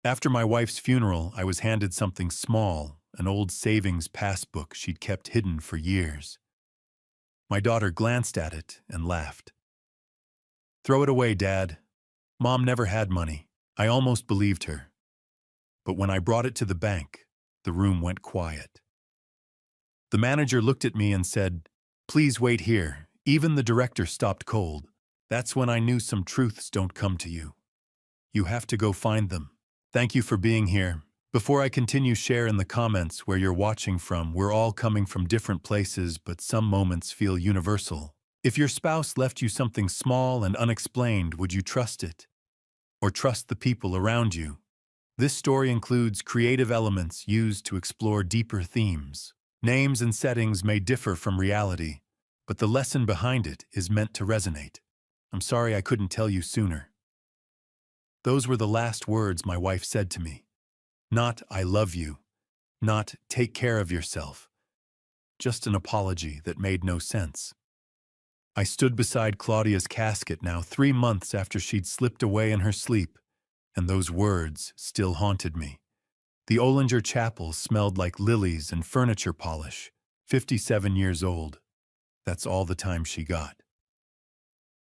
After my wife's funeral, I was handed something small, an old savings passbook she'd kept hidden for years. My daughter glanced at it and laughed. "Throw it away, Dad. Mom never had money." I almost believed her. But when I brought it to the bank, the room went quiet. The manager looked at me and said, "Please wait here." Even the director stopped cold. That's when I knew some truths don't come to you. You have to go find them. Thank you for being here. Before I continue, share in the comments where you're watching from. We're all coming from different places, but some moments feel universal. If your spouse left you something small and unexplained, would you trust it? Or trust the people around you? This story includes creative elements used to explore deeper themes. Names and settings may differ from reality, but the lesson behind it is meant to resonate. I'm sorry I couldn't tell you sooner. Those were the last words my wife said to me. Not "I love you," not "take care of yourself," just an apology that made no sense. I stood beside Claudia's casket now 3 months after she'd slipped away in her sleep, and those words still haunted me. The Ollinger Chapel smelled like lilies and furniture polish. 57 years old. That's all the time she got.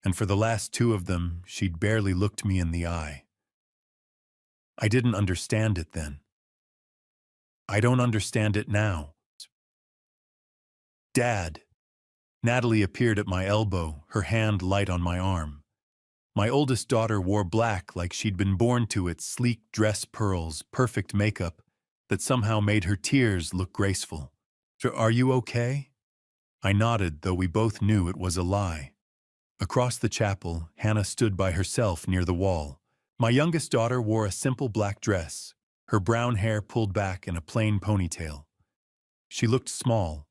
And for the last 2 of them, she'd barely looked me in the eye. I didn't understand it then. I don't understand it now. Dad. Natalie appeared at my elbow, her hand light on my arm. My oldest daughter wore black like she'd been born to it, sleek dress pearls, perfect makeup that somehow made her tears look graceful. "Are you okay?" I nodded, though we both knew it was a lie. Across the chapel, Hannah stood by herself near the wall. My youngest daughter wore a simple black dress, her brown hair pulled back in a plain ponytail. She looked small,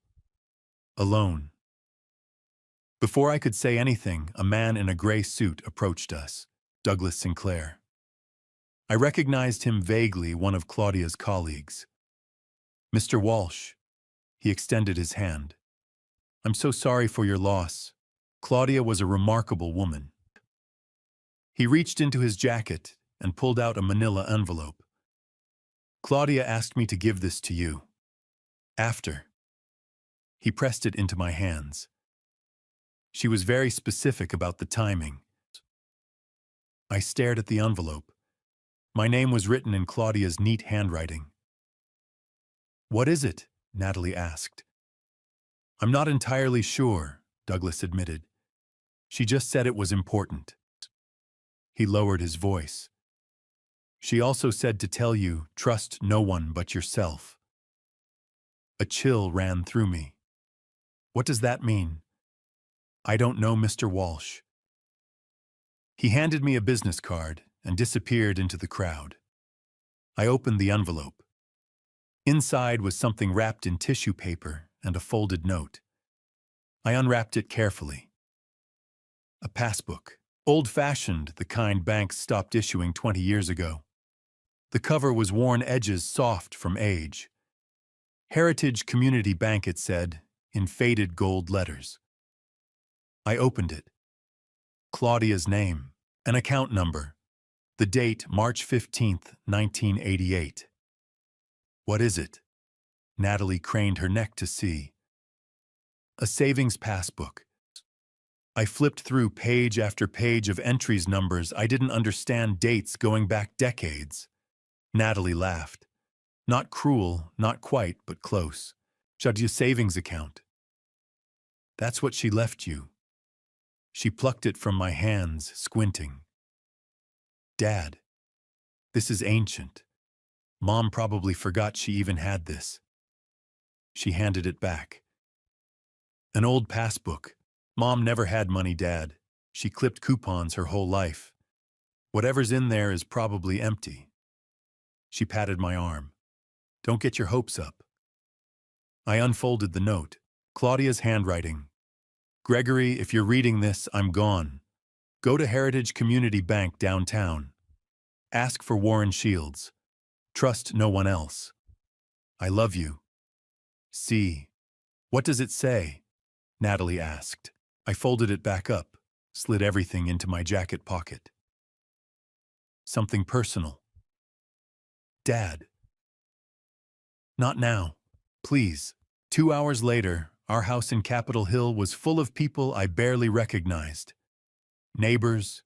alone. Before I could say anything, a man in a gray suit approached us, Douglas Sinclair. I recognized him vaguely, one of Claudia's colleagues. "Mr. Walsh." He extended his hand. "I'm so sorry for your loss. Claudia was a remarkable woman." He reached into his jacket and pulled out a manila envelope. "Claudia asked me to give this to you. After." He pressed it into my hands. She was very specific about the timing. I stared at the envelope. My name was written in Claudia's neat handwriting. "What is it?" Natalie asked. "I'm not entirely sure," Douglas admitted. "She just said it was important." He lowered his voice. "She also said to tell you, trust no one but yourself." A chill ran through me. "What does that mean?" "I don't know, Mr. Walsh." He handed me a business card and disappeared into the crowd. I opened the envelope. Inside was something wrapped in tissue paper and a folded note. I unwrapped it carefully. A passbook. Old-fashioned, the kind banks stopped issuing 20 years ago. The cover was worn edges soft from age. Heritage Community Bank, it said, in faded gold letters. I opened it. Claudia's name, an account number, the date March 15th, 1988. "What is it?" Natalie craned her neck to see. "A savings passbook." I flipped through page after page of entries, numbers I didn't understand, dates going back decades. Natalie laughed. Not cruel, not quite, but close. "Shut your savings account." "That's what she left you." She plucked it from my hands, squinting. "Dad, this is ancient. Mom probably forgot she even had this." She handed it back. "An old passbook. Mom never had money, Dad. She clipped coupons her whole life. Whatever's in there is probably empty." She patted my arm. "Don't get your hopes up." I unfolded the note. Claudia's handwriting. "Gregory, if you're reading this, I'm gone. Go to Heritage Community Bank downtown. Ask for Warren Shields. Trust no one else. I love you. See." "What does it say?" Natalie asked. I folded it back up, slid everything into my jacket pocket. "Something personal." Dad. Not now. Please. 2 hours later, our house in Capitol Hill was full of people I barely recognized. Neighbors,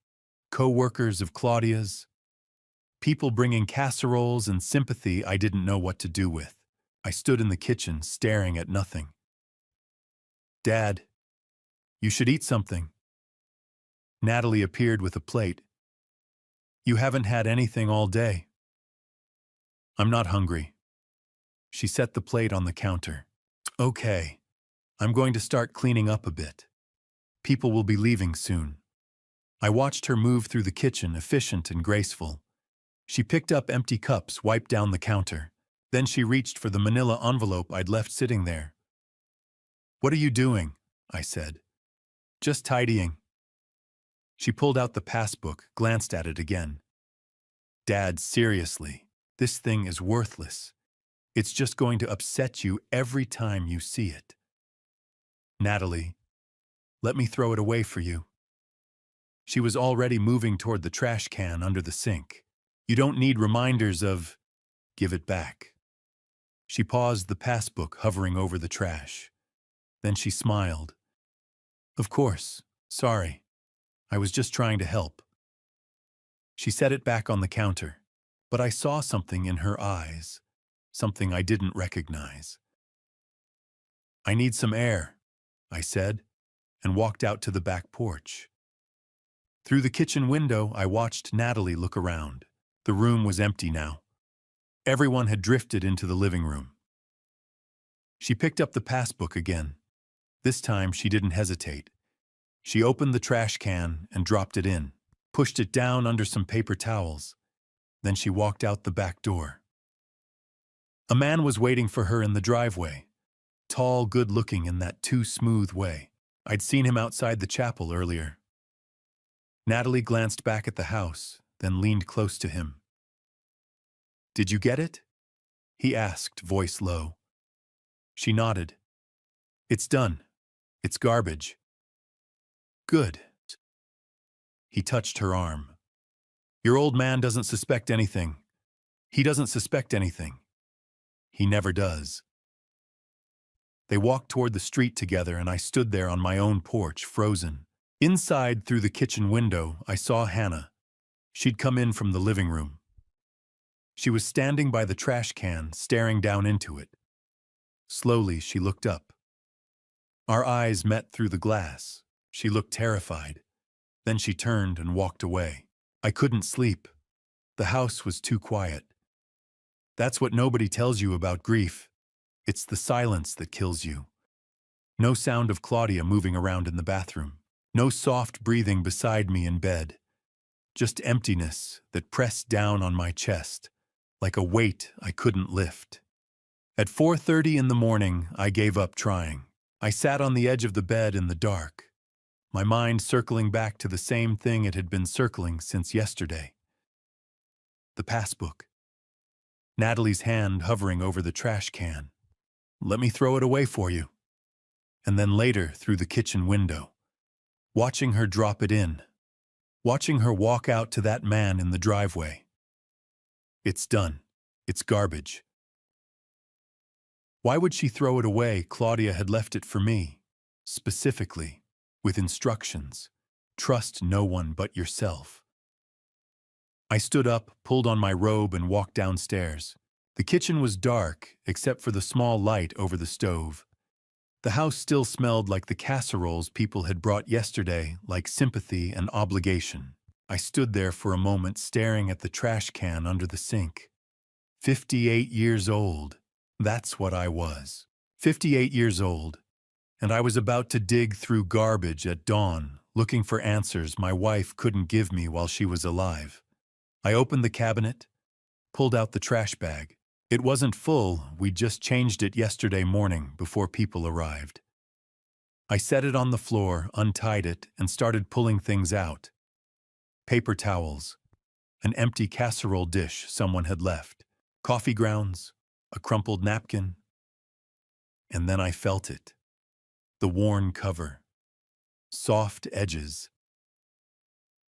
co-workers of Claudia's, people bringing casseroles and sympathy I didn't know what to do with. I stood in the kitchen, staring at nothing. Dad, you should eat something. Natalie appeared with a plate. You haven't had anything all day. I'm not hungry. She set the plate on the counter. Okay, I'm going to start cleaning up a bit. People will be leaving soon. I watched her move through the kitchen, efficient and graceful. She picked up empty cups, wiped down the counter. Then she reached for the manila envelope I'd left sitting there. What are you doing? I said. Just tidying. She pulled out the passbook, glanced at it again. Dad, seriously, this thing is worthless. It's just going to upset you every time you see it. Natalie, let me throw it away for you. She was already moving toward the trash can under the sink. You don't need reminders of, give it back. She paused, the passbook hovering over the trash. Then she smiled. Of course, sorry. I was just trying to help. She set it back on the counter, but I saw something in her eyes, something I didn't recognize. I need some air, I said, and walked out to the back porch. Through the kitchen window, I watched Natalie look around. The room was empty now. Everyone had drifted into the living room. She picked up the passbook again. This time, she didn't hesitate. She opened the trash can and dropped it in, pushed it down under some paper towels. Then she walked out the back door. A man was waiting for her in the driveway, tall, good-looking in that too smooth way. I'd seen him outside the chapel earlier. Natalie glanced back at the house, then leaned close to him. Did you get it? He asked, voice low. She nodded. It's done. It's garbage. Good. He touched her arm. Your old man doesn't suspect anything. He doesn't suspect anything. He never does. They walked toward the street together, and I stood there on my own porch, frozen. Inside, through the kitchen window, I saw Hannah. She'd come in from the living room. She was standing by the trash can, staring down into it. Slowly, she looked up. Our eyes met through the glass. She looked terrified. Then she turned and walked away. I couldn't sleep. The house was too quiet. That's what nobody tells you about grief. It's the silence that kills you. No sound of Claudia moving around in the bathroom. No soft breathing beside me in bed. Just emptiness that pressed down on my chest, like a weight I couldn't lift. At 4:30 in the morning, I gave up trying. I sat on the edge of the bed in the dark, my mind circling back to the same thing it had been circling since yesterday. The passbook. Natalie's hand hovering over the trash can. Let me throw it away for you. And then later, through the kitchen window, watching her drop it in, watching her walk out to that man in the driveway. It's done. It's garbage. Why would she throw it away? Claudia had left it for me, specifically, with instructions. Trust no one but yourself. I stood up, pulled on my robe, and walked downstairs. The kitchen was dark, except for the small light over the stove. The house still smelled like the casseroles people had brought yesterday, like sympathy and obligation. I stood there for a moment, staring at the trash can under the sink. 58 years old. That's what I was. 58 years old. And I was about to dig through garbage at dawn, looking for answers my wife couldn't give me while she was alive. I opened the cabinet, pulled out the trash bag. It wasn't full, we'd just changed it yesterday morning before people arrived. I set it on the floor, untied it, and started pulling things out. Paper towels, an empty casserole dish someone had left, coffee grounds, a crumpled napkin. And then I felt it. The worn cover. Soft edges.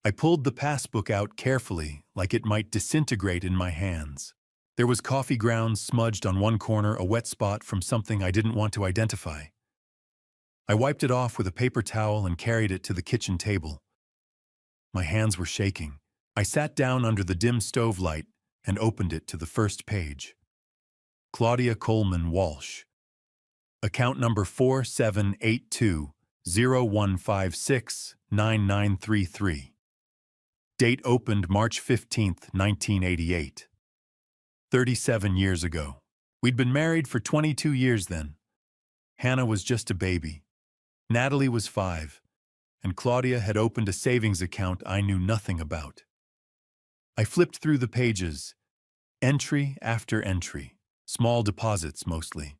I pulled the passbook out carefully, like it might disintegrate in my hands. There was coffee grounds smudged on one corner, a wet spot from something I didn't want to identify. I wiped it off with a paper towel and carried it to the kitchen table. My hands were shaking. I sat down under the dim stove light and opened it to the first page. Claudia Coleman Walsh. Account number 478201569933. Date opened March 15, 1988. 37 years ago. We'd been married for 22 years then. Hannah was just a baby. Natalie was 5, and Claudia had opened a savings account I knew nothing about. I flipped through the pages, entry after entry, small deposits mostly.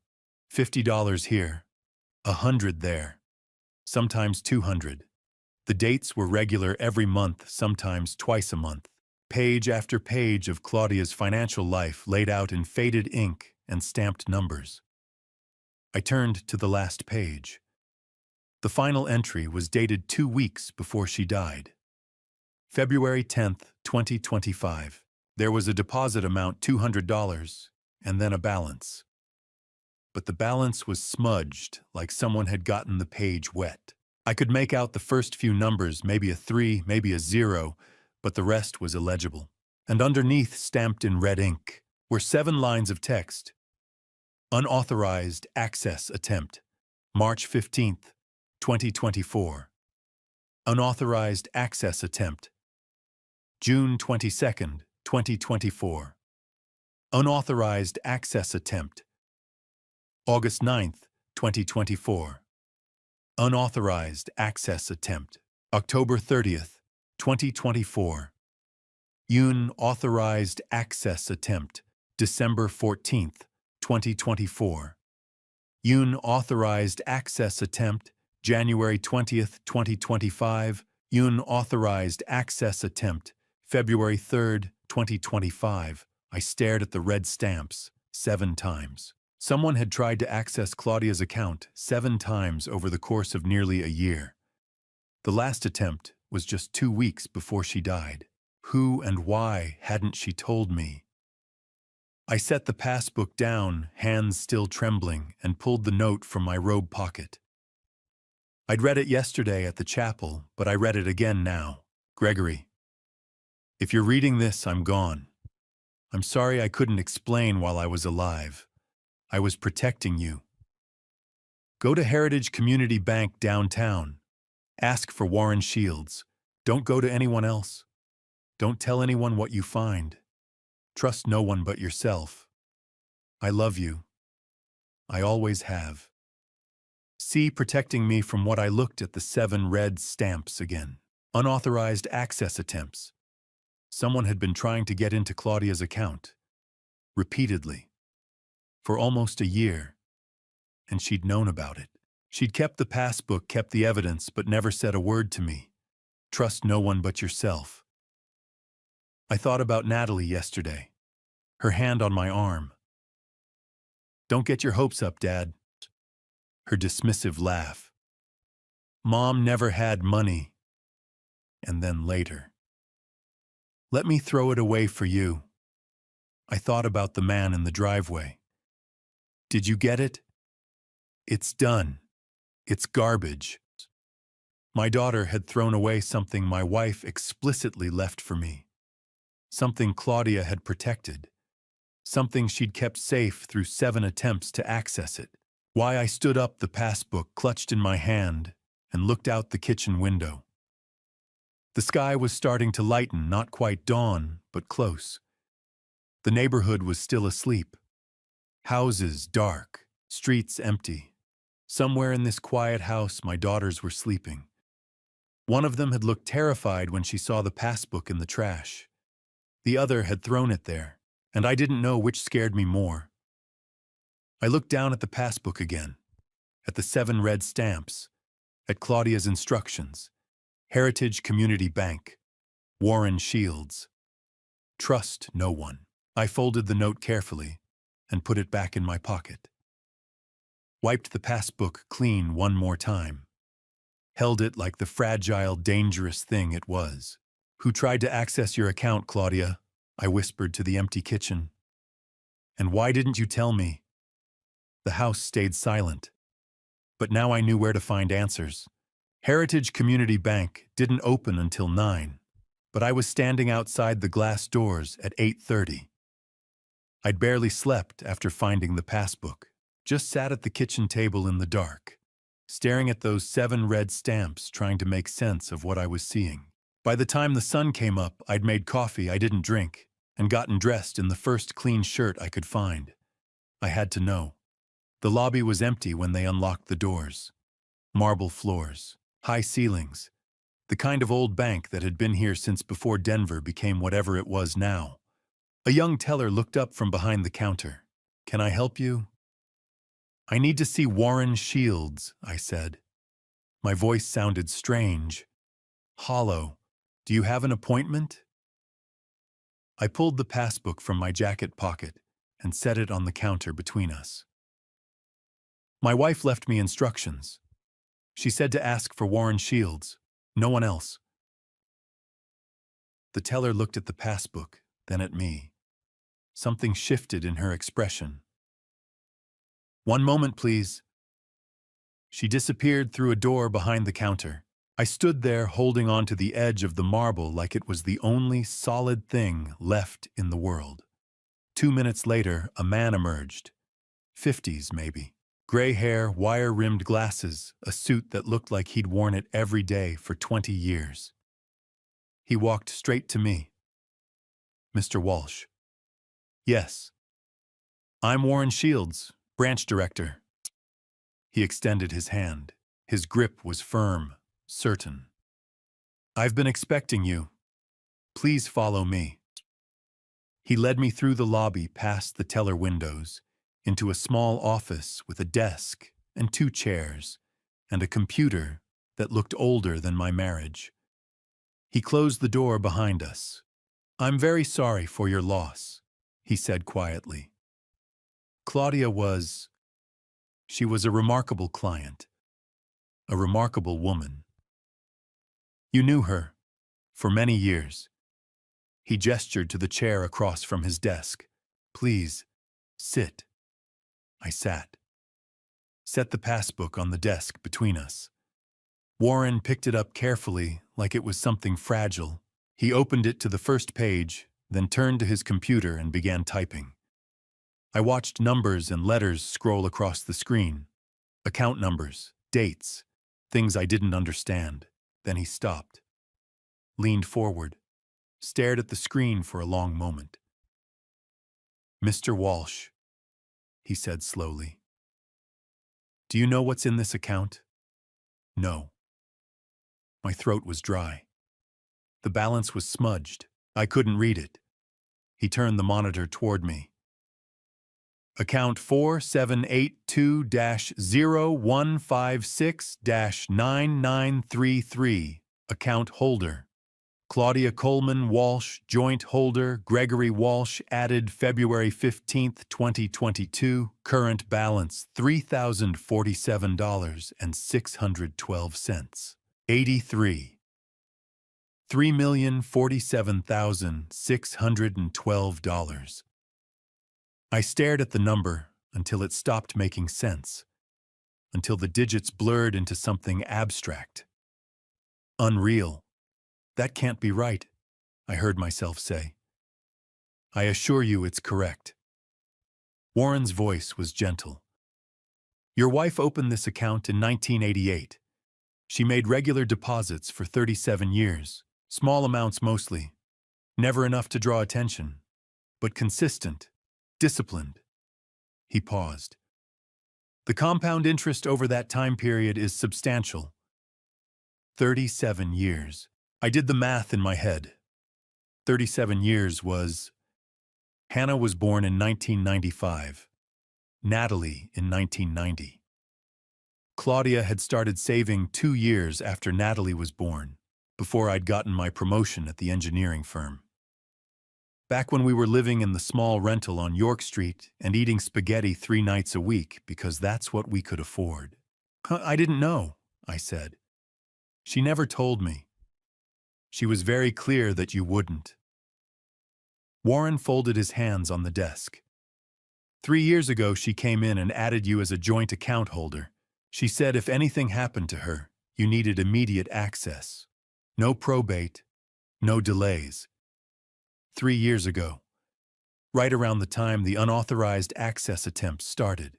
$50 here, $100 there, sometimes $200. The dates were regular every month, sometimes twice a month. Page after page of Claudia's financial life laid out in faded ink and stamped numbers. I turned to the last page. The final entry was dated 2 weeks before she died. February 10th, 2025. There was a deposit amount $200 and then a balance. But the balance was smudged like someone had gotten the page wet. I could make out the first few numbers, maybe a 3, maybe a 0, but the rest was illegible. And underneath, stamped in red ink, were 7 lines of text. Unauthorized access attempt, March 15th, 2024. Unauthorized access attempt, June 22nd, 2024. Unauthorized access attempt, August 9th, 2024. Unauthorized access attempt, October 30th, 2024. Unauthorized access attempt, December 14th, 2024. Unauthorized access attempt, January 20th, 2025. Unauthorized access attempt, February 3rd, 2025. I stared at the red stamps 7 times. Someone had tried to access Claudia's account 7 times over the course of nearly a year. The last attempt was just 2 weeks before she died. Who and why hadn't she told me? I set the passbook down, hands still trembling, and pulled the note from my robe pocket. I'd read it yesterday at the chapel, but I read it again now. Gregory, if you're reading this, I'm gone. I'm sorry I couldn't explain while I was alive. I was protecting you. Go to Heritage Community Bank downtown. Ask for Warren Shields. Don't go to anyone else. Don't tell anyone what you find. Trust no one but yourself. I love you. I always have. See, protecting me from what I looked at the 7 red stamps again. Unauthorized access attempts. Someone had been trying to get into Claudia's account. Repeatedly. For almost a year. And she'd known about it. She'd kept the passbook, kept the evidence, but never said a word to me. Trust no one but yourself. I thought about Natalie yesterday. Her hand on my arm. Don't get your hopes up, Dad. Her dismissive laugh. Mom never had money. And then later. Let me throw it away for you. I thought about the man in the driveway. Did you get it? It's done. It's garbage. My daughter had thrown away something my wife explicitly left for me. Something Claudia had protected. Something she'd kept safe through 7 attempts to access it. Why I stood up, the passbook clutched in my hand, and looked out the kitchen window. The sky was starting to lighten, not quite dawn, but close. The neighborhood was still asleep. Houses dark, streets empty. Somewhere in this quiet house, my daughters were sleeping. One of them had looked terrified when she saw the passbook in the trash. The other had thrown it there, and I didn't know which scared me more. I looked down at the passbook again, at the 7 red stamps, at Claudia's instructions. Heritage Community Bank, Warren Shields. Trust no one. I folded the note carefully and put it back in my pocket. Wiped the passbook clean one more time. Held it like the fragile, dangerous thing it was. Who tried to access your account, Claudia? I whispered to the empty kitchen. And why didn't you tell me? The house stayed silent. But now I knew where to find answers. Heritage Community Bank didn't open until 9, but I was standing outside the glass doors at 8:30. I'd barely slept after finding the passbook, just sat at the kitchen table in the dark, staring at those 7 red stamps trying to make sense of what I was seeing. By the time the sun came up, I'd made coffee I didn't drink and gotten dressed in the first clean shirt I could find. I had to know. The lobby was empty when they unlocked the doors. Marble floors, high ceilings, the kind of old bank that had been here since before Denver became whatever it was now. A young teller looked up from behind the counter. "Can I help you?" "I need to see Warren Shields," I said. My voice sounded strange, hollow. "Do you have an appointment?" I pulled the passbook from my jacket pocket and set it on the counter between us. My wife left me instructions. She said to ask for Warren Shields, no one else. The teller looked at the passbook, then at me. Something shifted in her expression. "One moment, please." She disappeared through a door behind the counter. I stood there holding on to the edge of the marble like it was the only solid thing left in the world. 2 minutes later, a man emerged. 50s, maybe. Gray hair, wire-rimmed glasses, a suit that looked like he'd worn it every day for 20 years. He walked straight to me. "Mr. Walsh." "Yes." "I'm Warren Shields, branch director." He extended his hand. His grip was firm, certain. "I've been expecting you. Please follow me." He led me through the lobby past the teller windows, into a small office with a desk and 2 chairs, and a computer that looked older than my marriage. He closed the door behind us. "I'm very sorry for your loss," he said quietly. Claudia she was a remarkable client, a remarkable woman. You knew her, for many years. He gestured to the chair across from his desk. "Please, sit." I sat. Set the passbook on the desk between us. Warren picked it up carefully, like it was something fragile. He opened it to the first page, then turned to his computer and began typing. I watched numbers and letters scroll across the screen. Account numbers, dates, things I didn't understand. Then he stopped, leaned forward, stared at the screen for a long moment. "Mr. Walsh," he said slowly. "Do you know what's in this account?" "No." My throat was dry. The balance was smudged. I couldn't read it. He turned the monitor toward me. "Account 4782-0156-9933. Account holder: Claudia Coleman Walsh, joint holder, Gregory Walsh, added February 15, 2022. Current balance $3,047.612. 83. $3,047,612. I stared at the number until it stopped making sense, until the digits blurred into something abstract. "Unreal. That can't be right," I heard myself say. "I assure you it's correct." Warren's voice was gentle. "Your wife opened this account in 1988. She made regular deposits for 37 years, small amounts mostly, never enough to draw attention, but consistent, disciplined." He paused. "The compound interest over that time period is substantial. 37 years. I did the math in my head. 37 years was... Hannah was born in 1995. Natalie in 1990. Claudia had started saving 2 years after Natalie was born, before I'd gotten my promotion at the engineering firm. Back when we were living in the small rental on York Street and eating spaghetti 3 nights a week because that's what we could afford. "I didn't know," I said. "She never told me. She was very clear that you wouldn't." Warren folded his hands on the desk. 3 years ago, she came in and added you as a joint account holder. She said if anything happened to her, you needed immediate access. No probate, no delays. 3 years ago, right around the time the unauthorized access attempts started.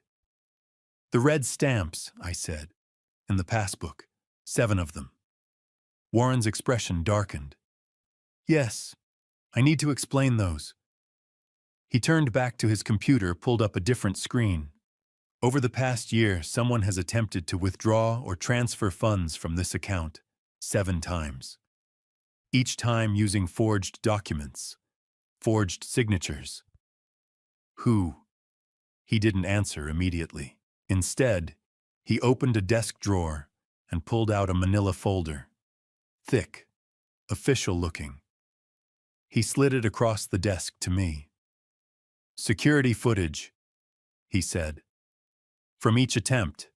The red stamps, I said, in the passbook, 7 of them. Warren's expression darkened. Yes, I need to explain those. He turned back to his computer, pulled up a different screen. Over the past year, someone has attempted to withdraw or transfer funds from this account 7 times. Each time using forged documents, forged signatures. Who? He didn't answer immediately. Instead, he opened a desk drawer and pulled out a manila folder. Thick, official-looking. He slid it across the desk to me. Security footage, he said. From each attempt.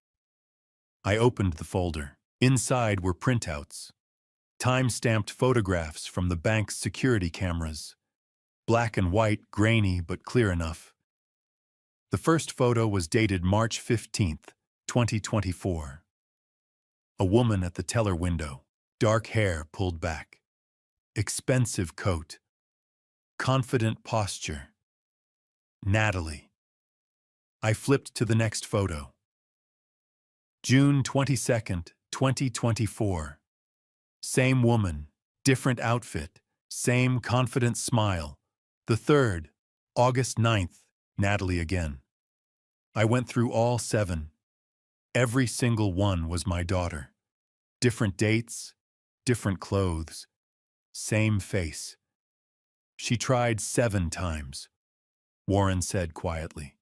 I opened the folder. Inside were printouts. Time-stamped photographs from the bank's security cameras. Black and white, grainy but clear enough. The first photo was dated March 15th, 2024. A woman at the teller window, dark hair pulled back. Expensive coat. Confident posture. Natalie. I flipped to the next photo. June 22nd, 2024. Same woman, different outfit, same confident smile. The third, August 9th, Natalie again. I went through all 7. Every single one was my daughter. Different dates, different clothes, same face. She tried 7 times, Warren said quietly.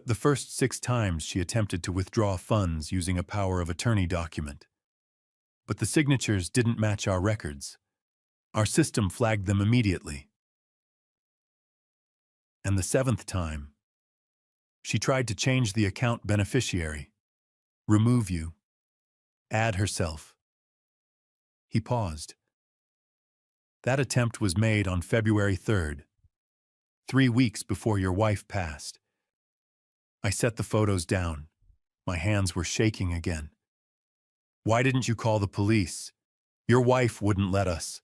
The first 6 times she attempted to withdraw funds using a power of attorney document. But the signatures didn't match our records. Our system flagged them immediately. And the 7th time, she tried to change the account beneficiary, remove you, add herself. He paused. That attempt was made on February 3rd, 3 weeks before your wife passed. I set the photos down. My hands were shaking again. Why didn't you call the police? Your wife wouldn't let us.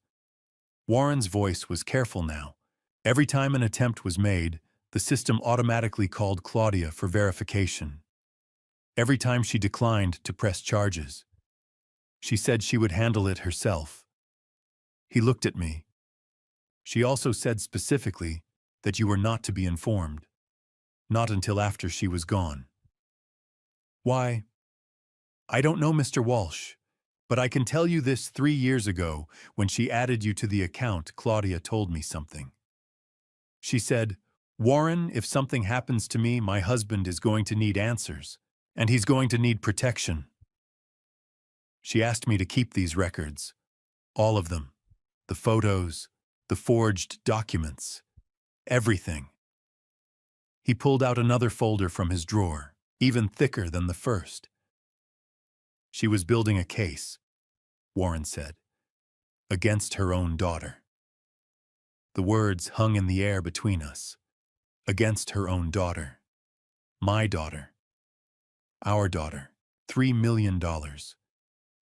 Warren's voice was careful now. Every time an attempt was made, the system automatically called Claudia for verification. Every time she declined to press charges, she said she would handle it herself. He looked at me. She also said specifically that you were not to be informed. Not until after she was gone. Why? I don't know, Mr. Walsh, but I can tell you this: 3 years ago, when she added you to the account, Claudia told me something. She said, Warren, if something happens to me, my husband is going to need answers, and he's going to need protection. She asked me to keep these records, all of them, the photos, the forged documents, everything. He pulled out another folder from his drawer, even thicker than the first. She was building a case, Warren said, against her own daughter. The words hung in the air between us. Against her own daughter. My daughter. Our daughter. $3 million.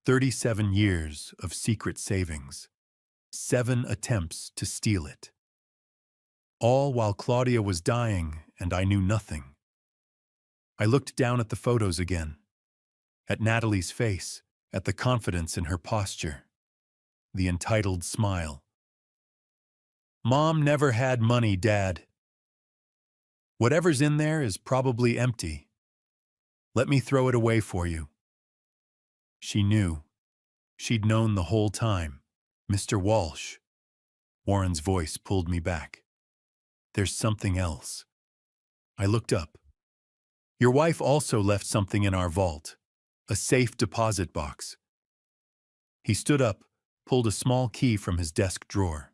37 years of secret savings. 7 attempts to steal it. All while Claudia was dying and I knew nothing. I looked down at the photos again. At Natalie's face, at the confidence in her posture. The entitled smile. Mom never had money, Dad. Whatever's in there is probably empty. Let me throw it away for you. She knew. She'd known the whole time. Mr. Walsh. Warren's voice pulled me back. There's something else. I looked up. Your wife also left something in our vault. A safe deposit box. He stood up, pulled a small key from his desk drawer.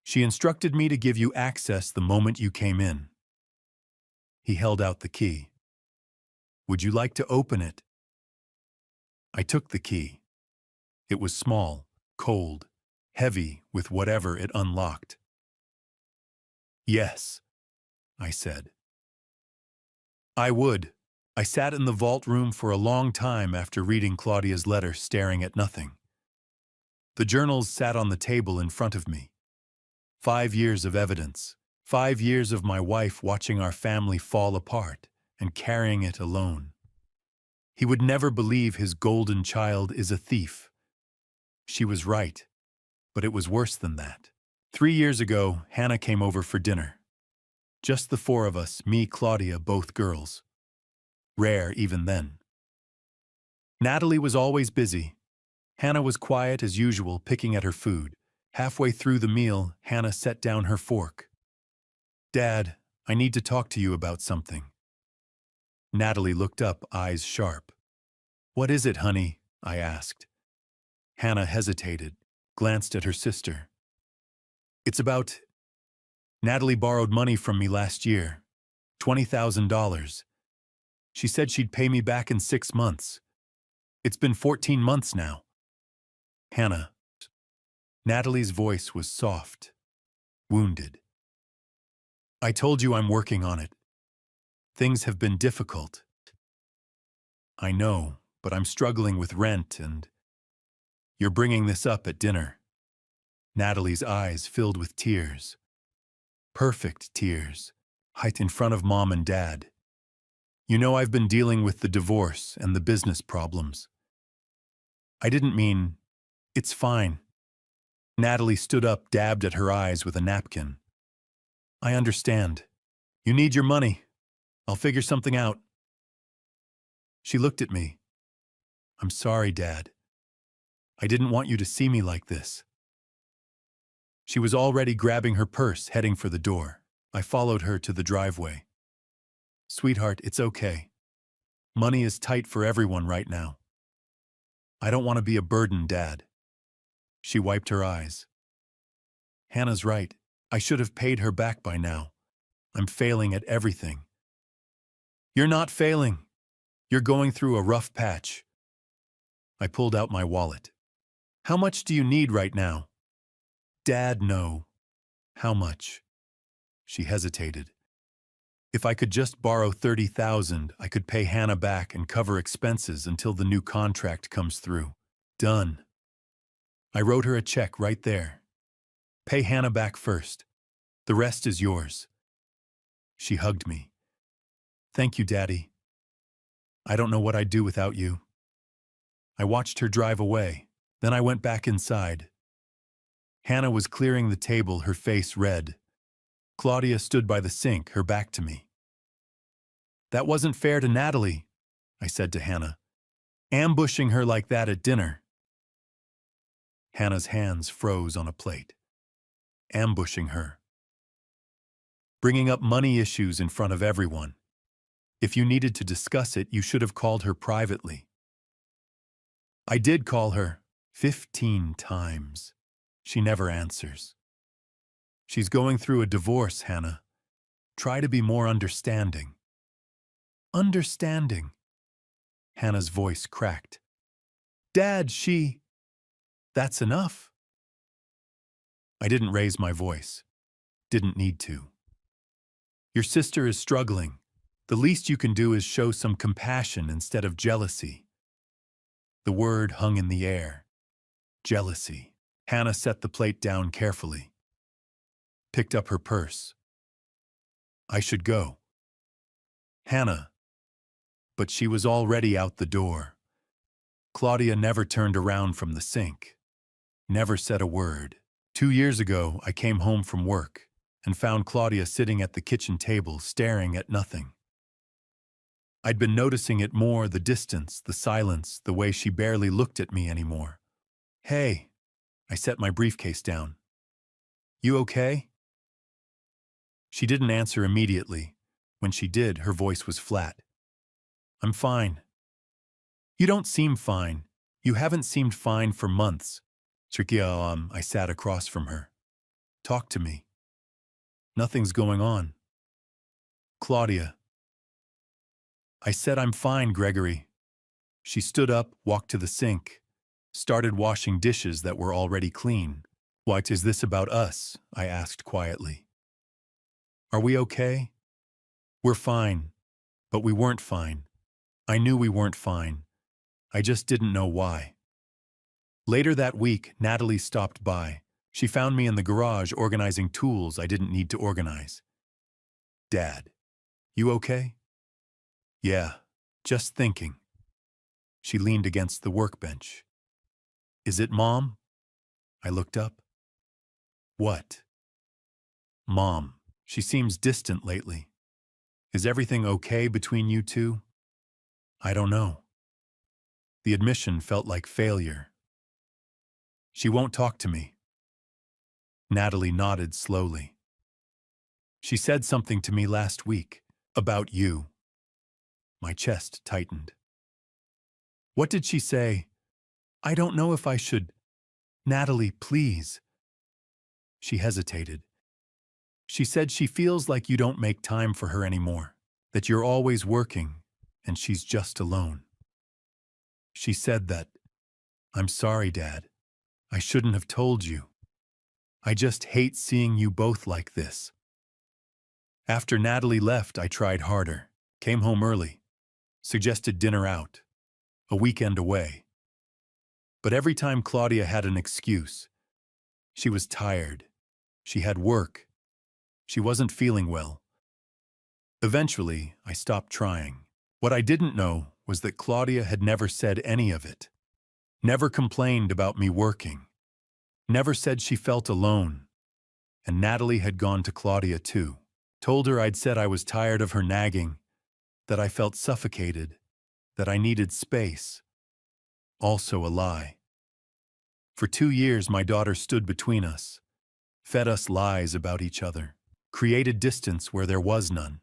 She instructed me to give you access the moment you came in. He held out the key. Would you like to open it? I took the key. It was small, cold, heavy with whatever it unlocked. Yes, I said. I would. I sat in the vault room for a long time after reading Claudia's letter, staring at nothing. The journals sat on the table in front of me. 5 years of evidence. 5 years of my wife watching our family fall apart and carrying it alone. He would never believe his golden child is a thief. She was right, but it was worse than that. 3 years ago, Hannah came over for dinner. Just the four of us, me, Claudia, both girls. Rare even then. Natalie was always busy. Hannah was quiet as usual, picking at her food. Halfway through the meal, Hannah set down her fork. "Dad, I need to talk to you about something." Natalie looked up, eyes sharp. "What is it, honey?" I asked. Hannah hesitated, glanced at her sister. "It's about... Natalie borrowed money from me last year. $20,000. She said she'd pay me back in 6 months. It's been 14 months now." Hannah. Natalie's voice was soft, wounded. "I told you I'm working on it. Things have been difficult." "I know, but I'm struggling with rent and... You're bringing this up at dinner." Natalie's eyes filled with tears. Perfect tears, right in front of Mom and Dad. "You know I've been dealing with the divorce and the business problems." "I didn't mean... It's fine." Natalie stood up, dabbed at her eyes with a napkin. "I understand. You need your money. I'll figure something out." She looked at me. "I'm sorry, Dad. I didn't want you to see me like this." She was already grabbing her purse, heading for the door. I followed her to the driveway. "Sweetheart, it's okay. Money is tight for everyone right now. I don't want to be a burden, Dad." She wiped her eyes. "Hannah's right. I should have paid her back by now. I'm failing at everything." "You're not failing. You're going through a rough patch." I pulled out my wallet. "How much do you need right now?" "Dad, no." "How much?" She hesitated. "If I could just borrow $30,000, I could pay Hannah back and cover expenses until the new contract comes through." "Done." I wrote her a check right there. "Pay Hannah back first. The rest is yours." She hugged me. "Thank you, Daddy. I don't know what I'd do without you." I watched her drive away. Then I went back inside. Hannah was clearing the table, her face red. Claudia stood by the sink, her back to me. "That wasn't fair to Natalie," I said to Hannah. "Ambushing her like that at dinner." Hannah's hands froze on a plate. Ambushing her. Bringing up money issues in front of everyone. If you needed to discuss it, you should have called her privately. I did call her 15 times. She never answers. She's going through a divorce, Hannah. Try to be more understanding. Understanding. Hannah's voice cracked. "Dad, she..." "That's enough." I didn't raise my voice. Didn't need to. "Your sister is struggling. The least you can do is show some compassion instead of jealousy." The word hung in the air. Jealousy. Hannah set the plate down carefully. Picked up her purse. "I should go." "Hannah." But she was already out the door. Claudia never turned around from the sink. Never said a word. 2 years ago, I came home from work and found Claudia sitting at the kitchen table, staring at nothing. I'd been noticing it more, the distance, the silence, the way she barely looked at me anymore. "Hey." I set my briefcase down. "You okay?" She didn't answer immediately. When she did, her voice was flat. "I'm fine." "You don't seem fine. You haven't seemed fine for months." I sat across from her. "Talk to me." "Nothing's going on." "Claudia." I said, "I'm fine, Gregory." She stood up, walked to the sink, started washing dishes that were already clean. "What is this about us?" I asked quietly. "Are we okay?" "We're fine. But we weren't fine. I knew we weren't fine. I just didn't know why. Later that week, Natalie stopped by. She found me in the garage organizing tools I didn't need to organize. Dad, you okay? Yeah, just thinking. She leaned against the workbench. Is it Mom? I looked up. What? Mom, she seems distant lately. Is everything okay between you two? I don't know. The admission felt like failure. She won't talk to me. Natalie nodded slowly. She said something to me last week about you. My chest tightened. What did she say? I don't know if I should. Natalie, please. She hesitated. She said she feels like you don't make time for her anymore, that you're always working, and she's just alone. She said that, I'm sorry, Dad. I shouldn't have told you. I just hate seeing you both like this. After Natalie left, I tried harder, came home early, suggested dinner out, a weekend away. But every time Claudia had an excuse. She was tired. She had work. She wasn't feeling well. Eventually, I stopped trying. What I didn't know was that Claudia had never said any of it. Never complained about me working. Never said she felt alone. And Natalie had gone to Claudia too. Told her I'd said I was tired of her nagging, that I felt suffocated, that I needed space. Also a lie. For 2 years, my daughter stood between us, fed us lies about each other, created distance where there was none,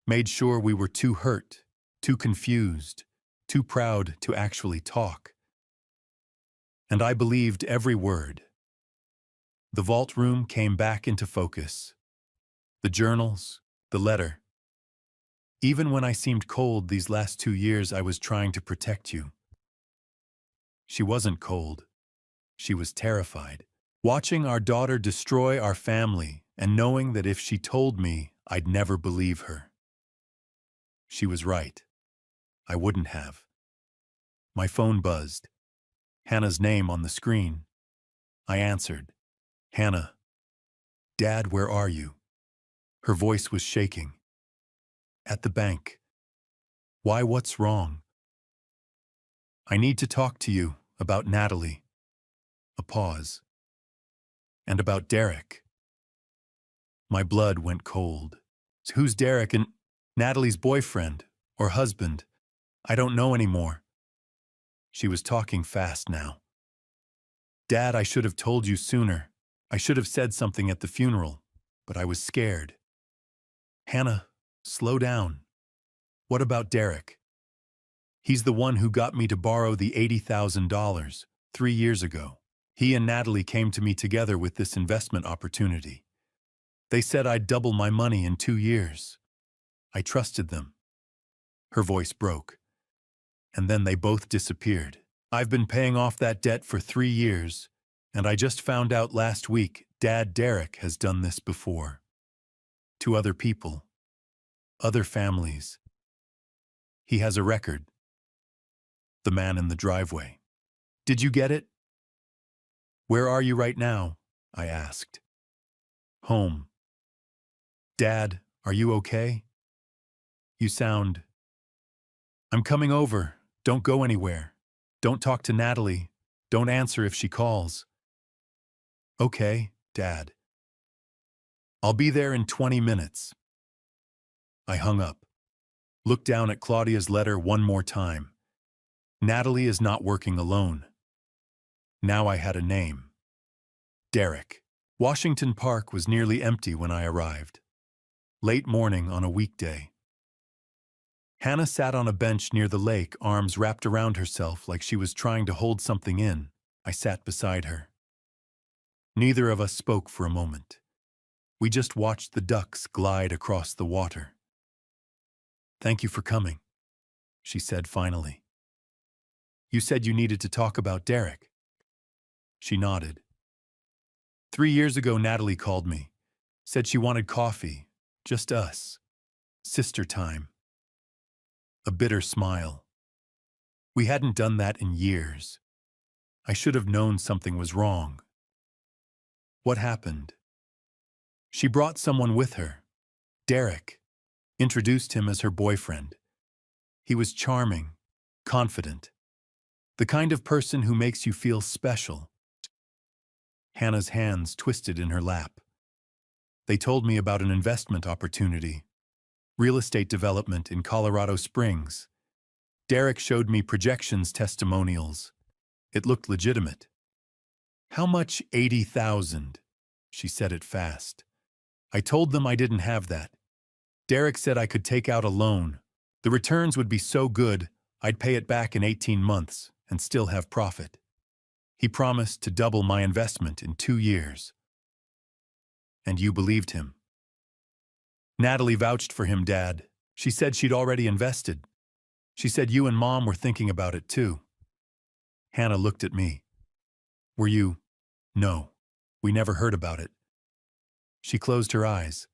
made sure we were too hurt, too confused, too proud to actually talk. And I believed every word. The vault room came back into focus. The journals, the letter. Even when I seemed cold these last 2 years, I was trying to protect you. She wasn't cold. She was terrified. Watching our daughter destroy our family and knowing that if she told me, I'd never believe her. She was right. I wouldn't have. My phone buzzed. Hannah's name on the screen. I answered. Hannah. Dad, where are you? Her voice was shaking. At the bank. Why, what's wrong? I need to talk to you about Natalie. A pause. And about Derek. My blood went cold. Who's Derek and Natalie's boyfriend or husband? I don't know anymore. She was talking fast now. Dad, I should have told you sooner. I should have said something at the funeral, but I was scared. Hannah, slow down. What about Derek? He's the one who got me to borrow the $80,000 3 years ago. He and Natalie came to me together with this investment opportunity. They said I'd double my money in 2 years. I trusted them. Her voice broke. And then they both disappeared. I've been paying off that debt for 3 years, and I just found out last week Dad Derek has done this before. To other people. Other families. He has a record. The man in the driveway. Did you get it? Where are you right now? I asked. Home. Dad, are you okay? You sound... I'm coming over. Don't go anywhere. Don't talk to Natalie. Don't answer if she calls. Okay, Dad. I'll be there in 20 minutes. I hung up. Looked down at Claudia's letter one more time. Natalie is not working alone. Now I had a name. Derek. Washington Park was nearly empty when I arrived. Late morning on a weekday. Hannah sat on a bench near the lake, arms wrapped around herself like she was trying to hold something in. I sat beside her. Neither of us spoke for a moment. We just watched the ducks glide across the water. Thank you for coming, she said finally. You said you needed to talk about Derek. She nodded. 3 years ago, Natalie called me. Said she wanted coffee. Just us. Sister time. a bitter smile. We hadn't done that in years. I should have known something was wrong. What happened? She brought someone with her. Derek introduced him as her boyfriend. He was charming, confident, the kind of person who makes you feel special. Hannah's hands twisted in her lap. They told me about an investment opportunity, real estate development in Colorado Springs. Derek showed me projections testimonials. It looked legitimate. How much? 80,000. She said it fast. I told them I didn't have that. Derek said I could take out a loan. The returns would be so good, I'd pay it back in 18 months and still have profit. He promised to double my investment in 2 years. And you believed him. Natalie vouched for him, Dad. She said she'd already invested. She said you and Mom were thinking about it too. Hannah looked at me. Were you? No. We never heard about it. She closed her eyes.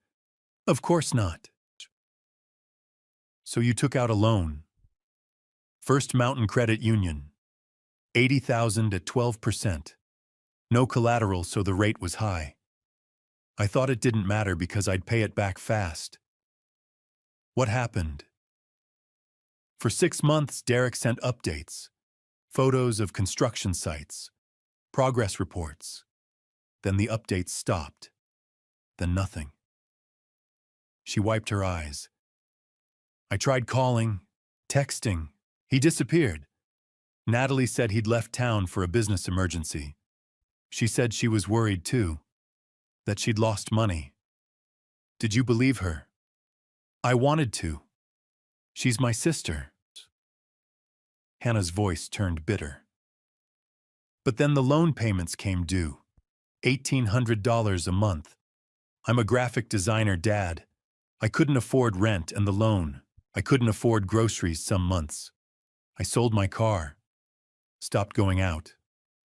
Of course not. So you took out a loan. First Mountain Credit Union. 80,000 at 12%. No collateral, so the rate was high. I thought it didn't matter because I'd pay it back fast. What happened? For 6 months, Derek sent updates, photos of construction sites, progress reports. Then the updates stopped. Then nothing. She wiped her eyes. I tried calling, texting. He disappeared. Natalie said he'd left town for a business emergency. She said she was worried too, that she'd lost money. Did you believe her? I wanted to. She's my sister. Hannah's voice turned bitter. But then the loan payments came due. $1,800 a month. I'm a graphic designer, Dad. I couldn't afford rent and the loan. I couldn't afford groceries some months. I sold my car. Stopped going out.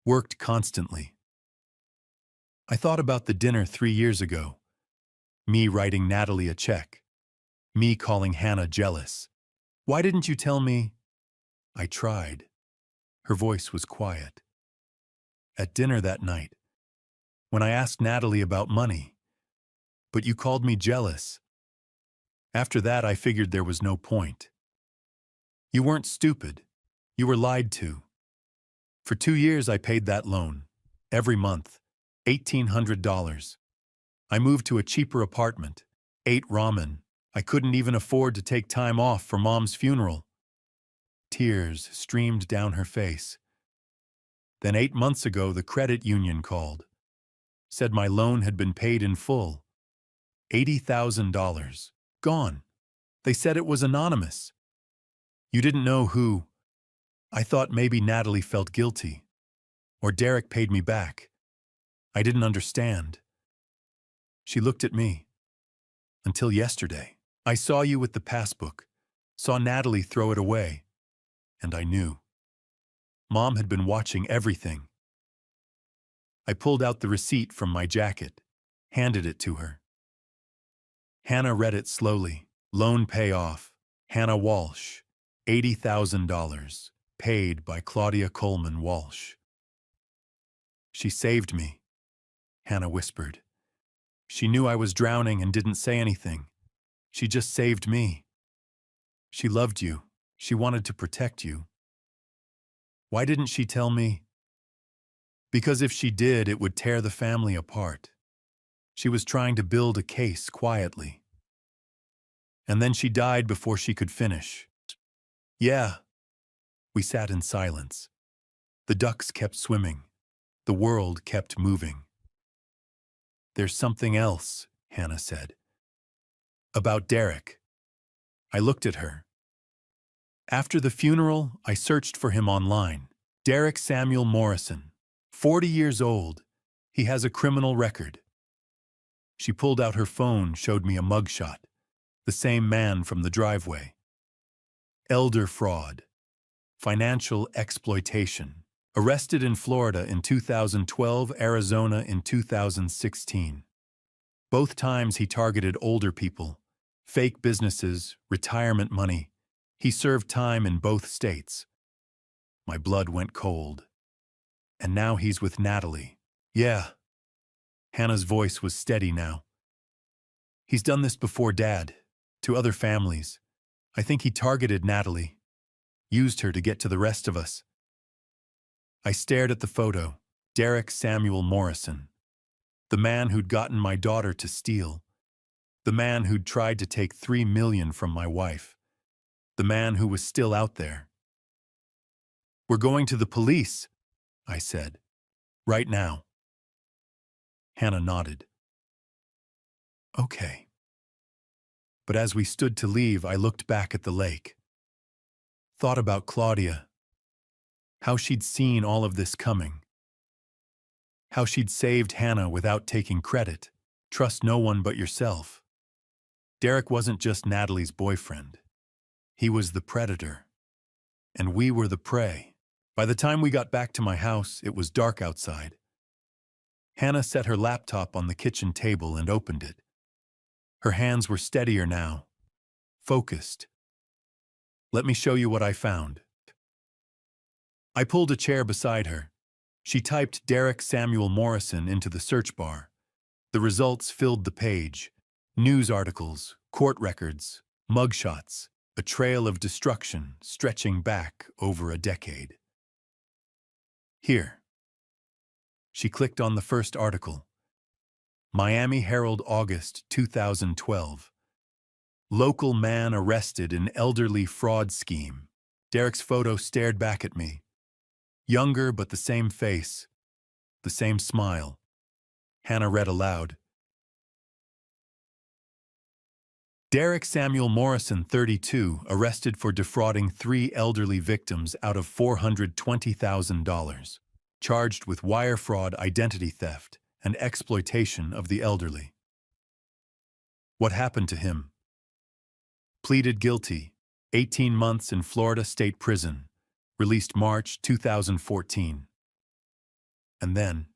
Worked constantly. I thought about the dinner 3 years ago. Me writing Natalie a check. Me calling Hannah jealous. Why didn't you tell me? I tried. Her voice was quiet. At dinner that night, when I asked Natalie about money, but you called me jealous. After that, I figured there was no point. You weren't stupid. You were lied to. For 2 years, I paid that loan. Every month. $1,800. I moved to a cheaper apartment. Ate ramen. I couldn't even afford to take time off for Mom's funeral. Tears streamed down her face. Then 8 months ago, the credit union called. Said my loan had been paid in full. $80,000. Gone. They said it was anonymous. You didn't know who. I thought maybe Natalie felt guilty. Or Derek paid me back. I didn't understand. She looked at me. Until yesterday. I saw you with the passbook. Saw Natalie throw it away. And I knew. Mom had been watching everything. I pulled out the receipt from my jacket, handed it to her. Hannah read it slowly. Loan payoff. Hannah Walsh. $80,000. Paid by Claudia Coleman Walsh. She saved me, Hannah whispered. She knew I was drowning and didn't say anything. She just saved me. She loved you. She wanted to protect you. Why didn't she tell me? Because if she did, it would tear the family apart. She was trying to build a case quietly. And then she died before she could finish. Yeah. We sat in silence. The ducks kept swimming. The world kept moving. There's something else, Hannah said. About Derek. I looked at her. After the funeral, I searched for him online. Derek Samuel Morrison, 40 years old. He has a criminal record. She pulled out her phone, showed me a mugshot. The same man from the driveway. Elder fraud. Financial exploitation. Arrested in Florida in 2012, Arizona in 2016. Both times he targeted older people, fake businesses, retirement money. He served time in both states. My blood went cold. And now he's with Natalie. Yeah. Hannah's voice was steady now. He's done this before, Dad, to other families. I think he targeted Natalie, used her to get to the rest of us. I stared at the photo. Derek Samuel Morrison. The man who'd gotten my daughter to steal. The man who'd tried to take $3 million from my wife. The man who was still out there. We're going to the police, I said. Right now. Hannah nodded. Okay. But as we stood to leave, I looked back at the lake. Thought about Claudia. How she'd seen all of this coming. How she'd saved Hannah without taking credit. Trust no one but yourself. Derek wasn't just Natalie's boyfriend. He was the predator. And we were the prey. By the time we got back to my house, it was dark outside. Hannah set her laptop on the kitchen table and opened it. Her hands were steadier now. Focused. Let me show you what I found. I pulled a chair beside her. She typed Derek Samuel Morrison into the search bar. The results filled the page. News articles, court records, mugshots, a trail of destruction stretching back over a decade. Here. She clicked on the first article. Miami Herald, August 2012. Local man arrested in elderly fraud scheme. Derek's photo stared back at me. Younger but the same face, the same smile. Hannah read aloud. Derek Samuel Morrison, 32, arrested for defrauding 3 elderly victims out of $420,000. Charged with wire fraud, identity theft, and exploitation of the elderly. What happened to him? Pleaded guilty, 18 months in Florida State Prison, released March 2014. And then,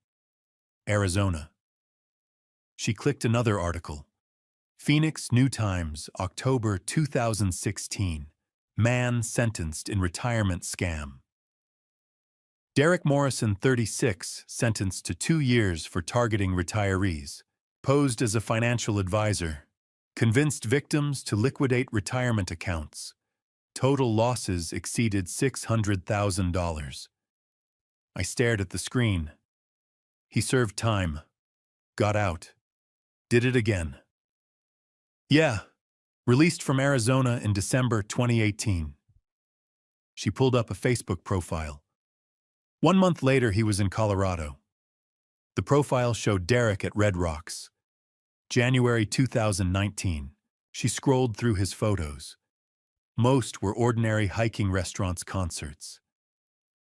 Arizona. She clicked another article. Phoenix New Times, October 2016. Man sentenced in retirement scam. Derek Morrison, 36, sentenced to 2 years for targeting retirees. Posed as a financial advisor. Convinced victims to liquidate retirement accounts. Total losses exceeded $600,000. I stared at the screen. He served time. Got out. Did it again. Yeah. Released from Arizona in December 2018. She pulled up a Facebook profile. 1 month later, he was in Colorado. The profile showed Derek at Red Rocks. January 2019. She scrolled through his photos. Most were ordinary hiking restaurants, concerts.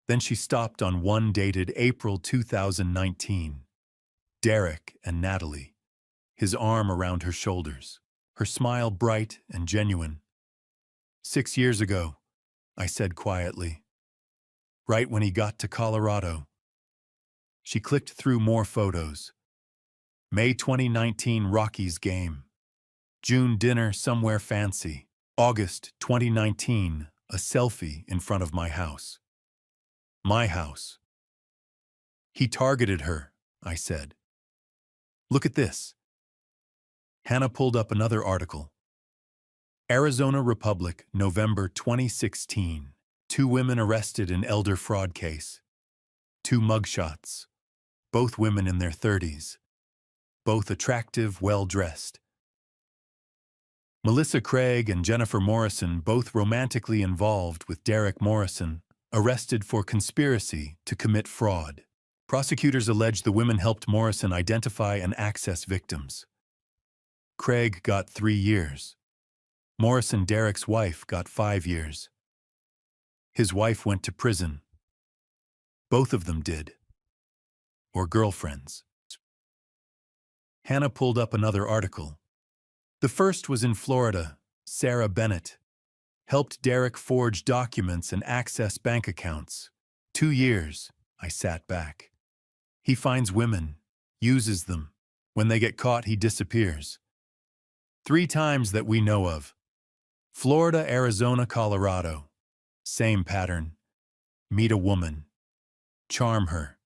Then she stopped on one dated April 2019. Derek and Natalie. His arm around her shoulders. Her smile bright and genuine. 6 years ago, I said quietly. Right when he got to Colorado. She clicked through more photos. May 2019 Rockies game. June dinner somewhere fancy. August 2019, a selfie in front of my house. My house. He targeted her, I said. Look at this. Hannah pulled up another article. Arizona Republic, November 2016. 2 women arrested in elder fraud case. 2 mugshots. Both women in their 30s. Both attractive, well-dressed. Melissa Craig and Jennifer Morrison, both romantically involved with Derek Morrison, arrested for conspiracy to commit fraud. Prosecutors allege the women helped Morrison identify and access victims. Craig got 3 years. Morrison, Derek's wife, got 5 years. His wife went to prison. Both of them did. Or girlfriends. Hannah pulled up another article. The first was in Florida. Sarah Bennett helped Derek forge documents and access bank accounts. 2 years, I sat back. He finds women, uses them. When they get caught, he disappears. 3 times that we know of. Florida, Arizona, Colorado. Same pattern. Meet a woman. Charm her.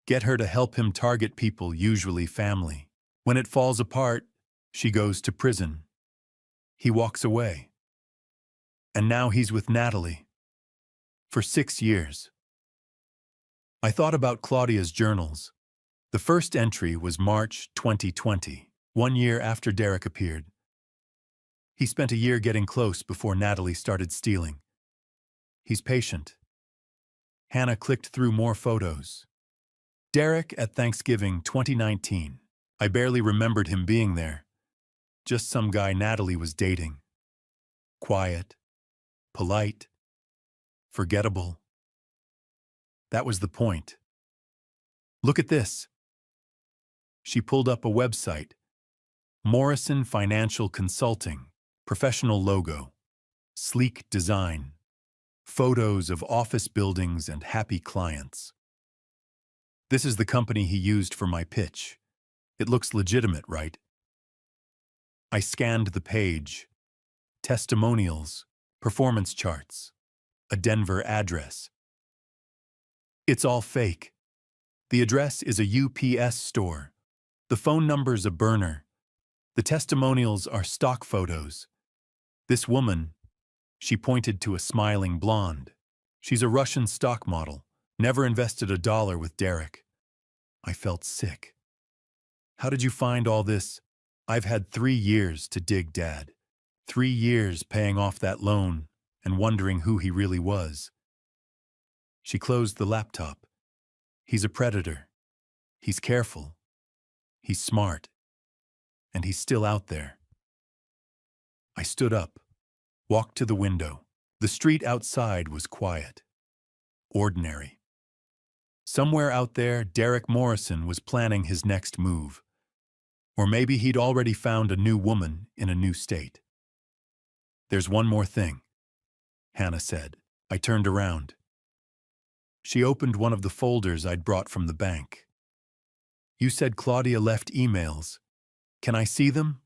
Get her to help him target people, usually family. When it falls apart, she goes to prison. He walks away. And now he's with Natalie. For 6 years. I thought about Claudia's journals. The first entry was March 2020, 1 year after Derek appeared. He spent a year getting close before Natalie started stealing. He's patient. Hannah clicked through more photos. Derek at Thanksgiving 2019. I barely remembered him being there. Just some guy Natalie was dating. Quiet, polite, forgettable. That was the point. Look at this. She pulled up a website. Morrison Financial Consulting. Professional logo. Sleek design. Photos of office buildings and happy clients. This is the company he used for my pitch. It looks legitimate, right? I scanned the page. Testimonials, performance charts, a Denver address. It's all fake. The address is a UPS store. The phone number's a burner. The testimonials are stock photos. This woman, she pointed to a smiling blonde. She's a Russian stock model, never invested $1 with Derek. I felt sick. How did you find all this? I've had 3 years to dig, Dad. 3 years paying off that loan and wondering who he really was. She closed the laptop. He's a predator. He's careful. He's smart. And he's still out there. I stood up, walked to the window. The street outside was quiet. Ordinary. Somewhere out there, Derek Morrison was planning his next move. Or maybe he'd already found a new woman in a new state. There's one more thing, Hannah said. I turned around. She opened one of the folders I'd brought from the bank. You said Claudia left emails. Can I see them?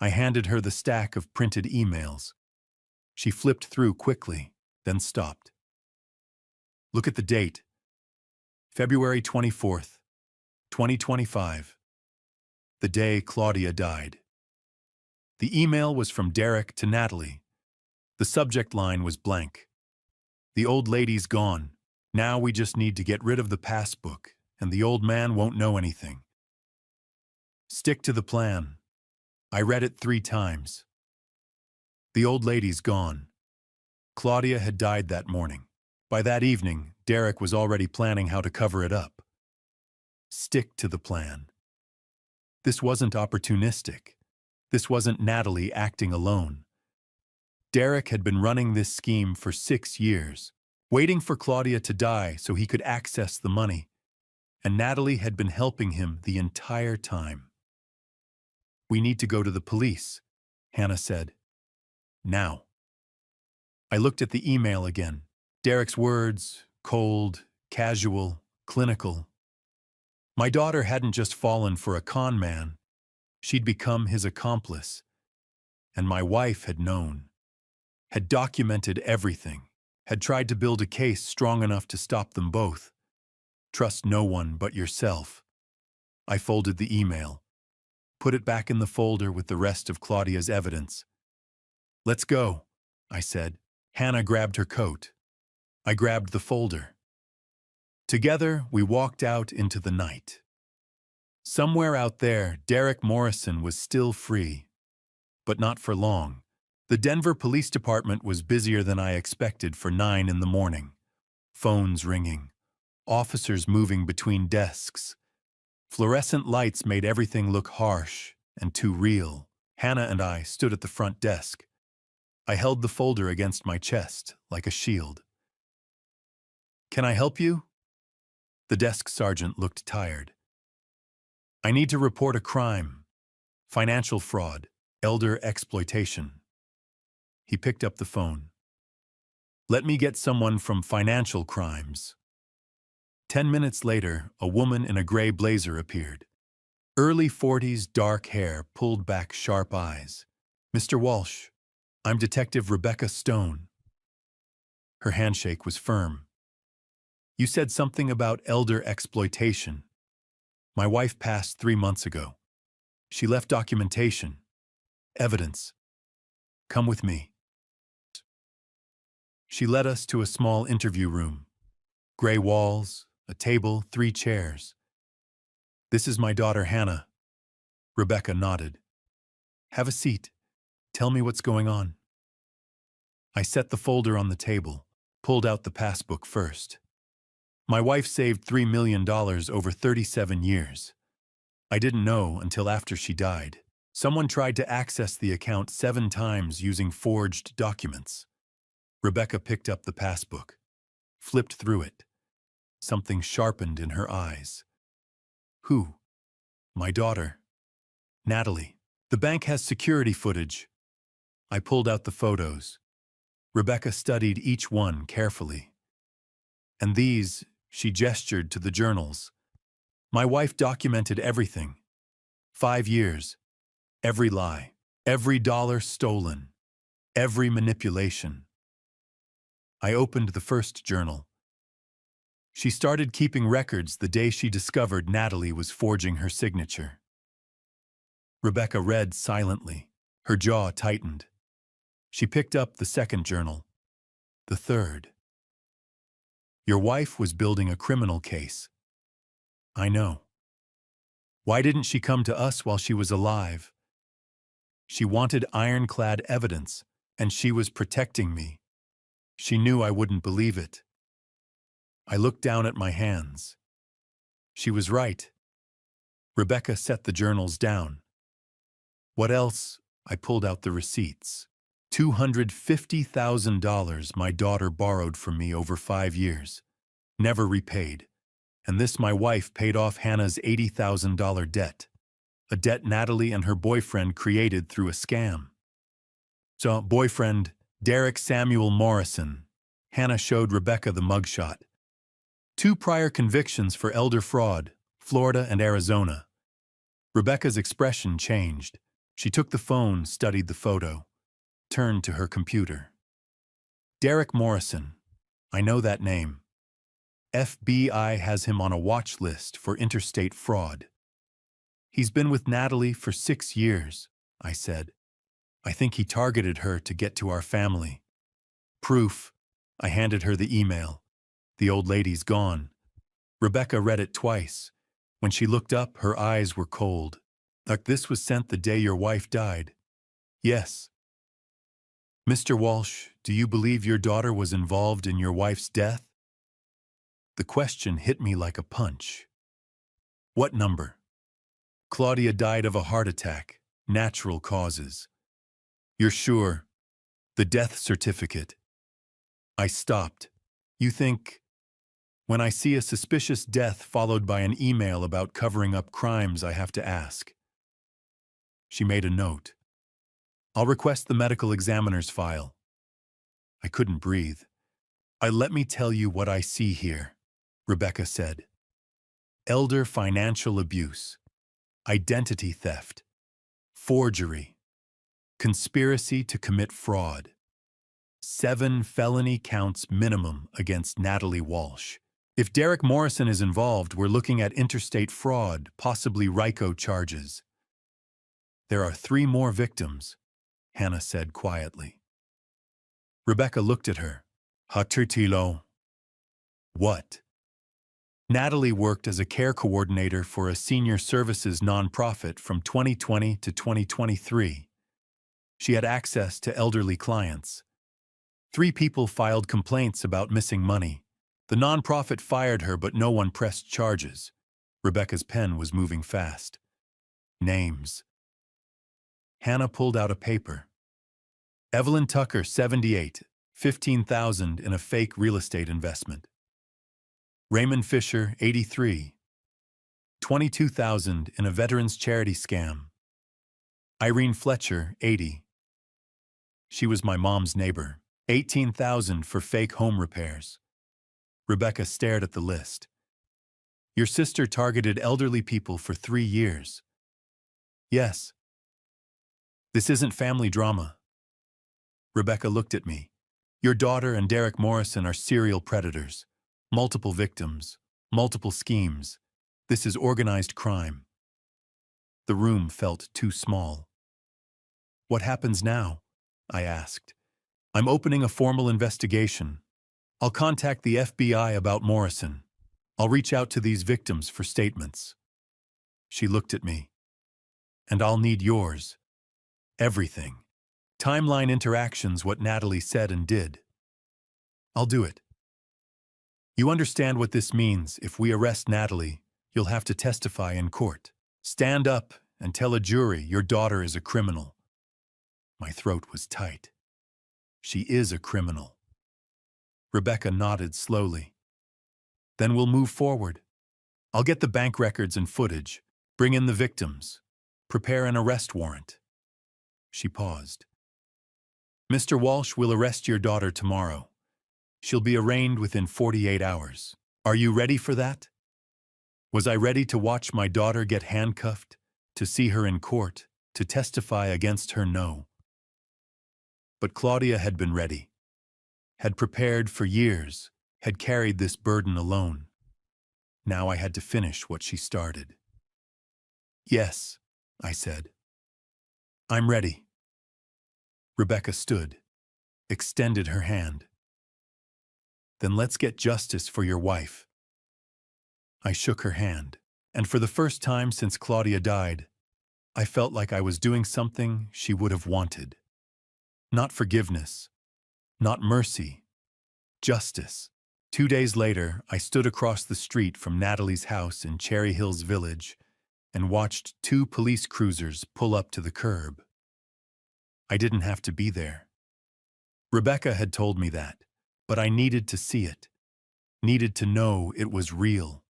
I handed her the stack of printed emails. She flipped through quickly, then stopped. Look at the date. February 24th, 2025. The day Claudia died. The email was from Derek to Natalie. The subject line was blank. The old lady's gone. Now we just need to get rid of the passbook, and the old man won't know anything. Stick to the plan. I read it 3 times. The old lady's gone. Claudia had died that morning. By that evening, Derek was already planning how to cover it up. Stick to the plan. This wasn't opportunistic. This wasn't Natalie acting alone. Derek had been running this scheme for 6 years, waiting for Claudia to die so he could access the money. And Natalie had been helping him the entire time. We need to go to the police, Hannah said. Now. I looked at the email again. Derek's words, cold, casual, clinical. My daughter hadn't just fallen for a con man. She'd become his accomplice. And my wife had known. Had documented everything. Had tried to build a case strong enough to stop them both. Trust no one but yourself. I folded the email. Put it back in the folder with the rest of Claudia's evidence. Let's go, I said. Hannah grabbed her coat. I grabbed the folder. Together, we walked out into the night. Somewhere out there, Derek Morrison was still free. But not for long. The Denver Police Department was busier than I expected for 9 in the morning. Phones ringing. Officers moving between desks. Fluorescent lights made everything look harsh and too real. Hannah and I stood at the front desk. I held the folder against my chest, like a shield. Can I help you? The desk sergeant looked tired. I need to report a crime. Financial fraud. Elder exploitation. He picked up the phone. Let me get someone from financial crimes. 10 minutes later, a woman in a gray blazer appeared. Early 40s, dark hair, pulled back sharp eyes. Mr. Walsh, I'm Detective Rebecca Stone. Her handshake was firm. You said something about elder exploitation. My wife passed 3 months ago. She left documentation, evidence. Come with me. She led us to a small interview room. Gray walls, a table, 3 chairs. This is my daughter Hannah. Rebecca nodded. Have a seat. Tell me what's going on. I set the folder on the table, pulled out the passbook first. My wife saved $3 million over 37 years. I didn't know until after she died. Someone tried to access the account 7 times using forged documents. Rebecca picked up the passbook, flipped through it. Something sharpened in her eyes. Who? My daughter. Natalie. The bank has security footage. I pulled out the photos. Rebecca studied each one carefully. And these, she gestured to the journals. My wife documented everything. 5 years. Every lie. Every dollar stolen. Every manipulation. I opened the first journal. She started keeping records the day she discovered Natalie was forging her signature. Rebecca read silently. Her jaw tightened. She picked up the second journal. The third. Your wife was building a criminal case. I know. Why didn't she come to us while she was alive? She wanted ironclad evidence, and she was protecting me. She knew I wouldn't believe it. I looked down at my hands. She was right. Rebecca set the journals down. What else? I pulled out the receipts. $250,000 my daughter borrowed from me over 5 years. Never repaid. And this my wife paid off Hannah's $80,000 debt. A debt Natalie and her boyfriend created through a scam. So, boyfriend, Derek Samuel Morrison. Hannah showed Rebecca the mugshot. 2 prior convictions for elder fraud, Florida and Arizona. Rebecca's expression changed. She took the phone, studied the photo, turned to her computer. Derek Morrison. I know that name. FBI has him on a watch list for interstate fraud. He's been with Natalie for 6 years, I said. I think he targeted her to get to our family. Proof. I handed her the email. The old lady's gone. Rebecca read it twice. When she looked up, her eyes were cold. Like this was sent the day your wife died. Yes. Mr. Walsh, do you believe your daughter was involved in your wife's death? The question hit me like a punch. What number? Claudia died of a heart attack, natural causes. You're sure? The death certificate. I stopped. You think? When I see a suspicious death followed by an email about covering up crimes, I have to ask. She made a note. I'll request the medical examiner's file. I couldn't breathe. Let me tell you what I see here, Rebecca said. Elder financial abuse, identity theft, forgery, conspiracy to commit fraud. 7 felony counts minimum against Natalie Walsh. If Derek Morrison is involved, we're looking at interstate fraud, possibly RICO charges. There are 3 more victims, Hannah said quietly. Rebecca looked at her. Haturtilo. What? Natalie worked as a care coordinator for a senior services nonprofit from 2020 to 2023. She had access to elderly clients. 3 people filed complaints about missing money. The nonprofit fired her, but no one pressed charges. Rebecca's pen was moving fast. Names. Hannah pulled out a paper. Evelyn Tucker, 78, $15,000 in a fake real estate investment. Raymond Fisher, 83, $22,000 in a veterans charity scam. Irene Fletcher, 80. She was my mom's neighbor. $18,000 for fake home repairs. Rebecca stared at the list. Your sister targeted elderly people for 3 years. Yes. This isn't family drama. Rebecca looked at me. Your daughter and Derek Morrison are serial predators. Multiple victims. Multiple schemes. This is organized crime. The room felt too small. What happens now? I asked. I'm opening a formal investigation. I'll contact the FBI about Morrison. I'll reach out to these victims for statements. She looked at me. And I'll need yours. Everything. Timeline interactions, what Natalie said and did. I'll do it. You understand what this means. If we arrest Natalie, you'll have to testify in court. Stand up and tell a jury your daughter is a criminal. My throat was tight. She is a criminal. Rebecca nodded slowly. Then we'll move forward. I'll get the bank records and footage, bring in the victims, prepare an arrest warrant. She paused. Mr. Walsh will arrest your daughter tomorrow. She'll be arraigned within 48 hours. Are you ready for that? Was I ready to watch my daughter get handcuffed, to see her in court, to testify against her? No. But Claudia had been ready, had prepared for years, had carried this burden alone. Now I had to finish what she started. Yes, I said. I'm ready. Rebecca stood, extended her hand. Then let's get justice for your wife. I shook her hand, and for the first time since Claudia died, I felt like I was doing something she would have wanted. Not forgiveness, not mercy, justice. 2 days later, I stood across the street from Natalie's house in Cherry Hills Village and watched 2 police cruisers pull up to the curb. I didn't have to be there. Rebecca had told me that, but I needed to see it, needed to know it was real.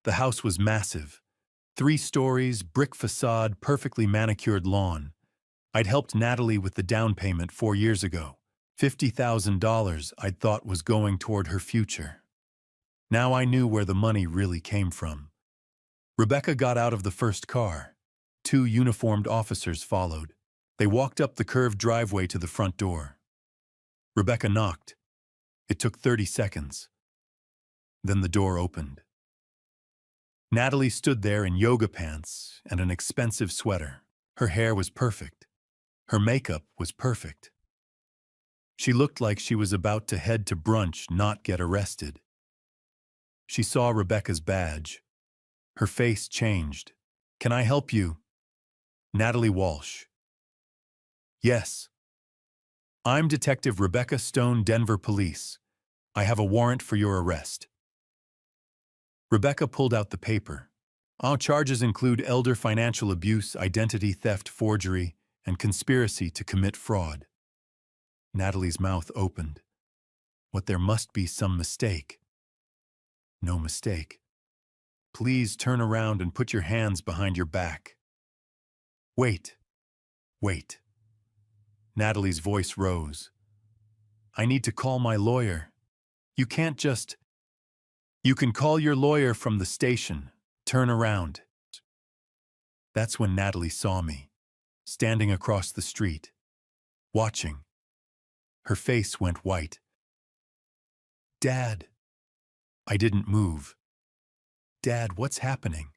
The house was massive, 3 stories, brick facade, perfectly manicured lawn. I'd helped Natalie with the down payment 4 years ago, $50,000 I'd thought was going toward her future. Now I knew where the money really came from. Rebecca got out of the first car. 2 uniformed officers followed. They walked up the curved driveway to the front door. Rebecca knocked. It took 30 seconds. Then the door opened. Natalie stood there in yoga pants and an expensive sweater. Her hair was perfect. Her makeup was perfect. She looked like she was about to head to brunch, not get arrested. She saw Rebecca's badge. Her face changed. Can I help you? Natalie Walsh. Yes. I'm Detective Rebecca Stone, Denver Police. I have a warrant for your arrest. Rebecca pulled out the paper. Our charges include elder financial abuse, identity theft, forgery, and conspiracy to commit fraud. Natalie's mouth opened. What, there must be some mistake. No mistake. Please turn around and put your hands behind your back. Wait. Wait. Natalie's voice rose. I need to call my lawyer. You can't just... You can call your lawyer from the station. Turn around. That's when Natalie saw me, standing across the street, watching. Her face went white. Dad. I didn't move. Dad, what's happening?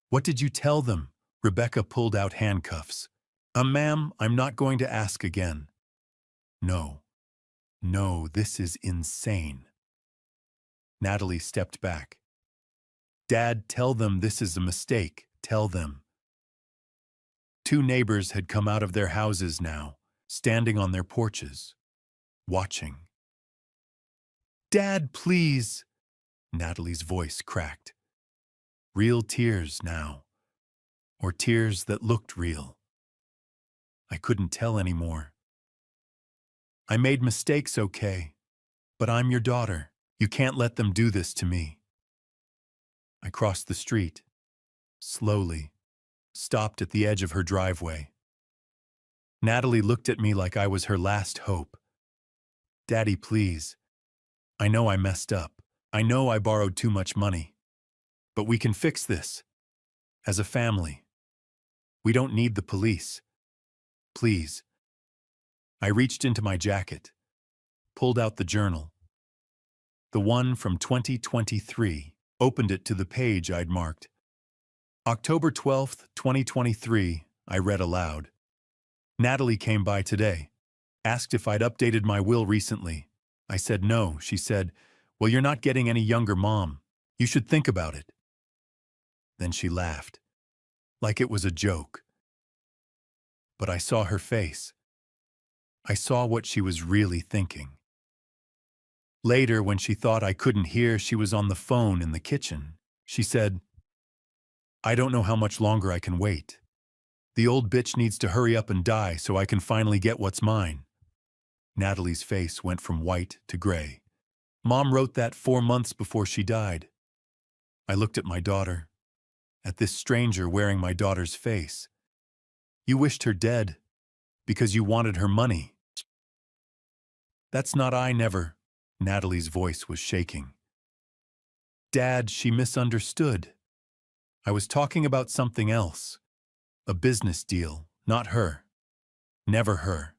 What did you tell them? Rebecca pulled out handcuffs. Ma'am, I'm not going to ask again. No. No, this is insane. Natalie stepped back. Dad, tell them this is a mistake. Tell them. 2 neighbors had come out of their houses now, standing on their porches, watching. Dad, please. Natalie's voice cracked. Real tears now, or tears that looked real. I couldn't tell anymore. I made mistakes, okay, but I'm your daughter. You can't let them do this to me. I crossed the street, slowly, stopped at the edge of her driveway. Natalie looked at me like I was her last hope. Daddy, please. I know I messed up. I know I borrowed too much money. But we can fix this. As a family. We don't need the police. Please. I reached into my jacket, pulled out the journal, the one from 2023, opened it to the page I'd marked. October 12th, 2023, I read aloud. Natalie came by today, asked if I'd updated my will recently. I said no. She said, "Well, you're not getting any younger, Mom. You should think about it." Then she laughed, like it was a joke. But I saw her face. I saw what she was really thinking. Later, when she thought I couldn't hear, she was on the phone in the kitchen. She said, "I don't know how much longer I can wait. The old bitch needs to hurry up and die so I can finally get what's mine." Natalie's face went from white to gray. Mom wrote that 4 months before she died. I looked at my daughter, at this stranger wearing my daughter's face. "You wished her dead because you wanted her money." "That's not I never." Natalie's voice was shaking. "Dad, she misunderstood. I was talking about something else. A business deal, not her. Never her.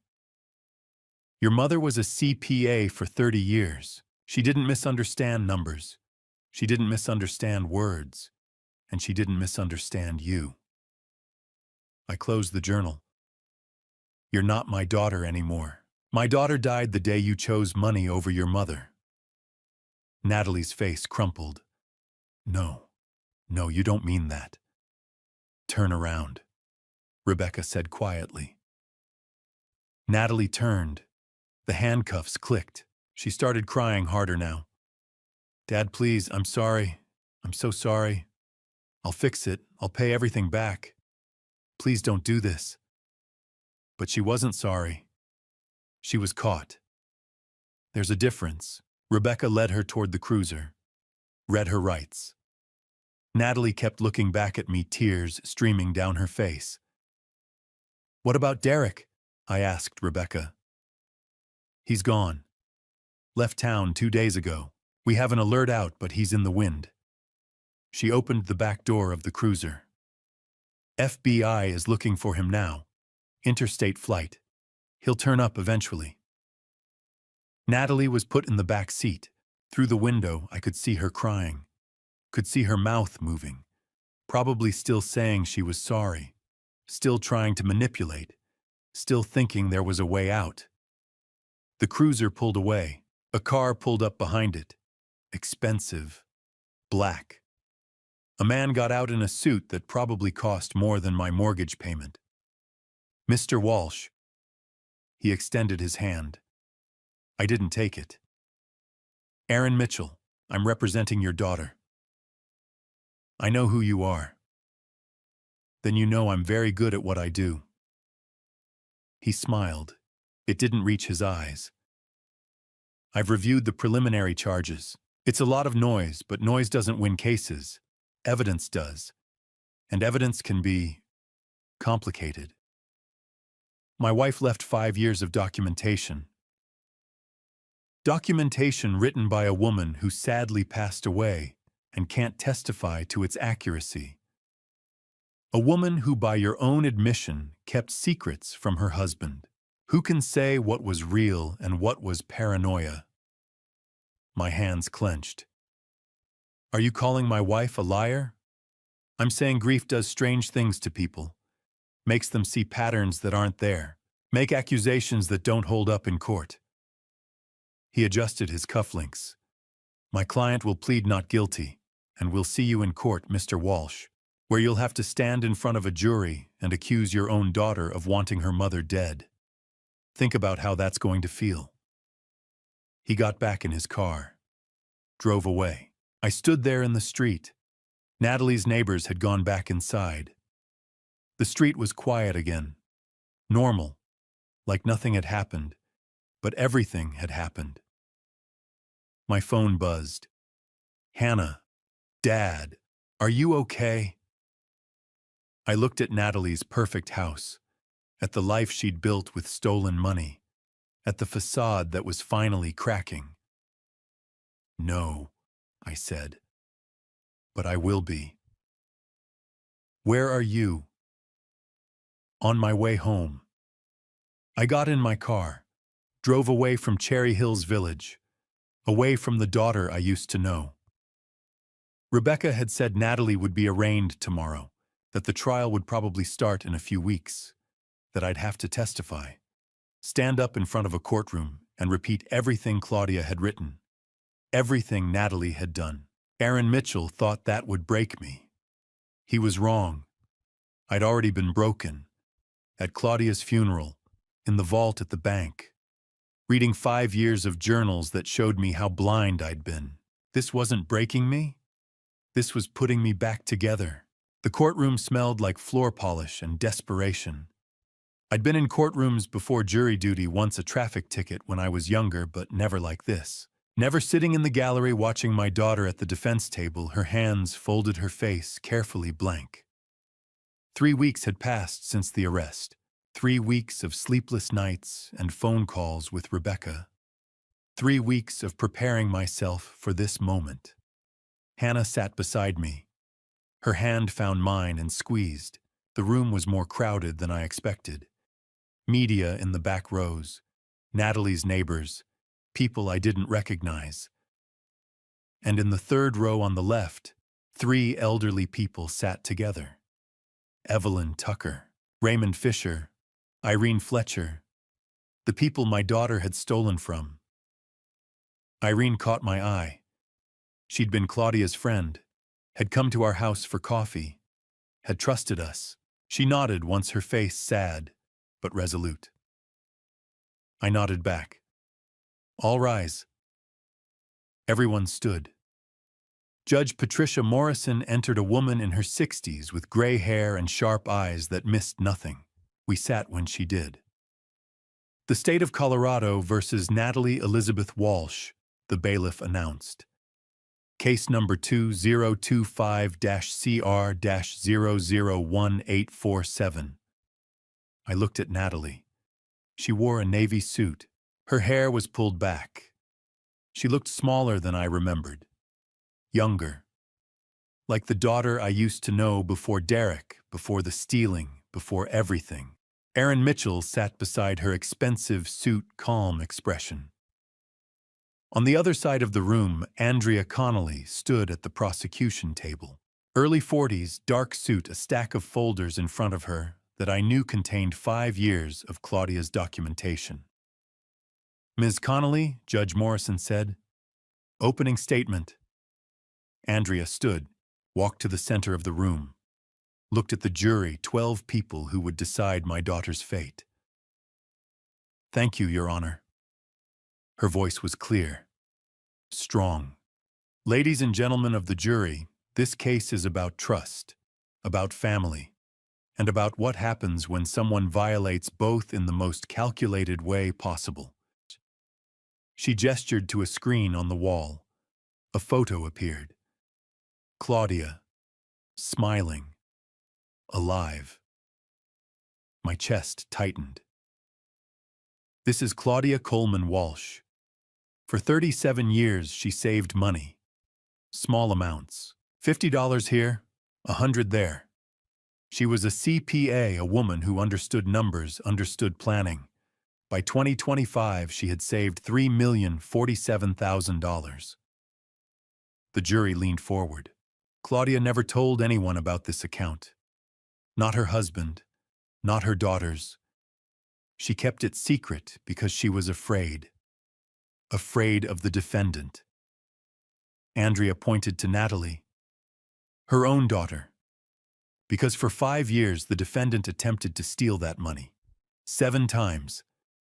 Your mother was a CPA for 30 years. She didn't misunderstand numbers. She didn't misunderstand words. And she didn't misunderstand you." I closed the journal. "You're not my daughter anymore. My daughter died the day you chose money over your mother." Natalie's face crumpled. No, you don't mean that." "Turn around," Rebecca said quietly. Natalie turned. The handcuffs clicked. She started crying harder now. "Dad, please, I'm sorry. I'm so sorry. I'll fix it. I'll pay everything back. Please don't do this." But she wasn't sorry. She was caught. There's a difference. Rebecca led her toward the cruiser, read her rights. Natalie kept looking back at me, tears streaming down her face. "What about Derek?" I asked Rebecca. "He's gone. Left town 2 days ago. We have an alert out, but he's in the wind." She opened the back door of the cruiser. "FBI is looking for him now. Interstate flight. He'll turn up eventually." Natalie was put in the back seat. Through the window, I could see her crying. Could see her mouth moving. Probably still saying she was sorry. Still trying to manipulate. Still thinking there was a way out. The cruiser pulled away. A car pulled up behind it. Expensive. Black. A man got out in a suit that probably cost more than my mortgage payment. "Mr. Walsh." He extended his hand. I didn't take it. "Aaron Mitchell, I'm representing your daughter." "I know who you are." "Then you know I'm very good at what I do." He smiled. It didn't reach his eyes. "I've reviewed the preliminary charges. It's a lot of noise, but noise doesn't win cases. Evidence does. And evidence can be complicated. My wife left 5 years of documentation. Documentation written by a woman who sadly passed away and can't testify to its accuracy. A woman who, by your own admission, kept secrets from her husband. Who can say what was real and what was paranoia?" My hands clenched. "Are you calling my wife a liar?" "I'm saying grief does strange things to people. Makes them see patterns that aren't there. Make accusations that don't hold up in court." He adjusted his cufflinks. "My client will plead not guilty, and we'll see you in court, Mr. Walsh, where you'll have to stand in front of a jury and accuse your own daughter of wanting her mother dead. Think about how that's going to feel." He got back in his car, drove away. I stood there in the street. Natalie's neighbors had gone back inside. The street was quiet again. Normal, like nothing had happened, but everything had happened. My phone buzzed. "Hannah, Dad, are you okay?" I looked at Natalie's perfect house, at the life she'd built with stolen money, at the facade that was finally cracking. "No," I said, "but I will be." "Where are you?" "On my way home." I got in my car, drove away from Cherry Hills Village, away from the daughter I used to know. Rebecca had said Natalie would be arraigned tomorrow, that the trial would probably start in a few weeks, that I'd have to testify, stand up in front of a courtroom and repeat everything Claudia had written, everything Natalie had done. Aaron Mitchell thought that would break me. He was wrong. I'd already been broken. At Claudia's funeral, in the vault at the bank, reading 5 years of journals that showed me how blind I'd been. This wasn't breaking me. This was putting me back together. The courtroom smelled like floor polish and desperation. I'd been in courtrooms before jury duty, once a traffic ticket when I was younger, but never like this. Never sitting in the gallery watching my daughter at the defense table, her hands folded, her face carefully blank. 3 weeks had passed since the arrest. 3 weeks of sleepless nights and phone calls with Rebecca. 3 weeks of preparing myself for this moment. Hannah sat beside me. Her hand found mine and squeezed. The room was more crowded than I expected. Media in the back rows, Natalie's neighbors, people I didn't recognize. And in the third row on the left, 3 elderly people sat together. Evelyn Tucker, Raymond Fisher, Irene Fletcher, the people my daughter had stolen from. Irene caught my eye. She'd been Claudia's friend, had come to our house for coffee, had trusted us. She nodded once, her face sad but resolute. I nodded back. All rise. Everyone stood. Judge Patricia Morrison entered, a woman in her 60s with gray hair and sharp eyes that missed nothing. We sat when she did. The state of Colorado versus Natalie Elizabeth Walsh, the bailiff announced. Case number 2025-CR-001847. I looked at Natalie. She wore a navy suit. Her hair was pulled back. She looked smaller than I remembered. Younger. Like the daughter I used to know before Derek, before the stealing, before everything. Aaron Mitchell sat beside her, expensive suit, calm expression. On the other side of the room, Andrea Connolly stood at the prosecution table. Early 40s, dark suit, a stack of folders in front of her that I knew contained 5 years of Claudia's documentation. Ms. Connolly, Judge Morrison said, opening statement. Andrea stood, walked to the center of the room, looked at the jury, 12 people who would decide my daughter's fate. Thank you, Your Honor. Her voice was clear, strong. Ladies and gentlemen of the jury, this case is about trust, about family, and about what happens when someone violates both in the most calculated way possible. She gestured to a screen on the wall. A photo appeared. Claudia, smiling, alive. My chest tightened. This is Claudia Coleman Walsh. For 37 years, she saved money. Small amounts. $50 here, $100 there. She was a CPA, a woman who understood numbers, understood planning. By 2025, she had saved $3,047,000. The jury leaned forward. Claudia never told anyone about this account. Not her husband, not her daughters. She kept it secret because she was afraid. Afraid of the defendant. Andrea pointed to Natalie, her own daughter, because for 5 years the defendant attempted to steal that money. 7 times.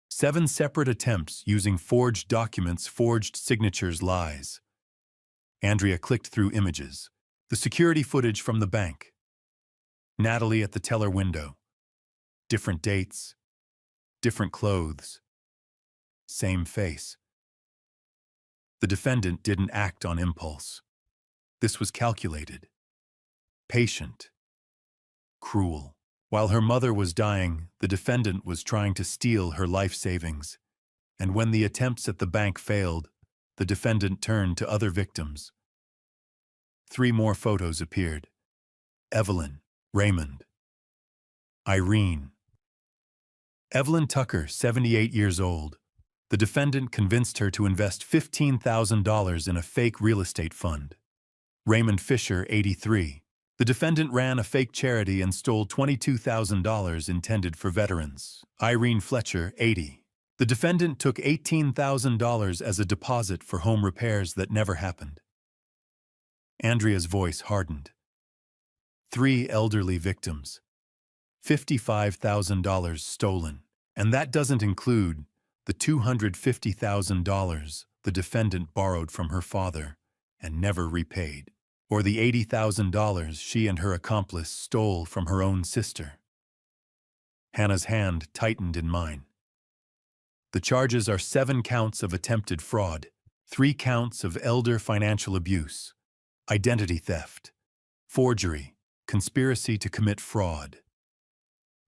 7 separate attempts using forged documents, forged signatures, lies. Andrea clicked through images. The security footage from the bank. Natalie at the teller window. Different dates. Different clothes. Same face. The defendant didn't act on impulse. This was calculated. Patient. Cruel. While her mother was dying, the defendant was trying to steal her life savings. And when the attempts at the bank failed, the defendant turned to other victims. 3 more photos appeared. Evelyn, Raymond, Irene. Evelyn Tucker, 78 years old. The defendant convinced her to invest $15,000 in a fake real estate fund. Raymond Fisher, 83. The defendant ran a fake charity and stole $22,000 intended for veterans. Irene Fletcher, 80. The defendant took $18,000 as a deposit for home repairs that never happened. Andrea's voice hardened. 3 elderly victims. $55,000 stolen. And that doesn't include the $250,000 the defendant borrowed from her father and never repaid, or the $80,000 she and her accomplice stole from her own sister. Hannah's hand tightened in mine. The charges are 7 counts of attempted fraud, 3 counts of elder financial abuse, identity theft, forgery, conspiracy to commit fraud.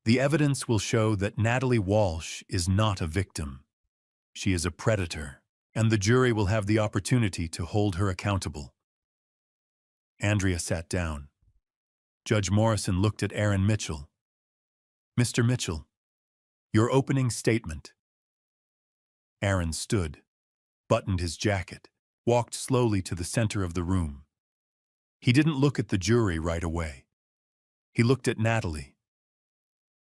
The evidence will show that Natalie Walsh is not a victim. She is a predator, and the jury will have the opportunity to hold her accountable. Andrea sat down. Judge Morrison looked at Aaron Mitchell. Mr. Mitchell, your opening statement. Aaron stood, buttoned his jacket, walked slowly to the center of the room. He didn't look at the jury right away. He looked at Natalie.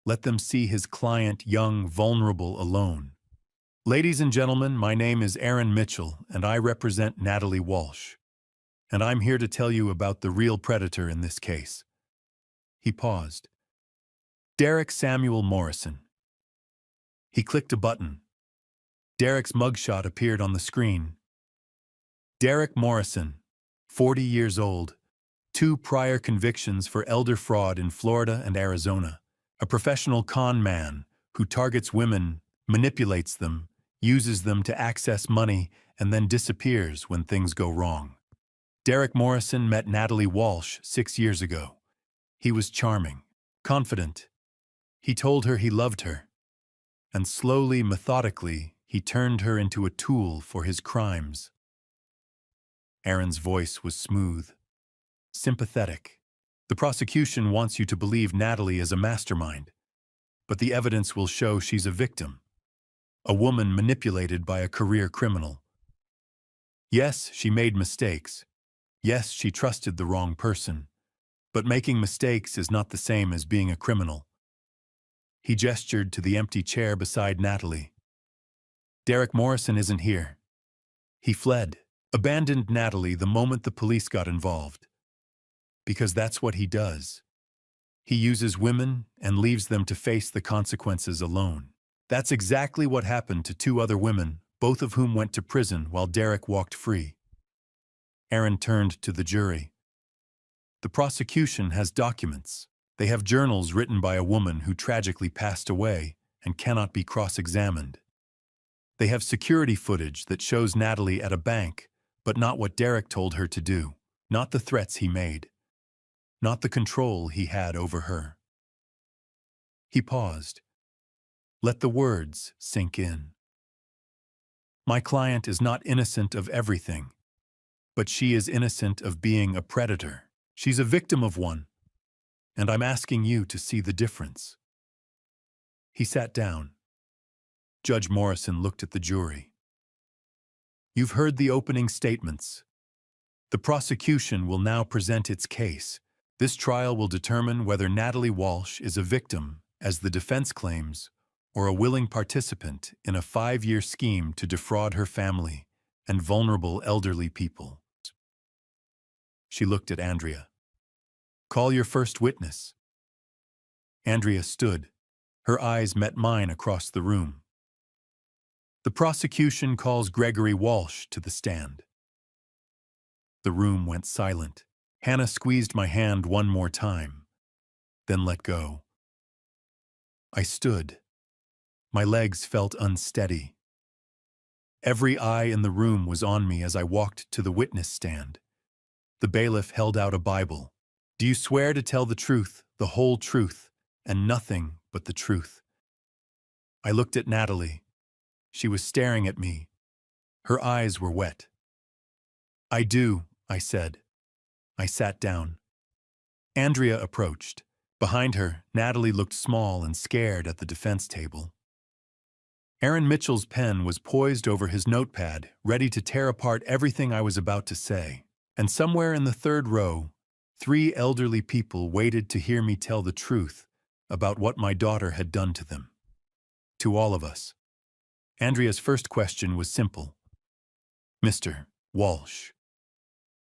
Let them see his client, young, vulnerable, alone. Ladies and gentlemen, my name is Aaron Mitchell, and I represent Natalie Walsh. And I'm here to tell you about the real predator in this case. He paused. Derek Samuel Morrison. He clicked a button. Derek's mugshot appeared on the screen. Derek Morrison, 40 years old, 2 prior convictions for elder fraud in Florida and Arizona. A professional con man who targets women, manipulates them, uses them to access money, and then disappears when things go wrong. Derek Morrison met Natalie Walsh 6 years ago. He was charming, confident. He told her he loved her. And slowly, methodically, he turned her into a tool for his crimes. Aaron's voice was smooth, sympathetic. The prosecution wants you to believe Natalie is a mastermind, but the evidence will show she's a victim, a woman manipulated by a career criminal. Yes, she made mistakes. Yes, she trusted the wrong person, but making mistakes is not the same as being a criminal. He gestured to the empty chair beside Natalie. Derek Morrison isn't here. He fled, abandoned Natalie the moment the police got involved. Because that's what he does. He uses women and leaves them to face the consequences alone. That's exactly what happened to 2 other women, both of whom went to prison while Derek walked free. Aaron turned to the jury. The prosecution has documents. They have journals written by a woman who tragically passed away and cannot be cross-examined. They have security footage that shows Natalie at a bank, but not what Derek told her to do, not the threats he made. Not the control he had over her. He paused. Let the words sink in. My client is not innocent of everything, but she is innocent of being a predator. She's a victim of one, and I'm asking you to see the difference. He sat down. Judge Morrison looked at the jury. You've heard the opening statements. The prosecution will now present its case. This trial will determine whether Natalie Walsh is a victim, as the defense claims, or a willing participant in a 5-year scheme to defraud her family and vulnerable elderly people. She looked at Andrea. Call your first witness. Andrea stood. Her eyes met mine across the room. The prosecution calls Gregory Walsh to the stand. The room went silent. Hannah squeezed my hand one more time, then let go. I stood. My legs felt unsteady. Every eye in the room was on me as I walked to the witness stand. The bailiff held out a Bible. Do you swear to tell the truth, the whole truth, and nothing but the truth? I looked at Natalie. She was staring at me. Her eyes were wet. I do, I said. I sat down. Andrea approached. Behind her, Natalie looked small and scared at the defense table. Aaron Mitchell's pen was poised over his notepad, ready to tear apart everything I was about to say. And somewhere in the third row, 3 elderly people waited to hear me tell the truth about what my daughter had done to them. To all of us. Andrea's first question was simple. Mr. Walsh,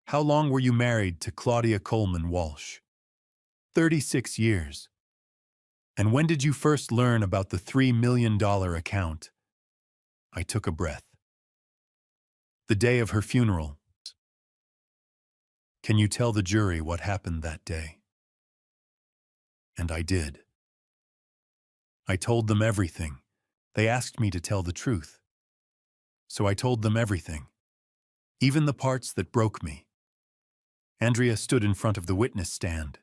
how long were you married to Claudia Coleman Walsh? 36 years. And when did you first learn about the $3 million account? I took a breath. The day of her funeral. Can you tell the jury what happened that day? And I did. I told them everything. They asked me to tell the truth. So I told them everything, even the parts that broke me. Andrea stood in front of the witness stand.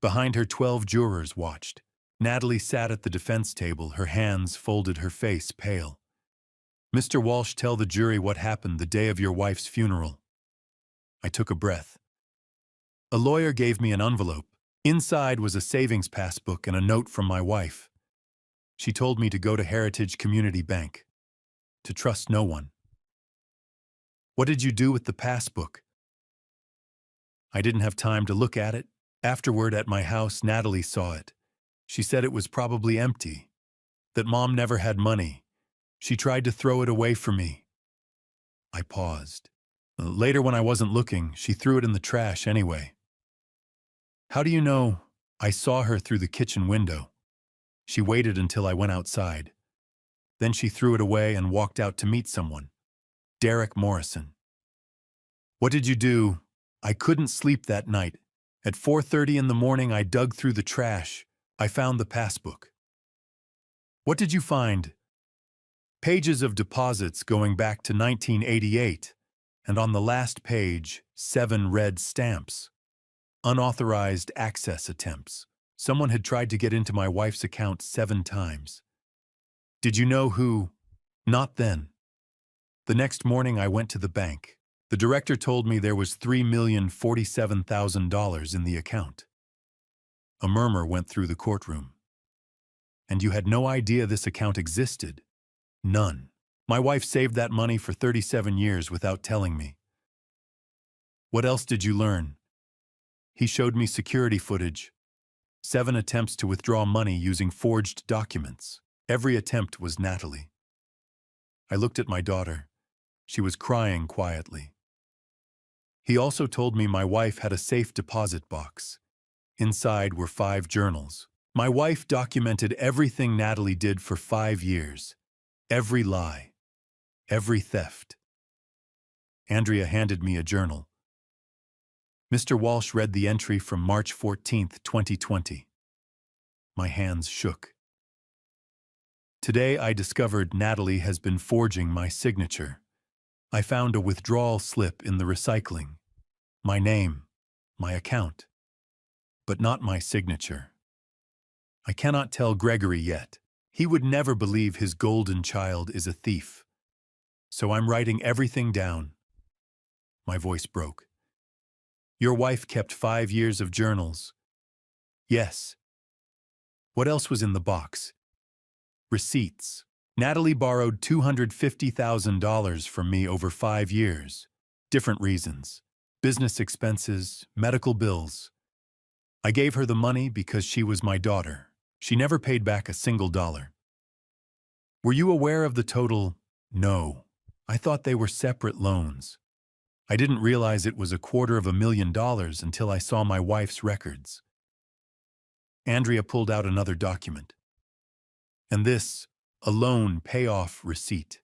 Behind her, 12 jurors watched. Natalie sat at the defense table, her hands folded, her face pale. Mr. Walsh, tell the jury what happened the day of your wife's funeral. I took a breath. A lawyer gave me an envelope. Inside was a savings passbook and a note from my wife. She told me to go to Heritage Community Bank, to trust no one. What did you do with the passbook? I didn't have time to look at it. Afterward, at my house, Natalie saw it. She said it was probably empty, that Mom never had money. She tried to throw it away from me. I paused. Later, when I wasn't looking, she threw it in the trash anyway. How do you know? I saw her through the kitchen window. She waited until I went outside. Then she threw it away and walked out to meet someone. Derek Morrison. What did you do? I couldn't sleep that night. At 4:30 in the morning, I dug through the trash. I found the passbook. What did you find? Pages of deposits going back to 1988, and on the last page, 7 red stamps. Unauthorized access attempts. Someone had tried to get into my wife's account 7 times. Did you know who? Not then. The next morning, I went to the bank. The director told me there was $3,047,000 in the account. A murmur went through the courtroom. And you had no idea this account existed? None. My wife saved that money for 37 years without telling me. What else did you learn? He showed me security footage. 7 attempts to withdraw money using forged documents. Every attempt was Natalie. I looked at my daughter. She was crying quietly. He also told me my wife had a safe deposit box. Inside were 5 journals. My wife documented everything Natalie did for 5 years. Every lie. Every theft. Andrea handed me a journal. Mr. Walsh read the entry from March 14, 2020. My hands shook. Today I discovered Natalie has been forging my signature. I found a withdrawal slip in the recycling. My name, my account, but not my signature. I cannot tell Gregory yet. He would never believe his golden child is a thief. So I'm writing everything down. My voice broke. Your wife kept 5 years of journals. Yes. What else was in the box? Receipts. Natalie borrowed $250,000 from me over 5 years. Different reasons. Business expenses, medical bills. I gave her the money because she was my daughter. She never paid back a single dollar. Were you aware of the total? No. I thought they were separate loans. I didn't realize it was $250,000 until I saw my wife's records. Andrea pulled out another document. And this, a loan payoff receipt.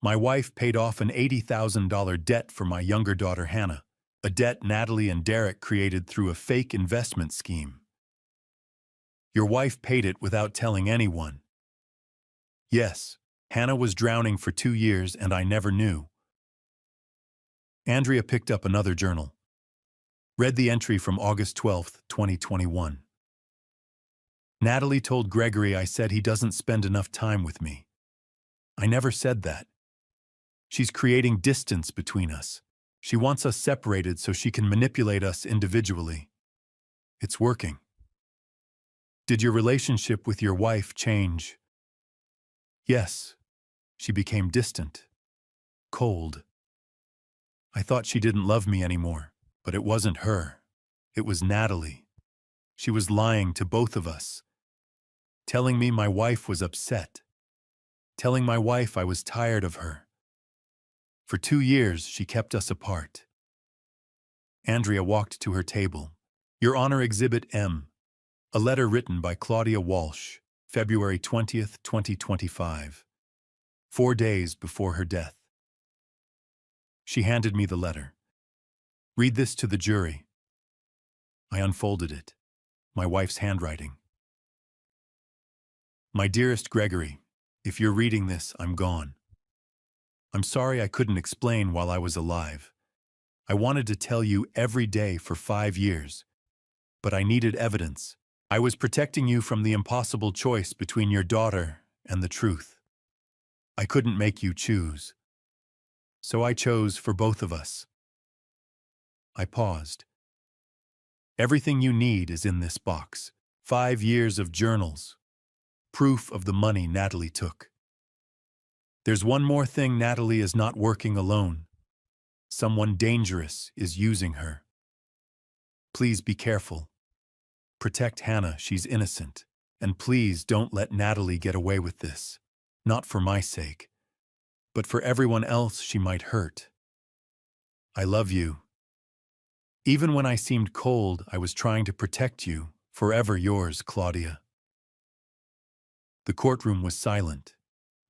My wife paid off an $80,000 debt for my younger daughter Hannah, a debt Natalie and Derek created through a fake investment scheme. Your wife paid it without telling anyone. Yes, Hannah was drowning for 2 years and I never knew. Andrea picked up another journal. Read the entry from August 12, 2021. Natalie told Gregory I said he doesn't spend enough time with me. I never said that. She's creating distance between us. She wants us separated so she can manipulate us individually. It's working. Did your relationship with your wife change? Yes, she became distant, cold. I thought she didn't love me anymore, but it wasn't her. It was Natalie. She was lying to both of us, telling me my wife was upset, telling my wife I was tired of her. For 2 years, she kept us apart. Andrea walked to her table. Your Honor, Exhibit M, a letter written by Claudia Walsh, February 20th, 2025, 4 days before her death. She handed me the letter. Read this to the jury. I unfolded it. My wife's handwriting. My dearest Gregory, if you're reading this, I'm gone. I'm sorry I couldn't explain while I was alive. I wanted to tell you every day for 5 years, but I needed evidence. I was protecting you from the impossible choice between your daughter and the truth. I couldn't make you choose. So I chose for both of us. I paused. Everything you need is in this box. 5 years of journals. Proof of the money Natalie took. There's one more thing. Natalie is not working alone. Someone dangerous is using her. Please be careful. Protect Hannah, she's innocent. And please don't let Natalie get away with this. Not for my sake, but for everyone else she might hurt. I love you. Even when I seemed cold, I was trying to protect you. Forever yours, Claudia. The courtroom was silent.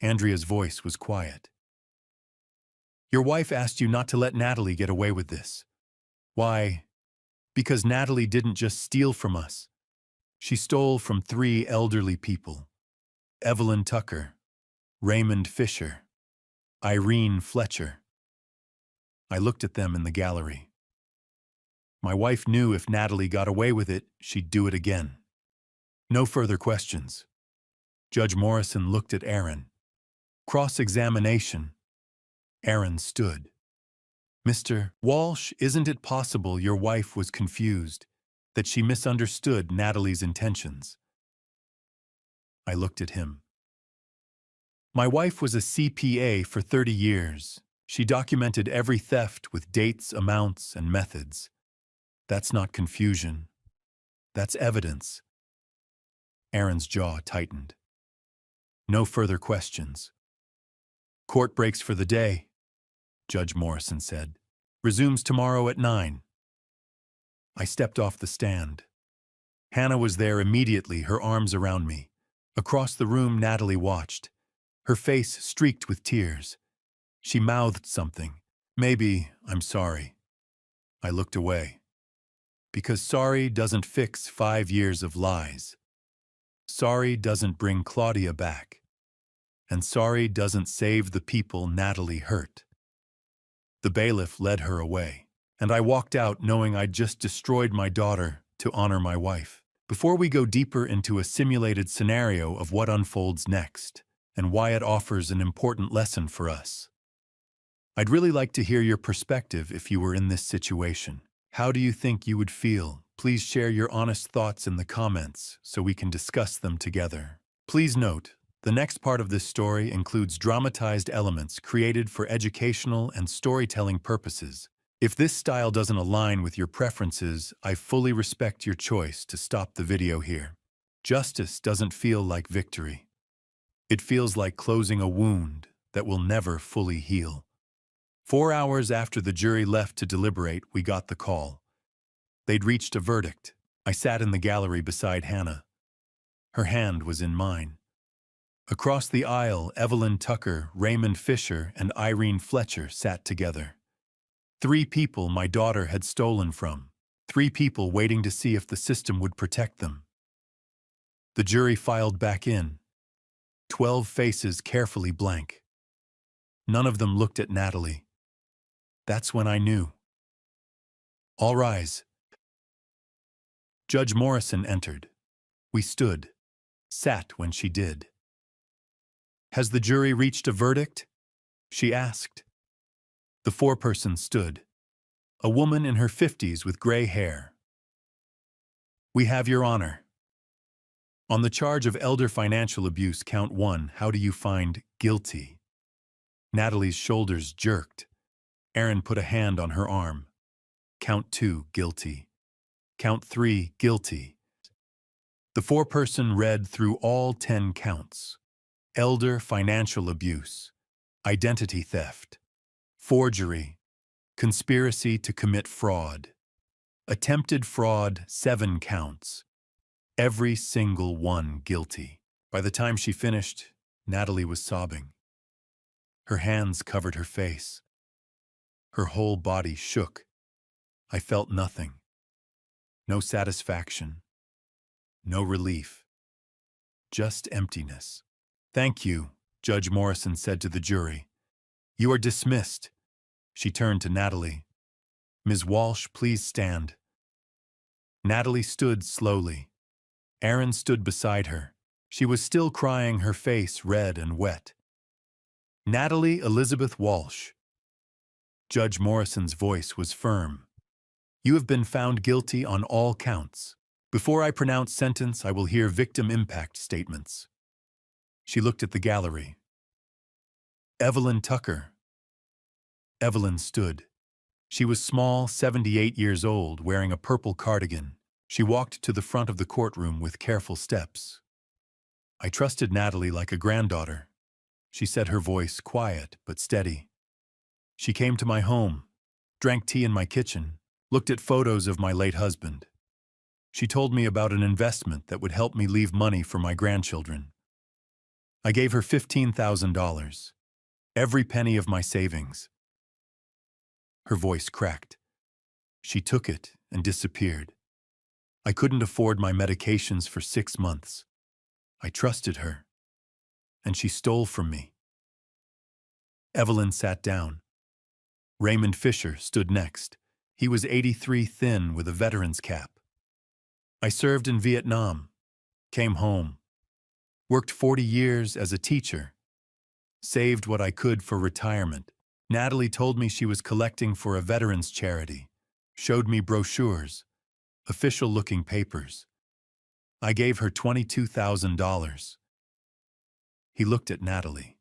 Andrea's voice was quiet. Your wife asked you not to let Natalie get away with this. Why? Because Natalie didn't just steal from us. She stole from 3 elderly people. Evelyn Tucker, Raymond Fisher, Irene Fletcher. I looked at them in the gallery. My wife knew if Natalie got away with it, she'd do it again. No further questions. Judge Morrison looked at Aaron. Cross-examination. Aaron stood. Mr. Walsh, isn't it possible your wife was confused, that she misunderstood Natalie's intentions? I looked at him. My wife was a CPA for 30 years. She documented every theft with dates, amounts, and methods. That's not confusion. That's evidence. Aaron's jaw tightened. No further questions. Court breaks for the day, Judge Morrison said. Resumes tomorrow at 9. I stepped off the stand. Hannah was there immediately, her arms around me. Across the room, Natalie watched, her face streaked with tears. She mouthed something. Maybe, I'm sorry. I looked away. Because sorry doesn't fix 5 years of lies. Sorry doesn't bring Claudia back. And sorry doesn't save the people Natalie hurt. The bailiff led her away, and I walked out knowing I'd just destroyed my daughter to honor my wife. Before we go deeper into a simulated scenario of what unfolds next, and why it offers an important lesson for us, I'd really like to hear your perspective if you were in this situation. How do you think you would feel? Please share your honest thoughts in the comments so we can discuss them together. Please note, the next part of this story includes dramatized elements created for educational and storytelling purposes. If this style doesn't align with your preferences, I fully respect your choice to stop the video here. Justice doesn't feel like victory. It feels like closing a wound that will never fully heal. 4 hours after the jury left to deliberate, we got the call. They'd reached a verdict. I sat in the gallery beside Hannah. Her hand was in mine. Across the aisle, Evelyn Tucker, Raymond Fisher, and Irene Fletcher sat together. 3 people my daughter had stolen from. 3 people waiting to see if the system would protect them. The jury filed back in. 12 faces carefully blank. None of them looked at Natalie. That's when I knew. All rise. Judge Morrison entered. We stood, sat when she did. Has the jury reached a verdict? She asked. The foreperson stood. A woman in her 50s with gray hair. We have, Your Honor. On the charge of elder financial abuse, count 1, how do you find guilty? Natalie's shoulders jerked. Aaron put a hand on her arm. Count 2, guilty. Count 3, guilty. The foreperson read through all 10 counts. Elder financial abuse, identity theft, forgery, conspiracy to commit fraud, attempted fraud, 7 counts. Every single one guilty. By the time she finished, Natalie was sobbing. Her hands covered her face. Her whole body shook. I felt nothing. No satisfaction. No relief. Just emptiness. Thank you, Judge Morrison said to the jury. You are dismissed. She turned to Natalie. Ms. Walsh, please stand. Natalie stood slowly. Aaron stood beside her. She was still crying, her face red and wet. Natalie Elizabeth Walsh. Judge Morrison's voice was firm. You have been found guilty on all counts. Before I pronounce sentence, I will hear victim impact statements. She looked at the gallery. Evelyn Tucker. Evelyn stood. She was small, 78 years old, wearing a purple cardigan. She walked to the front of the courtroom with careful steps. I trusted Natalie like a granddaughter. She said, her voice quiet but steady. She came to my home, drank tea in my kitchen, looked at photos of my late husband. She told me about an investment that would help me leave money for my grandchildren. I gave her $15,000, every penny of my savings. Her voice cracked. She took it and disappeared. I couldn't afford my medications for 6 months. I trusted her, and she stole from me. Evelyn sat down. Raymond Fisher stood next. He was 83, thin, with a veteran's cap. I served in Vietnam, came home, worked 40 years as a teacher, saved what I could for retirement. Natalie told me she was collecting for a veterans charity, showed me brochures, official-looking papers. I gave her $22,000. He looked at Natalie.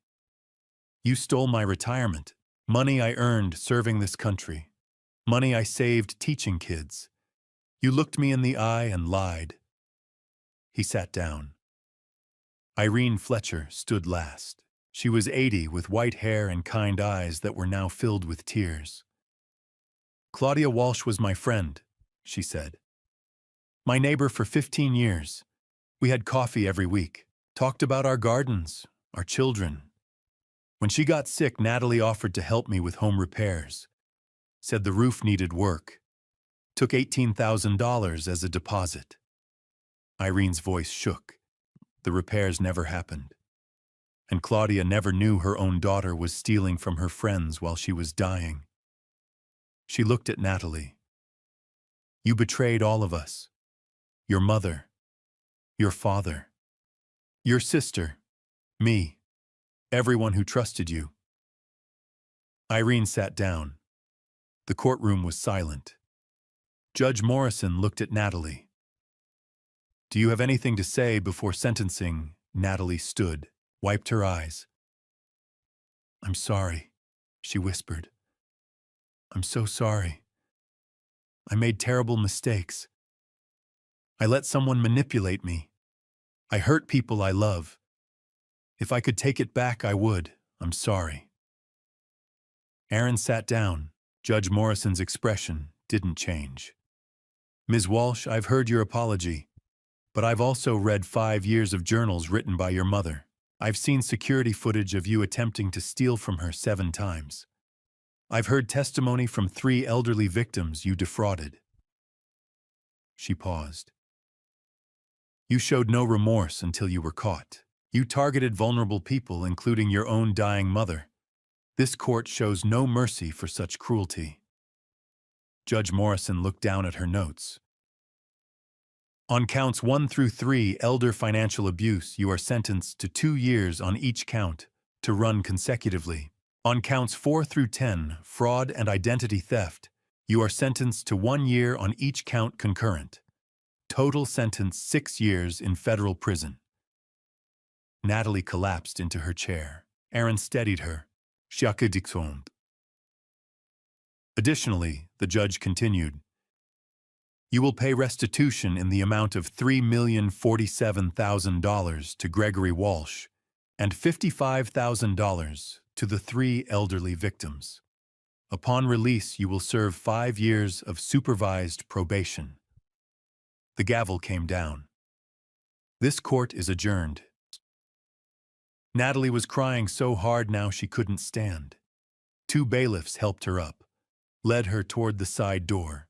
You stole my retirement, money I earned serving this country, money I saved teaching kids. You looked me in the eye and lied. He sat down. Irene Fletcher stood last. She was 80, with white hair and kind eyes that were now filled with tears. Claudia Walsh was my friend, she said. My neighbor for 15 years. We had coffee every week, talked about our gardens, our children. When she got sick, Natalie offered to help me with home repairs. Said the roof needed work. Took $18,000 as a deposit. Irene's voice shook. The repairs never happened. And Claudia never knew her own daughter was stealing from her friends while she was dying. She looked at Natalie. You betrayed all of us. Your mother, your father, your sister, me, everyone who trusted you. Irene sat down. The courtroom was silent. Judge Morrison looked at Natalie. Do you have anything to say before sentencing? Natalie stood, wiped her eyes. I'm sorry, she whispered. I'm so sorry. I made terrible mistakes. I let someone manipulate me. I hurt people I love. If I could take it back, I would. I'm sorry. Aaron sat down. Judge Morrison's expression didn't change. Ms. Walsh, I've heard your apology, but I've also read 5 years of journals written by your mother. I've seen security footage of you attempting to steal from her 7 times. I've heard testimony from 3 elderly victims you defrauded. She paused. You showed no remorse until you were caught. You targeted vulnerable people, including your own dying mother. This court shows no mercy for such cruelty. Judge Morrison looked down at her notes. On counts 1 through 3, elder financial abuse, you are sentenced to 2 years on each count, to run consecutively. On counts 4 through 10, fraud and identity theft, you are sentenced to 1 year on each count concurrent. Total sentence 6 years in federal prison. Natalie collapsed into her chair. Aaron steadied her. Shaka dixoned. Additionally, the judge continued, you will pay restitution in the amount of $3,047,000 to Gregory Walsh and $55,000 to the 3 elderly victims. Upon release, you will serve 5 years of supervised probation. The gavel came down. This court is adjourned. Natalie was crying so hard now she couldn't stand. 2 bailiffs helped her up, led her toward the side door.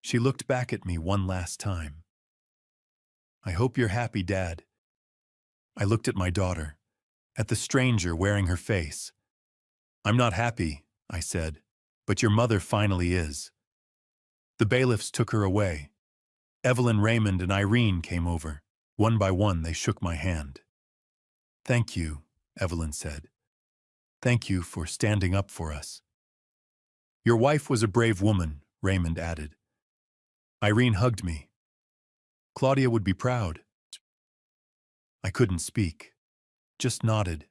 She looked back at me one last time. I hope you're happy, Dad. I looked at my daughter, at the stranger wearing her face. I'm not happy, I said, but your mother finally is. The bailiffs took her away. Evelyn, Raymond, and Irene came over. One by one, they shook my hand. Thank you, Evelyn said. Thank you for standing up for us. Your wife was a brave woman, Raymond added. Irene hugged me. Claudia would be proud. I couldn't speak, just nodded.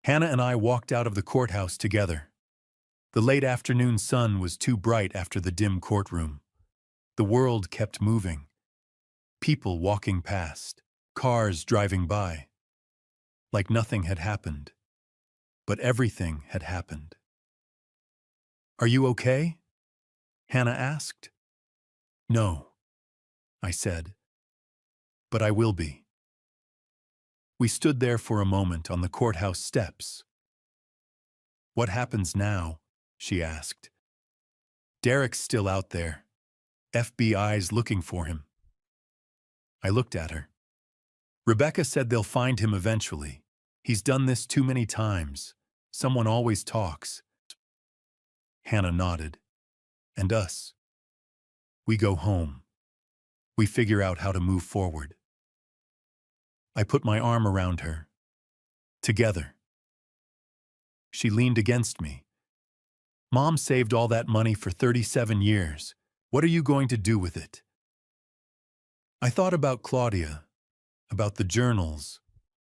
Hannah and I walked out of the courthouse together. The late afternoon sun was too bright after the dim courtroom. The world kept moving. People walking past, cars driving by. Like nothing had happened. But everything had happened. Are you okay? Hannah asked. No, I said. But I will be. We stood there for a moment on the courthouse steps. What happens now? She asked. Derek's still out there. FBI's looking for him. I looked at her. Rebecca said they'll find him eventually. He's done this too many times. Someone always talks. Hannah nodded. And us? We go home. We figure out how to move forward. I put my arm around her. Together. She leaned against me. Mom saved all that money for 37 years. What are you going to do with it? I thought about Claudia, about the journals,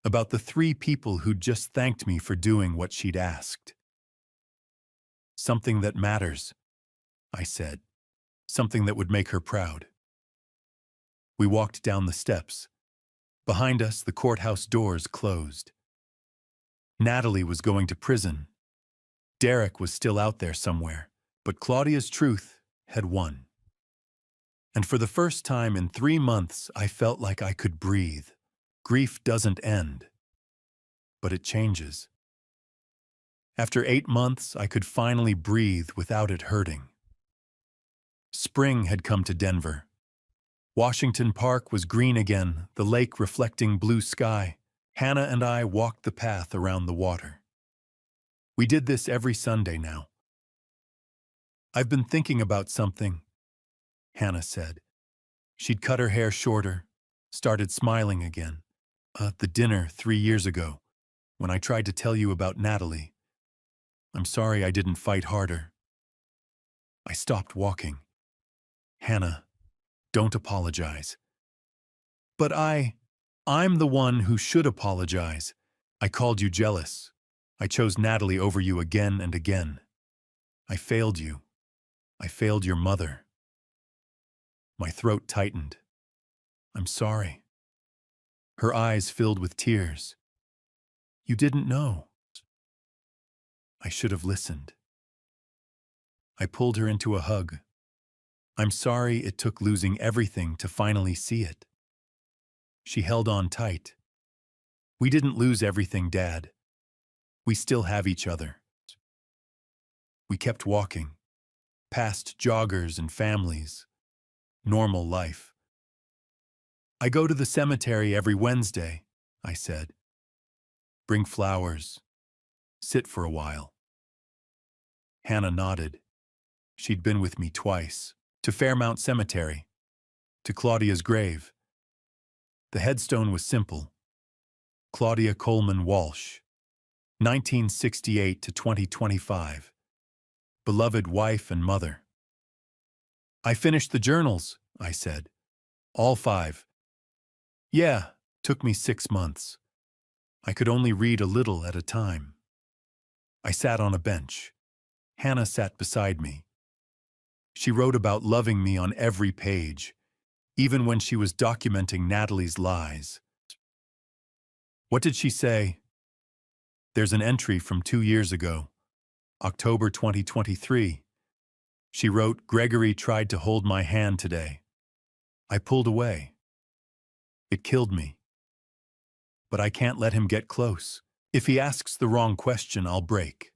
about the 3 people who'd just thanked me for doing what she'd asked. Something that matters, I said. Something that would make her proud. We walked down the steps. Behind us, the courthouse doors closed. Natalie was going to prison. Derek was still out there somewhere, but Claudia's truth had won. And for the first time in 3 months, I felt like I could breathe. Grief doesn't end, but it changes. After 8 months, I could finally breathe without it hurting. Spring had come to Denver. Washington Park was green again, the lake reflecting blue sky. Hannah and I walked the path around the water. We did this every Sunday now. I've been thinking about something, Hannah said. She'd cut her hair shorter, started smiling again. The dinner 3 years ago, when I tried to tell you about Natalie. I'm sorry I didn't fight harder. I stopped walking. Hannah, don't apologize. But I'm the one who should apologize. I called you jealous. I chose Natalie over you again and again. I failed you. I failed your mother. My throat tightened. I'm sorry. Her eyes filled with tears. You didn't know. I should have listened. I pulled her into a hug. I'm sorry it took losing everything to finally see it. She held on tight. We didn't lose everything, Dad. We still have each other. We kept walking, past joggers and families. Normal life. I go to the cemetery every Wednesday, I said. Bring flowers. Sit for a while. Hannah nodded. She'd been with me twice. To Fairmount Cemetery. To Claudia's grave. The headstone was simple. Claudia Coleman Walsh, 1968 to 2025. Beloved wife and mother. I finished the journals, I said. All 5. Yeah, took me 6 months. I could only read a little at a time. I sat on a bench. Hannah sat beside me. She wrote about loving me on every page, even when she was documenting Natalie's lies. What did she say? There's an entry from 2 years ago, October 2023. She wrote, Gregory tried to hold my hand today. I pulled away. It killed me. But I can't let him get close. If he asks the wrong question, I'll break.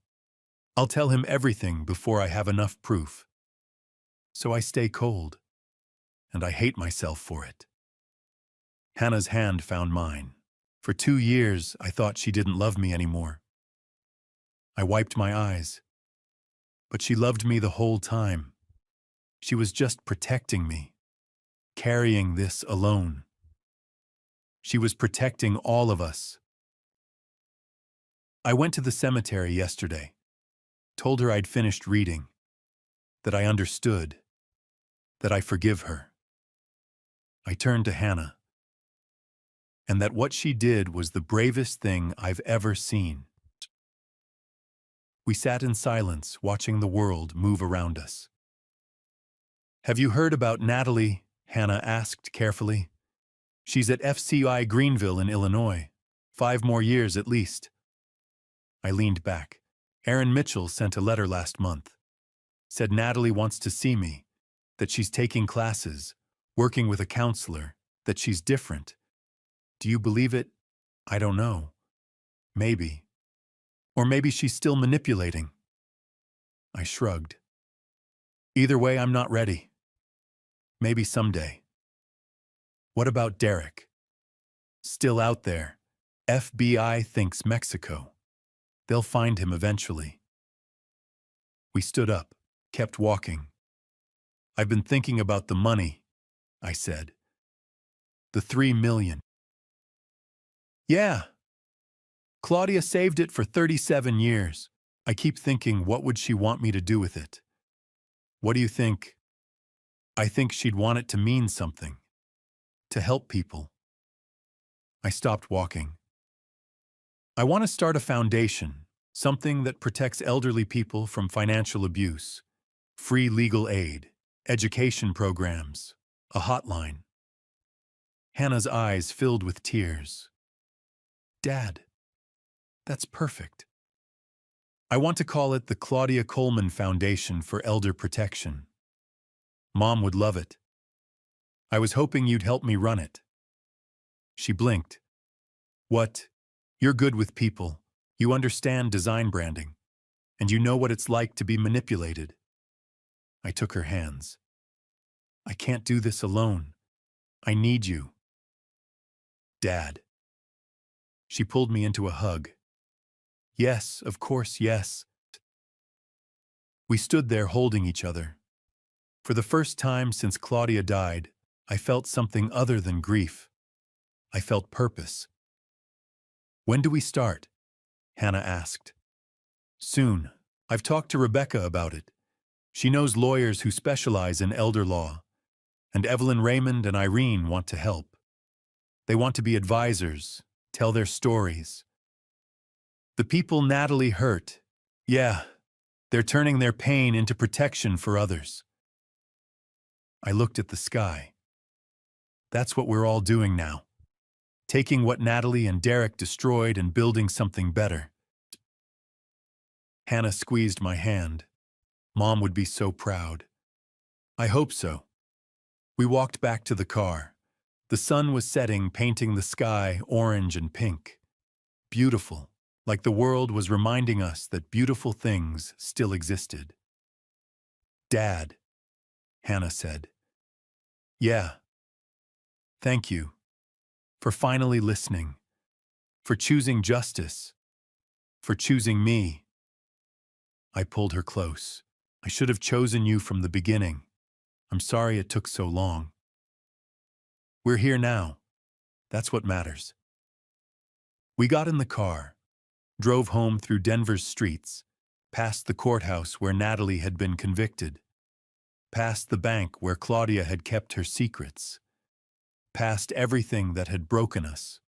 I'll tell him everything before I have enough proof. So I stay cold, and I hate myself for it. Hannah's hand found mine. For 2 years, I thought she didn't love me anymore. I wiped my eyes. But she loved me the whole time. She was just protecting me, carrying this alone. She was protecting all of us. I went to the cemetery yesterday, told her I'd finished reading, that I understood, that I forgive her. I turned to Hannah, and that what she did was the bravest thing I've ever seen. We sat in silence, watching the world move around us. Have you heard about Natalie? Hannah asked carefully. She's at FCI Greenville in Illinois. 5 more years at least. I leaned back. Aaron Mitchell sent a letter last month. Said Natalie wants to see me, that she's taking classes, working with a counselor, that she's different. Do you believe it? I don't know. Maybe. Or maybe she's still manipulating. I shrugged. Either way, I'm not ready. Maybe someday. What about Derek? Still out there. FBI thinks Mexico. They'll find him eventually. We stood up, kept walking. I've been thinking about the money, I said. The $3 million. Yeah. Claudia saved it for 37 years. I keep thinking, what would she want me to do with it? What do you think? I think she'd want it to mean something. To help people. I stopped walking. I want to start a foundation, something that protects elderly people from financial abuse, free legal aid, education programs, a hotline. Hannah's eyes filled with tears. Dad, that's perfect. I want to call it the Claudia Coleman Foundation for Elder Protection. Mom would love it. I was hoping you'd help me run it. She blinked. What? You're good with people. You understand design branding. And you know what it's like to be manipulated. I took her hands. I can't do this alone. I need you. Dad. She pulled me into a hug. Yes, of course, yes. We stood there holding each other. For the first time since Claudia died, I felt something other than grief. I felt purpose. When do we start? Hannah asked. Soon. I've talked to Rebecca about it. She knows lawyers who specialize in elder law, and Evelyn Raymond and Irene want to help. They want to be advisors, tell their stories. The people Natalie hurt, yeah, they're turning their pain into protection for others. I looked at the sky. That's what we're all doing now. Taking what Natalie and Derek destroyed and building something better. Hannah squeezed my hand. Mom would be so proud. I hope so. We walked back to the car. The sun was setting, painting the sky orange and pink. Beautiful, like the world was reminding us that beautiful things still existed. Dad, Hannah said. Yeah. Thank you. For finally listening. For choosing justice. For choosing me. I pulled her close. I should have chosen you from the beginning. I'm sorry it took so long. We're here now. That's what matters. We got in the car, drove home through Denver's streets, past the courthouse where Natalie had been convicted. past the bank where Claudia had kept her secrets, past everything that had broken us,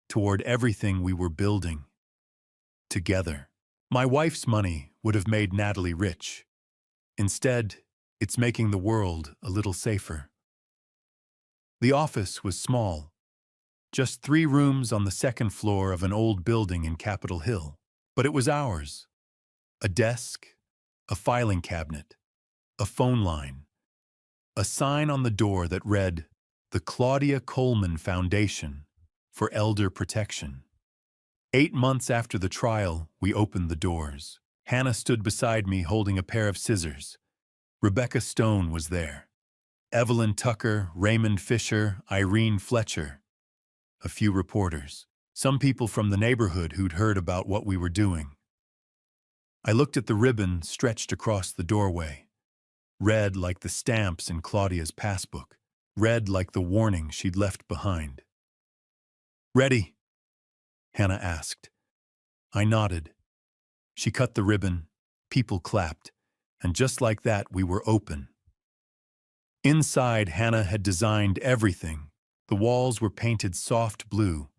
toward everything we were building together. My wife's money would have made Natalie rich. Instead, it's making the world a little safer. The office was small, just 3 rooms on the second floor of an old building in Capitol Hill. But it was ours. A desk, a filing cabinet, a phone line, a sign on the door that read, "The Claudia Coleman Foundation for Elder Protection." 8 months after the trial, we opened the doors. Hannah stood beside me holding a pair of scissors. Rebecca Stone was there. Evelyn Tucker, Raymond Fisher, Irene Fletcher. A few reporters. Some people from the neighborhood who'd heard about what we were doing. I looked at the ribbon stretched across the doorway. Red like the stamps in Claudia's passbook. Red like the warning she'd left behind. "Ready?" Hannah asked. I nodded. She cut the ribbon. People clapped. And just like that, we were open. Inside, Hannah had designed everything. The walls were painted soft blue,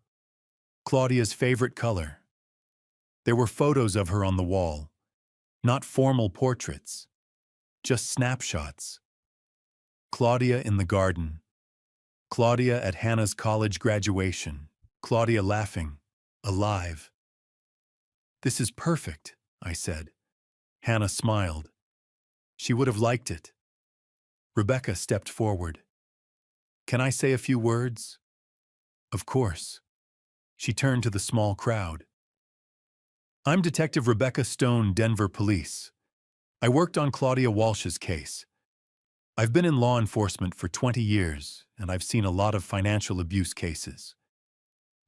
Claudia's favorite color. There were photos of her on the wall, not formal portraits, just snapshots. Claudia in the garden, Claudia at Hannah's college graduation, Claudia laughing, alive. "This is perfect," I said. Hannah smiled. She would have liked it. Rebecca stepped forward. "Can I say a few words?" "Of course." She turned to the small crowd. "I'm Detective Rebecca Stone, Denver Police. I worked on Claudia Walsh's case. I've been in law enforcement for 20 years, and I've seen a lot of financial abuse cases.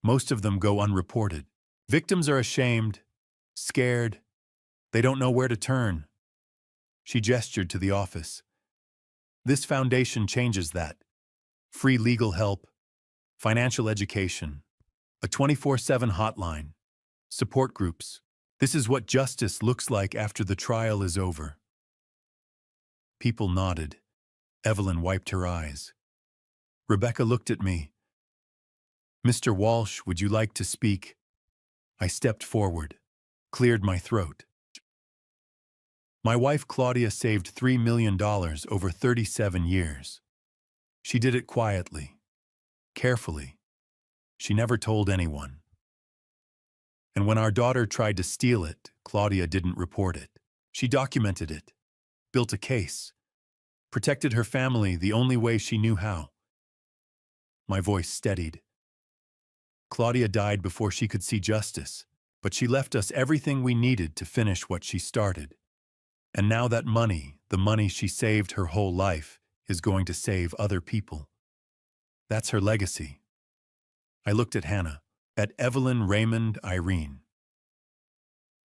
Most of them go unreported. Victims are ashamed, scared. They don't know where to turn." She gestured to the office. "This foundation changes that. Free legal help, financial education, a 24/7 hotline, support groups. This is what justice looks like after the trial is over." People nodded. Evelyn wiped her eyes. Rebecca looked at me. "Mr. Walsh, would you like to speak?" I stepped forward, cleared my throat. My wife Claudia saved $3 million over 37 years. She did it quietly, carefully. She never told anyone. And when our daughter tried to steal it, Claudia didn't report it. She documented it, built a case, protected her family the only way she knew how. My voice steadied. Claudia died before she could see justice, but she left us everything we needed to finish what she started. And now that money, the money she saved her whole life, is going to save other people. That's her legacy. I looked at Hannah, at Evelyn, Raymond, Irene.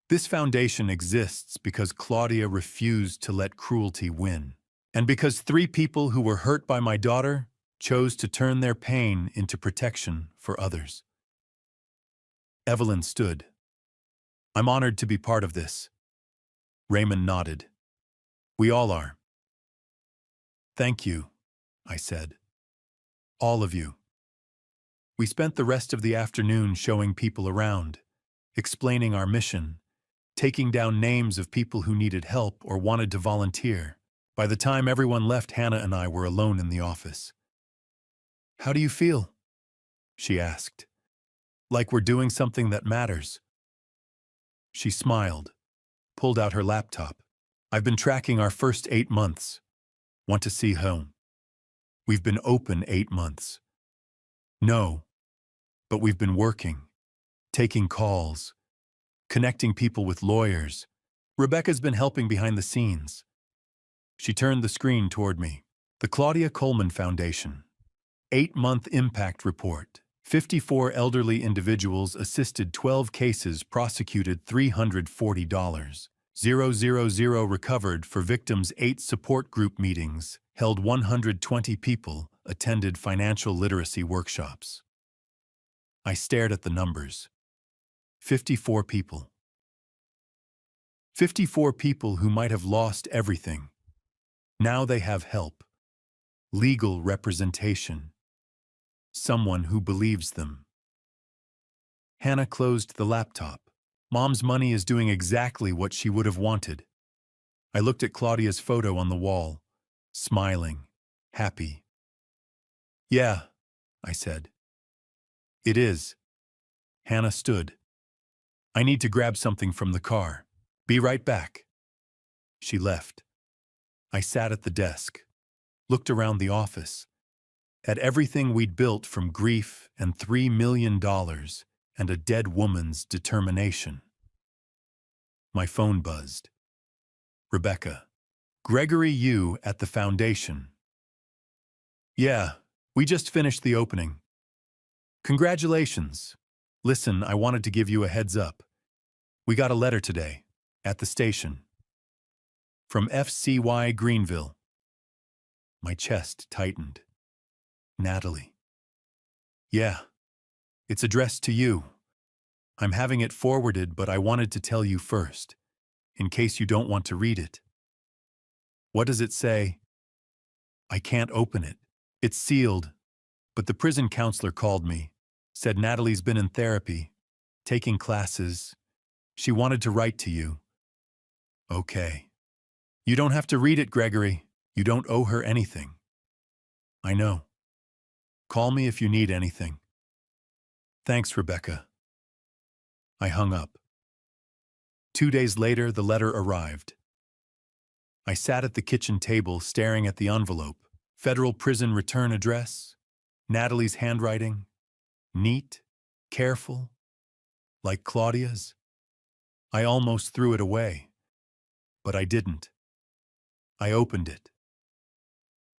This foundation exists because Claudia refused to let cruelty win. And because 3 people who were hurt by my daughter chose to turn their pain into protection for others. Evelyn stood. "I'm honored to be part of this." Raymond nodded. "We all are." "Thank you," I said. "All of you." We spent the rest of the afternoon showing people around, explaining our mission, taking down names of people who needed help or wanted to volunteer. By the time everyone left, Hannah and I were alone in the office. "How do you feel?" she asked. "Like we're doing something that matters." She smiled, pulled out her laptop. "I've been tracking our first 8 months. Want to see home? We've been open 8 months. No, but we've been working, taking calls, connecting people with lawyers. Rebecca's been helping behind the scenes." She turned the screen toward me. "The Claudia Coleman Foundation. 8-month impact report. 54 elderly individuals assisted, 12 cases prosecuted, $340. 000 recovered for victims, 8 support group meetings, held 120 people, attended financial literacy workshops." I stared at the numbers. 54 people. 54 people who might have lost everything. Now they have help, legal representation, someone who believes them. Hannah closed the laptop. Mom's money is doing exactly what she would have wanted. I looked at Claudia's photo on the wall, smiling, happy. Yeah, I said. It is. Hannah stood. I need to grab something from the car. Be right back. She left. I sat at the desk, looked around the office, at everything we'd built from grief and $3 million and a dead woman's determination. My phone buzzed. Rebecca. Gregory, you at the foundation. Yeah, we just finished the opening. Congratulations. Listen, I wanted to give you a heads up. We got a letter today, at the station. From FCY Greenville. My chest tightened. Natalie. Yeah, it's addressed to you. I'm having it forwarded, but I wanted to tell you first, in case you don't want to read it. What does it say? I can't open it. It's sealed, but the prison counselor called me, said Natalie's been in therapy, taking classes. She wanted to write to you. Okay. You don't have to read it, Gregory. You don't owe her anything. I know. Call me if you need anything. Thanks, Rebecca. I hung up. 2 days later, the letter arrived. I sat at the kitchen table staring at the envelope. Federal prison return address, Natalie's handwriting, neat, careful, like Claudia's. I almost threw it away, but I didn't. I opened it.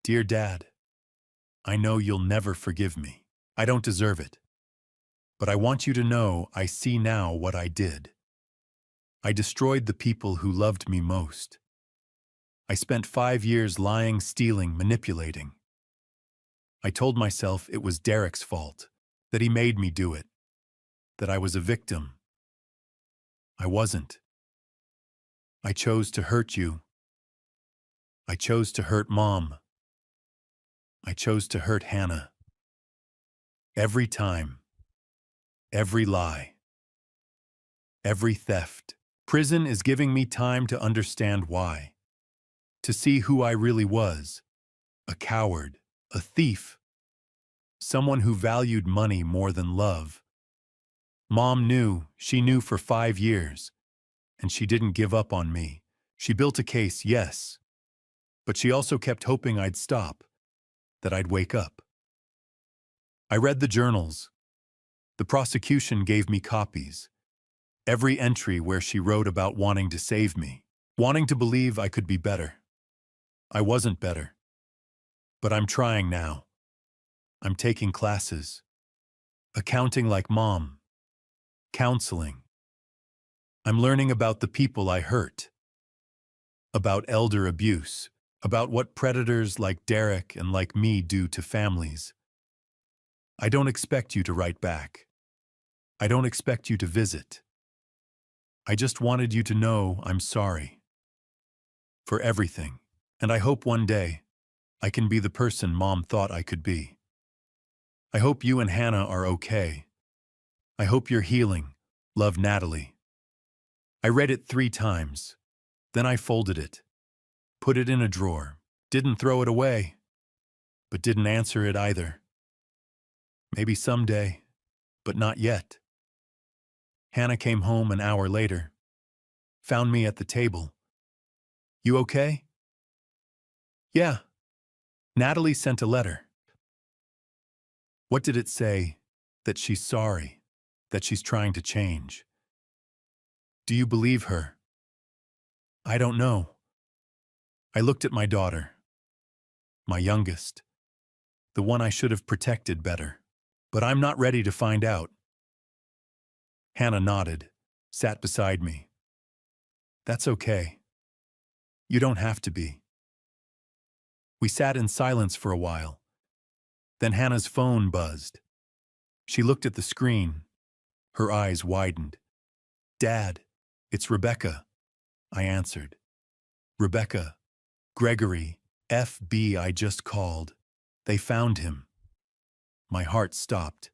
Dear Dad, I know you'll never forgive me. I don't deserve it. But I want you to know I see now what I did. I destroyed the people who loved me most. I spent 5 years lying, stealing, manipulating. I told myself it was Derek's fault, that he made me do it, that I was a victim. I wasn't. I chose to hurt you. I chose to hurt Mom. I chose to hurt Hannah. Every time. Every lie. Every theft. Prison is giving me time to understand why. To see who I really was. A coward. A thief. Someone who valued money more than love. Mom knew, she knew for 5 years. And she didn't give up on me. She built a case, yes. But she also kept hoping I'd stop. That I'd wake up. I read the journals. The prosecution gave me copies. Every entry where she wrote about wanting to save me. Wanting to believe I could be better. I wasn't better. But I'm trying now. I'm taking classes. Accounting like Mom. Counseling. I'm learning about the people I hurt. About elder abuse. About what predators like Derek and like me do to families. I don't expect you to write back. I don't expect you to visit. I just wanted you to know I'm sorry. For everything. And I hope one day I can be the person Mom thought I could be. I hope you and Hannah are okay. I hope you're healing. Love, Natalie. I read it 3 times. Then I folded it. Put it in a drawer. Didn't throw it away. But didn't answer it either. Maybe someday, but not yet. Hannah came home an hour later. Found me at the table. You okay? Yeah. Natalie sent a letter. What did it say? That she's sorry. That she's trying to change. Do you believe her? I don't know. I looked at my daughter. My youngest. The one I should have protected better. But I'm not ready to find out. Hannah nodded, sat beside me. That's okay. You don't have to be. We sat in silence for a while. Then Hannah's phone buzzed. She looked at the screen. Her eyes widened. Dad, it's Rebecca. I answered. Rebecca, Gregory, FBI just called. They found him. My heart stopped.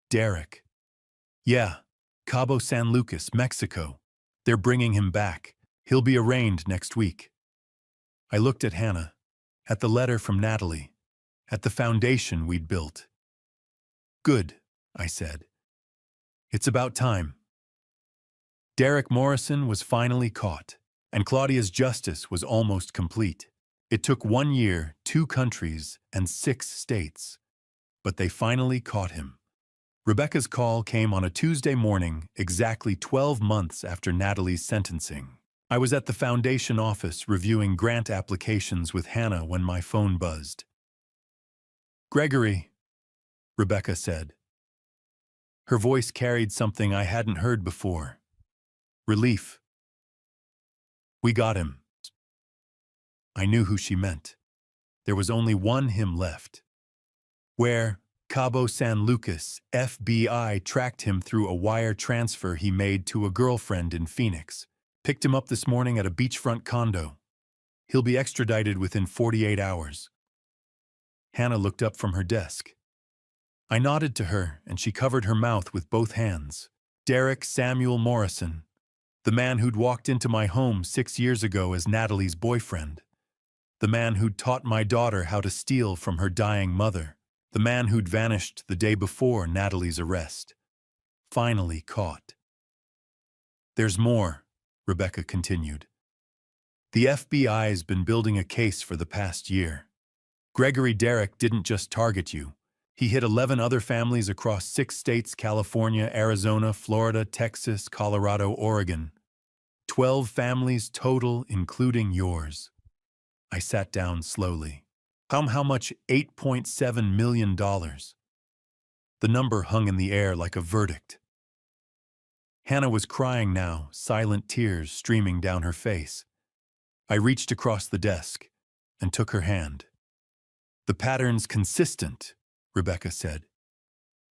Derek. Yeah, Cabo San Lucas, Mexico. They're bringing him back. He'll be arraigned next week. I looked at Hannah, at the letter from Natalie, at the foundation we'd built. Good, I said. It's about time. Derek Morrison was finally caught, and Claudia's justice was almost complete. It took 1 year, 2 countries, and 6 states. But they finally caught him. Rebecca's call came on a Tuesday morning, exactly 12 months after Natalie's sentencing. I was at the foundation office reviewing grant applications with Hannah when my phone buzzed. Gregory, Rebecca said. Her voice carried something I hadn't heard before. Relief. We got him. I knew who she meant. There was only one him left. Where? Cabo San Lucas, FBI tracked him through a wire transfer he made to a girlfriend in Phoenix. Picked him up this morning at a beachfront condo. He'll be extradited within 48 hours. Hannah looked up from her desk. I nodded to her, and she covered her mouth with both hands. Derek Samuel Morrison, the man who'd walked into my home 6 years ago as Natalie's boyfriend. The man who'd taught my daughter how to steal from her dying mother. The man who'd vanished the day before Natalie's arrest. Finally caught. There's more, Rebecca continued. The FBI's been building a case for the past year. Gregory Derek didn't just target you. He hit 11 other families across 6 states: California, Arizona, Florida, Texas, Colorado, Oregon. 12 families total, including yours. I sat down slowly. How much? $8.7 million. The number hung in the air like a verdict. Hannah was crying now, silent tears streaming down her face. I reached across the desk and took her hand. The pattern's consistent, Rebecca said.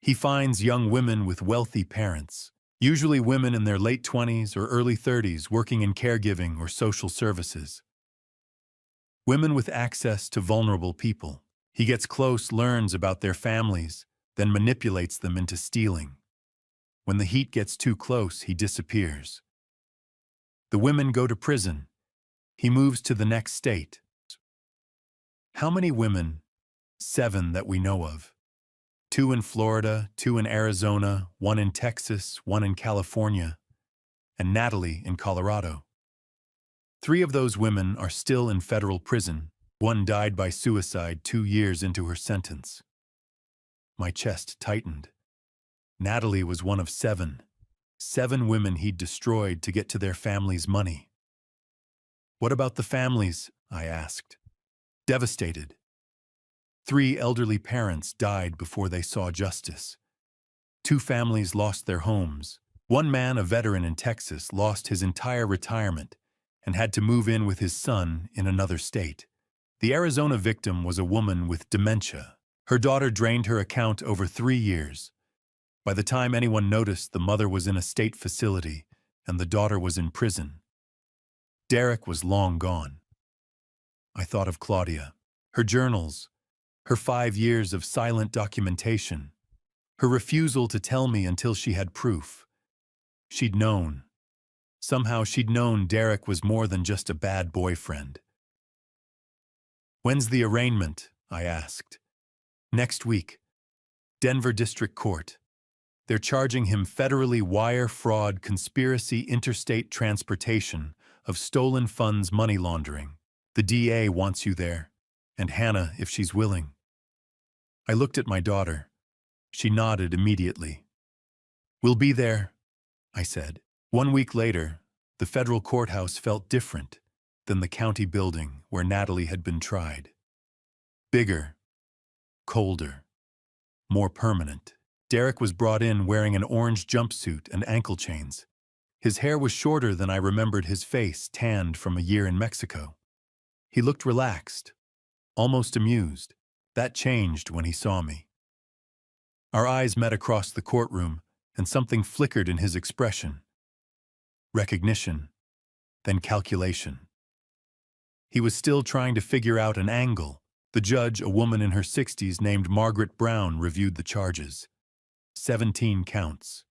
He finds young women with wealthy parents, usually women in their late 20s or early 30s working in caregiving or social services. Women with access to vulnerable people. He gets close, learns about their families, then manipulates them into stealing. When the heat gets too close, he disappears. The women go to prison. He moves to the next state. How many women? 7 that we know of. 2 in Florida, 2 in Arizona, 1 in Texas, 1 in California, and Natalie in Colorado. 3 of those women are still in federal prison. 1 died by suicide 2 years into her sentence. My chest tightened. Natalie was one of 7. 7 women he'd destroyed to get to their family's money. What about the families? I asked. Devastated. 3 elderly parents died before they saw justice. 2 families lost their homes. 1 man, a veteran in Texas, lost his entire retirement and had to move in with his son in another state. The Arizona victim was a woman with dementia. Her daughter drained her account over 3 years. By the time anyone noticed, the mother was in a state facility and the daughter was in prison. Derek was long gone. I thought of Claudia, her journals, her 5 years of silent documentation, her refusal to tell me until she had proof. She'd known. Somehow she'd known Derek was more than just a bad boyfriend. When's the arraignment? I asked. Next week. Denver District Court. They're charging him federally wire fraud, conspiracy, interstate transportation of stolen funds, money laundering. The DA wants you there, and Hannah, if she's willing. I looked at my daughter. She nodded immediately. We'll be there, I said. 1 week later, the federal courthouse felt different than the county building where Natalie had been tried. Bigger, colder, more permanent. Derek was brought in wearing an orange jumpsuit and ankle chains. His hair was shorter than I remembered his face, tanned from a year in Mexico. He looked relaxed, almost amused. That changed when he saw me. Our eyes met across the courtroom, and something flickered in his expression. Recognition, then calculation. He was still trying to figure out an angle. The judge, a woman in her 60s named Margaret Brown, reviewed the charges. 17 counts,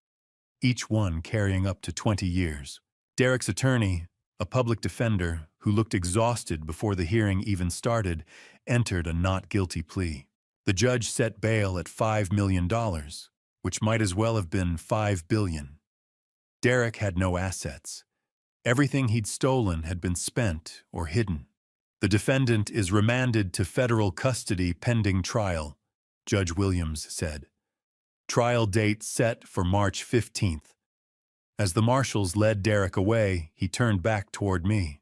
each one carrying up to 20 years. Derek's attorney, a public defender who looked exhausted before the hearing even started, entered a not guilty plea. The judge set bail at $5 million, which might as well have been $5 billion. Derek had no assets. Everything he'd stolen had been spent or hidden. The defendant is remanded to federal custody pending trial, Judge Williams said. Trial date set for March 15th. As the marshals led Derek away, he turned back toward me.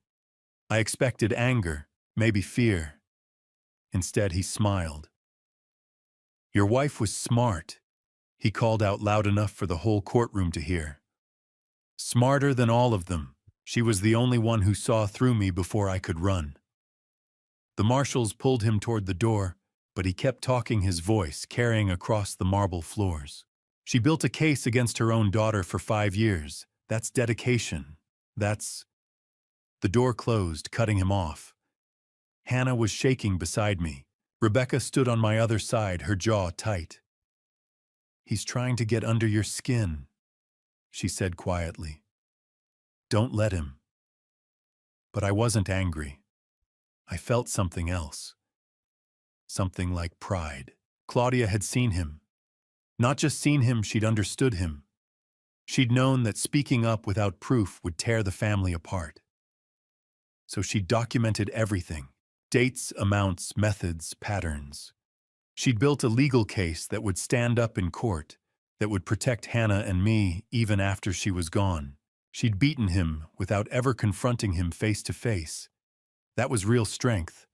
I expected anger, maybe fear. Instead, he smiled. "Your wife was smart," he called out loud enough for the whole courtroom to hear. "Smarter than all of them. She was the only one who saw through me before I could run." The marshals pulled him toward the door, but he kept talking, his voice carrying across the marble floors. "She built a case against her own daughter for 5 years. That's dedication. That's—" The door closed, cutting him off. Hannah was shaking beside me. Rebecca stood on my other side, her jaw tight. "He's trying to get under your skin," she said quietly. "Don't let him." But I wasn't angry. I felt something else. Something like pride. Claudia had seen him. Not just seen him, she'd understood him. She'd known that speaking up without proof would tear the family apart. So she documented everything. Dates, amounts, methods, patterns. She'd built a legal case that would stand up in court, that would protect Hannah and me even after she was gone. She'd beaten him without ever confronting him face to face. That was real strength.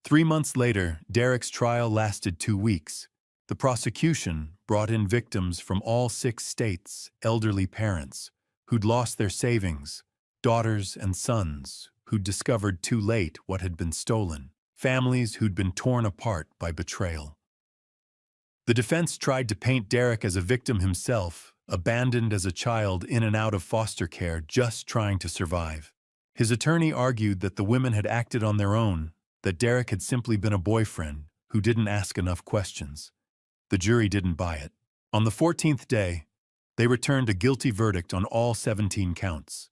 3 months later, Derek's trial lasted 2 weeks. The prosecution brought in victims from all 6 states, elderly parents who'd lost their savings, daughters and sons who'd discovered too late what had been stolen, families who'd been torn apart by betrayal. The defense tried to paint Derek as a victim himself, abandoned as a child in and out of foster care, just trying to survive. His attorney argued that the women had acted on their own, that Derek had simply been a boyfriend who didn't ask enough questions. The jury didn't buy it. On the 14th day, they returned a guilty verdict on all 17 counts.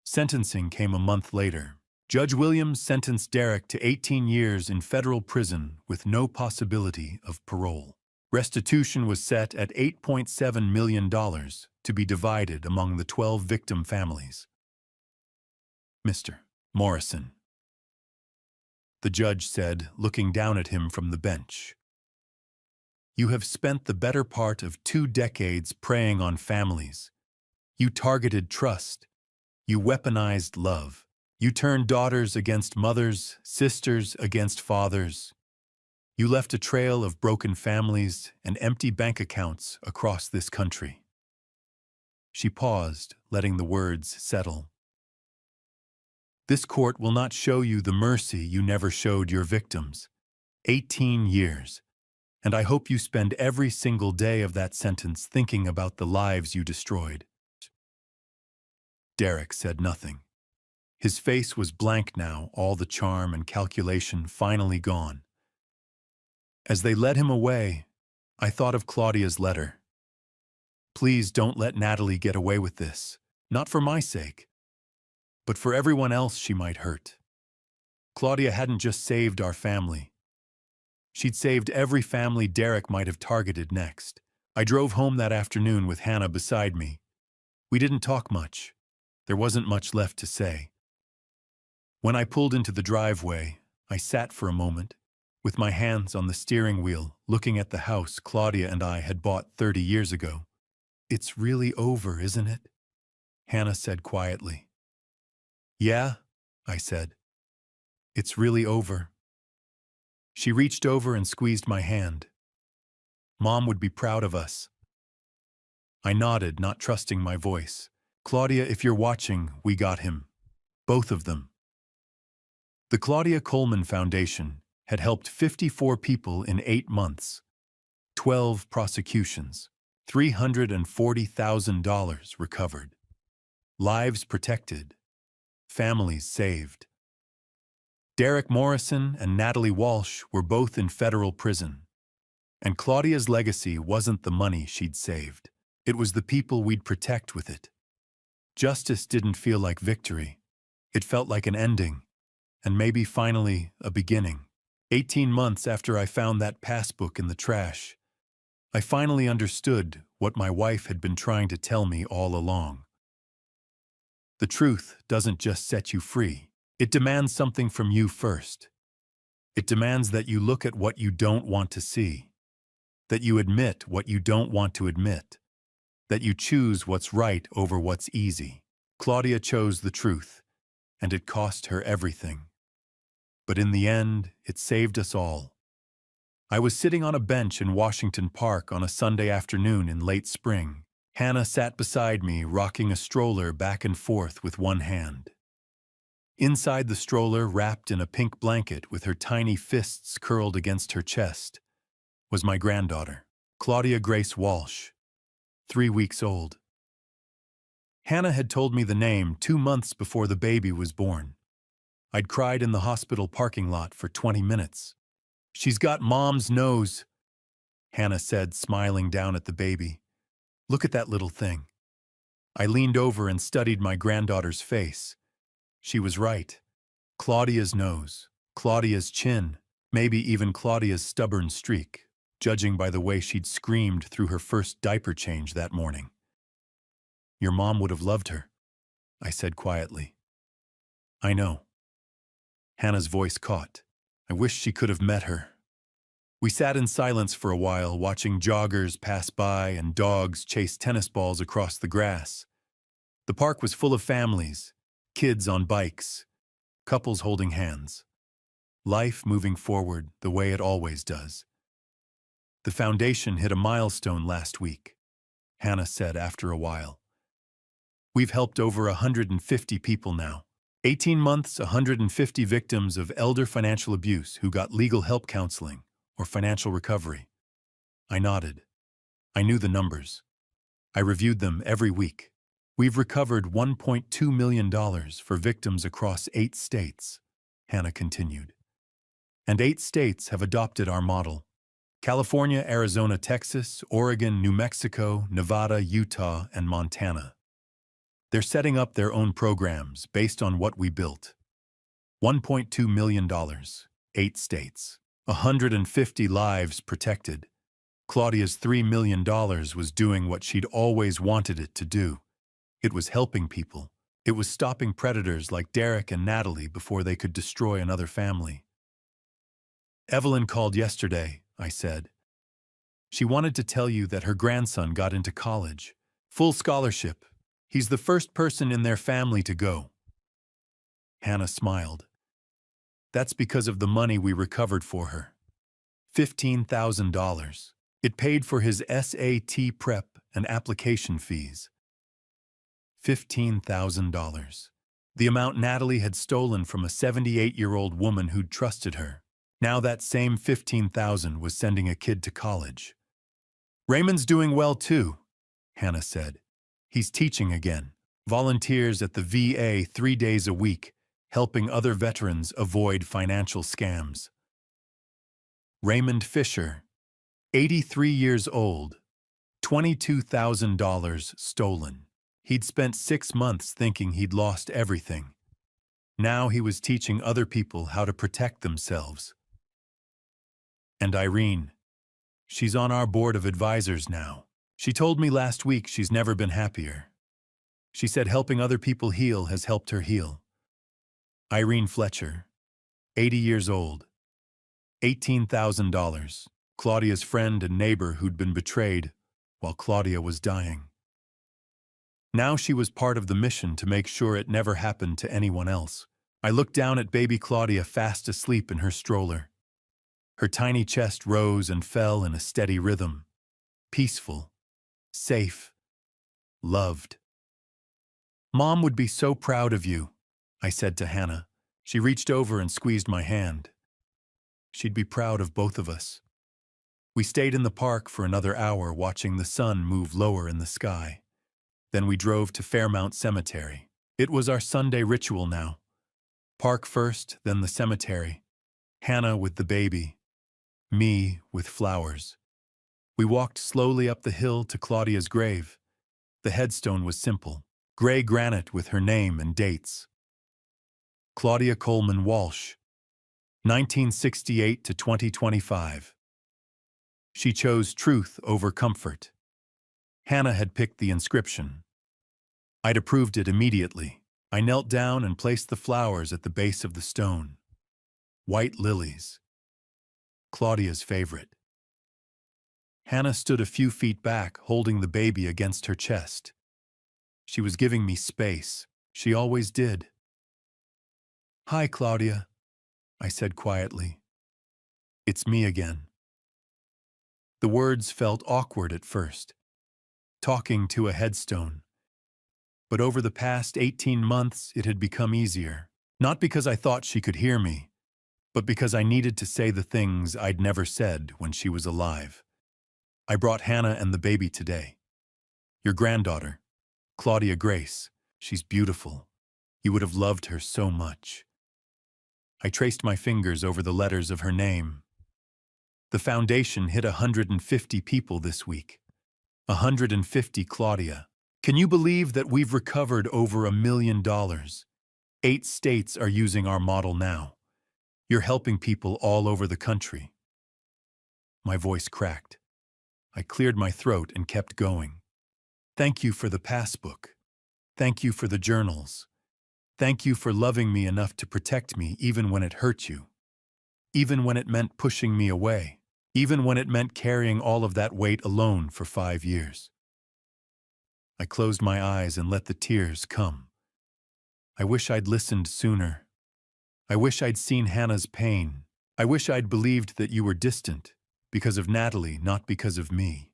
Sentencing came a month later. Judge Williams sentenced Derek to 18 years in federal prison with no possibility of parole. Restitution was set at $8.7 million to be divided among the 12 victim families. "Mr. Morrison," the judge said, looking down at him from the bench, "you have spent the better part of 2 decades preying on families. You targeted trust. You weaponized love. You turned daughters against mothers, sisters against fathers. You left a trail of broken families and empty bank accounts across this country." She paused, letting the words settle. "This court will not show you the mercy you never showed your victims. 18 years. And I hope you spend every single day of that sentence thinking about the lives you destroyed." Derek said nothing. His face was blank now, all the charm and calculation finally gone. As they led him away, I thought of Claudia's letter. "Please don't let Natalie get away with this. Not for my sake, but for everyone else she might hurt." Claudia hadn't just saved our family. She'd saved every family Derek might have targeted next. I drove home that afternoon with Hannah beside me. We didn't talk much. There wasn't much left to say. When I pulled into the driveway, I sat for a moment, with my hands on the steering wheel, looking at the house Claudia and I had bought 30 years ago. "It's really over, isn't it?" Hannah said quietly. "Yeah," I said. "It's really over." She reached over and squeezed my hand. "Mom would be proud of us." I nodded, not trusting my voice. "Claudia, if you're watching, we got him. Both of them." The Claudia Coleman Foundation had helped 54 people in 8 months, 12 prosecutions, $340,000 recovered, lives protected, families saved. Derek Morrison and Natalie Walsh were both in federal prison. And Claudia's legacy wasn't the money she'd saved. It was the people we'd protect with it. Justice didn't feel like victory. It felt like an ending, and maybe finally a beginning. 18 months after I found that passbook in the trash, I finally understood what my wife had been trying to tell me all along. The truth doesn't just set you free. It demands something from you first. It demands that you look at what you don't want to see, that you admit what you don't want to admit, that you choose what's right over what's easy. Claudia chose the truth, and it cost her everything. But in the end, it saved us all. I was sitting on a bench in Washington Park on a Sunday afternoon in late spring. Hannah sat beside me, rocking a stroller back and forth with one hand. Inside the stroller, wrapped in a pink blanket with her tiny fists curled against her chest, was my granddaughter, Claudia Grace Walsh, 3 weeks old. Hannah had told me the name 2 months before the baby was born. I'd cried in the hospital parking lot for 20 minutes. "She's got Mom's nose," Hannah said, smiling down at the baby. "Look at that little thing." I leaned over and studied my granddaughter's face. She was right. Claudia's nose, Claudia's chin, maybe even Claudia's stubborn streak, judging by the way she'd screamed through her first diaper change that morning. "Your mom would have loved her," I said quietly. "I know." Hannah's voice caught. I wish she could have met her. We sat in silence for a while, watching joggers pass by and dogs chase tennis balls across the grass. The park was full of families, kids on bikes, couples holding hands. Life moving forward the way it always does. "The foundation hit a milestone last week," Hannah said after a while. "We've helped over 150 people now. 18 months, 150 victims of elder financial abuse who got legal help counseling or financial recovery." I nodded. I knew the numbers. I reviewed them every week. "We've recovered $1.2 million for victims across 8 states, Hannah continued. "And 8 states have adopted our model. California, Arizona, Texas, Oregon, New Mexico, Nevada, Utah, and Montana. They're setting up their own programs based on what we built. $1.2 million, 8 states, 150 lives protected. Claudia's $3 million was doing what she'd always wanted it to do. It was helping people. It was stopping predators like Derek and Natalie before they could destroy another family." "Evelyn called yesterday," I said. "She wanted to tell you that her grandson got into college. Full scholarship. He's the first person in their family to go." Hannah smiled. "That's because of the money we recovered for her. $15,000. It paid for his SAT prep and application fees. $15,000. The amount Natalie had stolen from a 78-year-old woman who'd trusted her. Now that same $15,000 was sending a kid to college. "Raymond's doing well too," Hannah said. "He's teaching again. Volunteers at the VA 3 days a week, helping other veterans avoid financial scams." Raymond Fisher, 83 years old, $22,000 stolen. He'd spent 6 months thinking he'd lost everything. Now he was teaching other people how to protect themselves. "And Irene, she's on our board of advisors now. She told me last week she's never been happier. She said helping other people heal has helped her heal." Irene Fletcher, 80 years old, $18,000, Claudia's friend and neighbor who'd been betrayed while Claudia was dying. Now she was part of the mission to make sure it never happened to anyone else. I looked down at baby Claudia fast asleep in her stroller. Her tiny chest rose and fell in a steady rhythm. Peaceful, safe, loved. "Mom would be so proud of you," I said to Hannah. She reached over and squeezed my hand. "She'd be proud of both of us." We stayed in the park for another hour watching the sun move lower in the sky. Then we drove to Fairmount Cemetery. It was our Sunday ritual now. Park first, then the cemetery. Hannah with the baby. Me with flowers. We walked slowly up the hill to Claudia's grave. The headstone was simple. Gray granite with her name and dates. Claudia Coleman Walsh, 1968 to 2025. She chose truth over comfort. Hannah had picked the inscription. I'd approved it immediately. I knelt down and placed the flowers at the base of the stone. White lilies. Claudia's favorite. Hannah stood a few feet back, holding the baby against her chest. She was giving me space. She always did. "Hi, Claudia," I said quietly. "It's me again." The words felt awkward at first, talking to a headstone. But over the past 18 months, it had become easier. Not because I thought she could hear me, but because I needed to say the things I'd never said when she was alive. I brought Hannah and the baby today. Your granddaughter, Claudia Grace. She's beautiful. You would have loved her so much. I traced my fingers over the letters of her name. The foundation hit 150 people this week. 150 Claudia. Can you believe that we've recovered over $1 million? 8 states are using our model now. You're helping people all over the country. My voice cracked. I cleared my throat and kept going. Thank you for the Passbook. Thank you for the journals. Thank you for loving me enough to protect me even when it hurt you. Even when it meant pushing me away. Even when it meant carrying all of that weight alone for 5 years. I closed my eyes and let the tears come. I wish I'd listened sooner. I wish I'd seen Hannah's pain. I wish I'd believed that you were distant, because of Natalie, not because of me.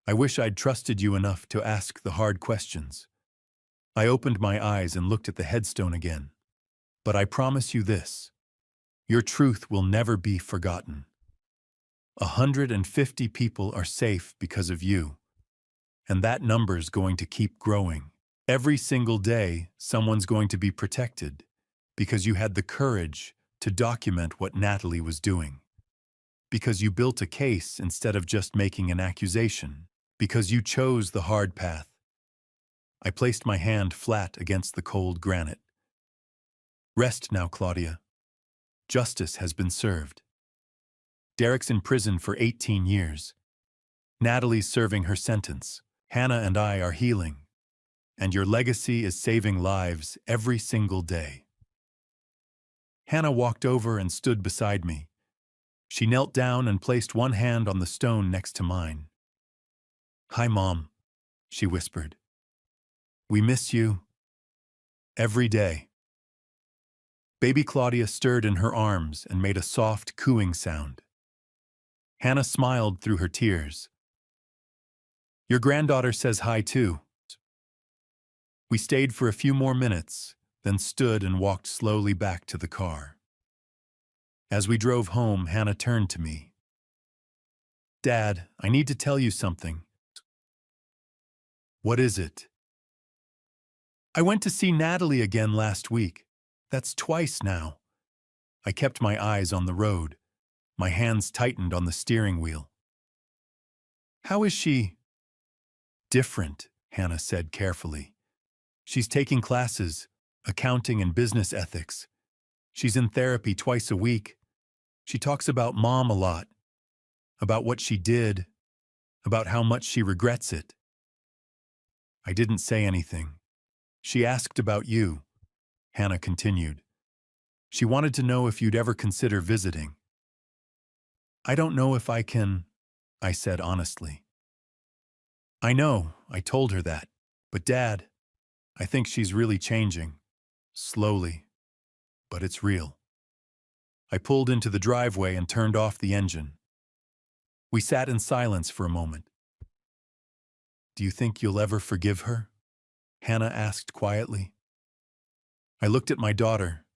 I wish I'd trusted you enough to ask the hard questions. I opened my eyes and looked at the headstone again. But I promise you this, your truth will never be forgotten. 150 people are safe because of you. And that number's going to keep growing. Every single day, someone's going to be protected because you had the courage to document what Natalie was doing. Because you built a case instead of just making an accusation. Because you chose the hard path. I placed my hand flat against the cold granite. Rest now, Claudia. Justice has been served. Derek's in prison for 18 years. Natalie's serving her sentence. Hannah and I are healing. And your legacy is saving lives every single day. Hannah walked over and stood beside me. She knelt down and placed one hand on the stone next to mine. "Hi, Mom," she whispered. "We miss you. Every day." Baby Claudia stirred in her arms and made a soft cooing sound. Hannah smiled through her tears. "Your granddaughter says hi too." We stayed for a few more minutes, then stood and walked slowly back to the car. As we drove home, Hannah turned to me. "Dad, I need to tell you something." "What is it?" "I went to see Natalie again last week. That's twice now." I kept my eyes on the road. My hands tightened on the steering wheel. "How is she?" "Different," Hannah said carefully. "She's taking classes, accounting and business ethics. She's in therapy twice a week. She talks about Mom a lot, about what she did, about how much she regrets it." I didn't say anything. "She asked about you," Hannah continued. "She wanted to know if you'd ever consider visiting." "I don't know if I can," I said honestly. "I know, I told her that. But Dad, I think she's really changing. Slowly. But it's real." I pulled into the driveway and turned off the engine. We sat in silence for a moment. "Do you think you'll ever forgive her?" Hannah asked quietly. I looked at my daughter,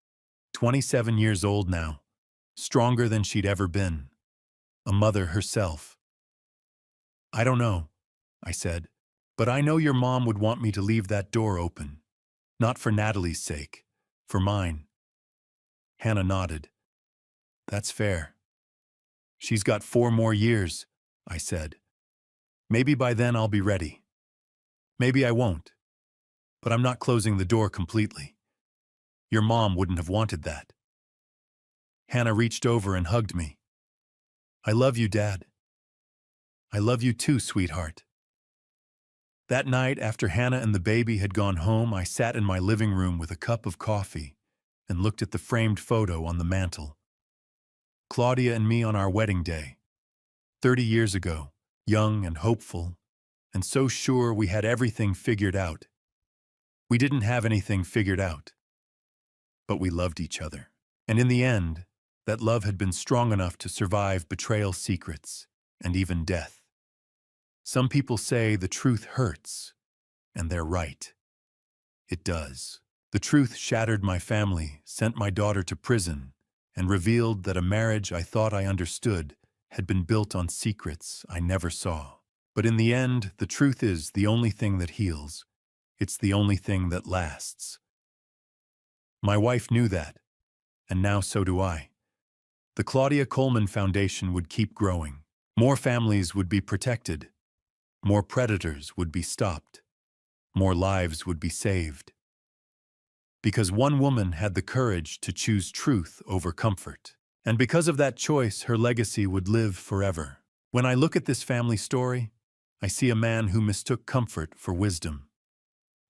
27 years old now, stronger than she'd ever been, a mother herself. "I don't know," I said, "but I know your mom would want me to leave that door open. Not for Natalie's sake, for mine. Hannah nodded. That's fair. She's got 4 more years, I said. Maybe by then I'll be ready. Maybe I won't. But I'm not closing the door completely. Your mom wouldn't have wanted that. Hannah reached over and hugged me. I love you, Dad. I love you too, sweetheart. That night, after Hannah and the baby had gone home, I sat in my living room with a cup of coffee and looked at the framed photo on the mantel. Claudia and me on our wedding day, 30 years ago, young and hopeful, and so sure we had everything figured out. We didn't have anything figured out, but we loved each other. And in the end, that love had been strong enough to survive betrayal, secrets, and even death. Some people say the truth hurts, and they're right. It does. The truth shattered my family, sent my daughter to prison, and revealed that a marriage I thought I understood had been built on secrets I never saw. But in the end, the truth is the only thing that heals. It's the only thing that lasts. My wife knew that, and now so do I. The Claudia Coleman Foundation would keep growing. More families would be protected. More predators would be stopped. More lives would be saved. Because one woman had the courage to choose truth over comfort. And because of that choice, her legacy would live forever. When I look at this family story, I see a man who mistook comfort for wisdom.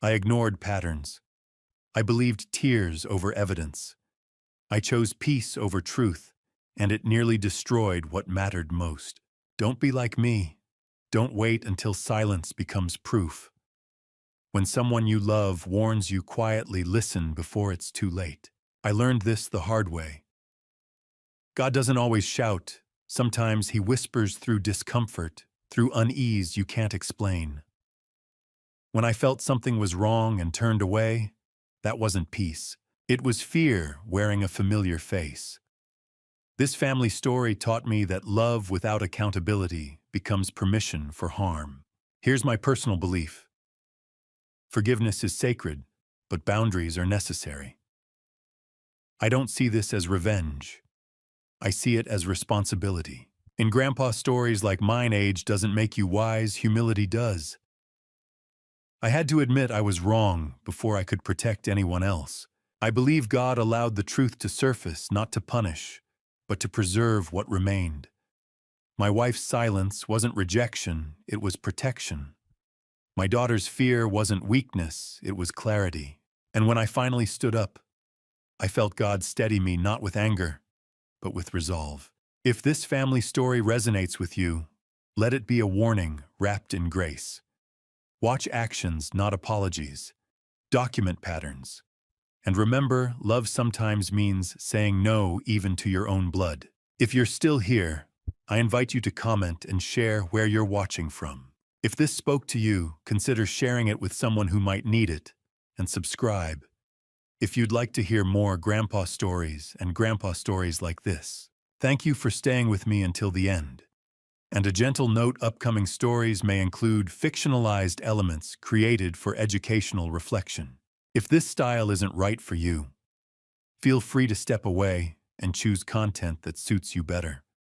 I ignored patterns. I believed tears over evidence. I chose peace over truth, and it nearly destroyed what mattered most. Don't be like me. Don't wait until silence becomes proof. When someone you love warns you quietly, listen before it's too late. I learned this the hard way. God doesn't always shout. Sometimes He whispers through discomfort, through unease you can't explain. When I felt something was wrong and turned away, that wasn't peace. It was fear wearing a familiar face. This family story taught me that love without accountability becomes permission for harm. Here's my personal belief. Forgiveness is sacred, but boundaries are necessary. I don't see this as revenge. I see it as responsibility. In Grandpa stories like mine, age doesn't make you wise, humility does. I had to admit I was wrong before I could protect anyone else. I believe God allowed the truth to surface, not to punish, but to preserve what remained. My wife's silence wasn't rejection, it was protection. My daughter's fear wasn't weakness, it was clarity. And when I finally stood up, I felt God steady me not with anger, but with resolve. If this family story resonates with you, let it be a warning wrapped in grace. Watch actions, not apologies. Document patterns. And remember, love sometimes means saying no even to your own blood. If you're still here, I invite you to comment and share where you're watching from. If this spoke to you, consider sharing it with someone who might need it, and subscribe. If you'd like to hear more Grandpa stories and Grandpa stories like this, thank you for staying with me until the end. And a gentle note, upcoming stories may include fictionalized elements created for educational reflection. If this style isn't right for you, feel free to step away and choose content that suits you better.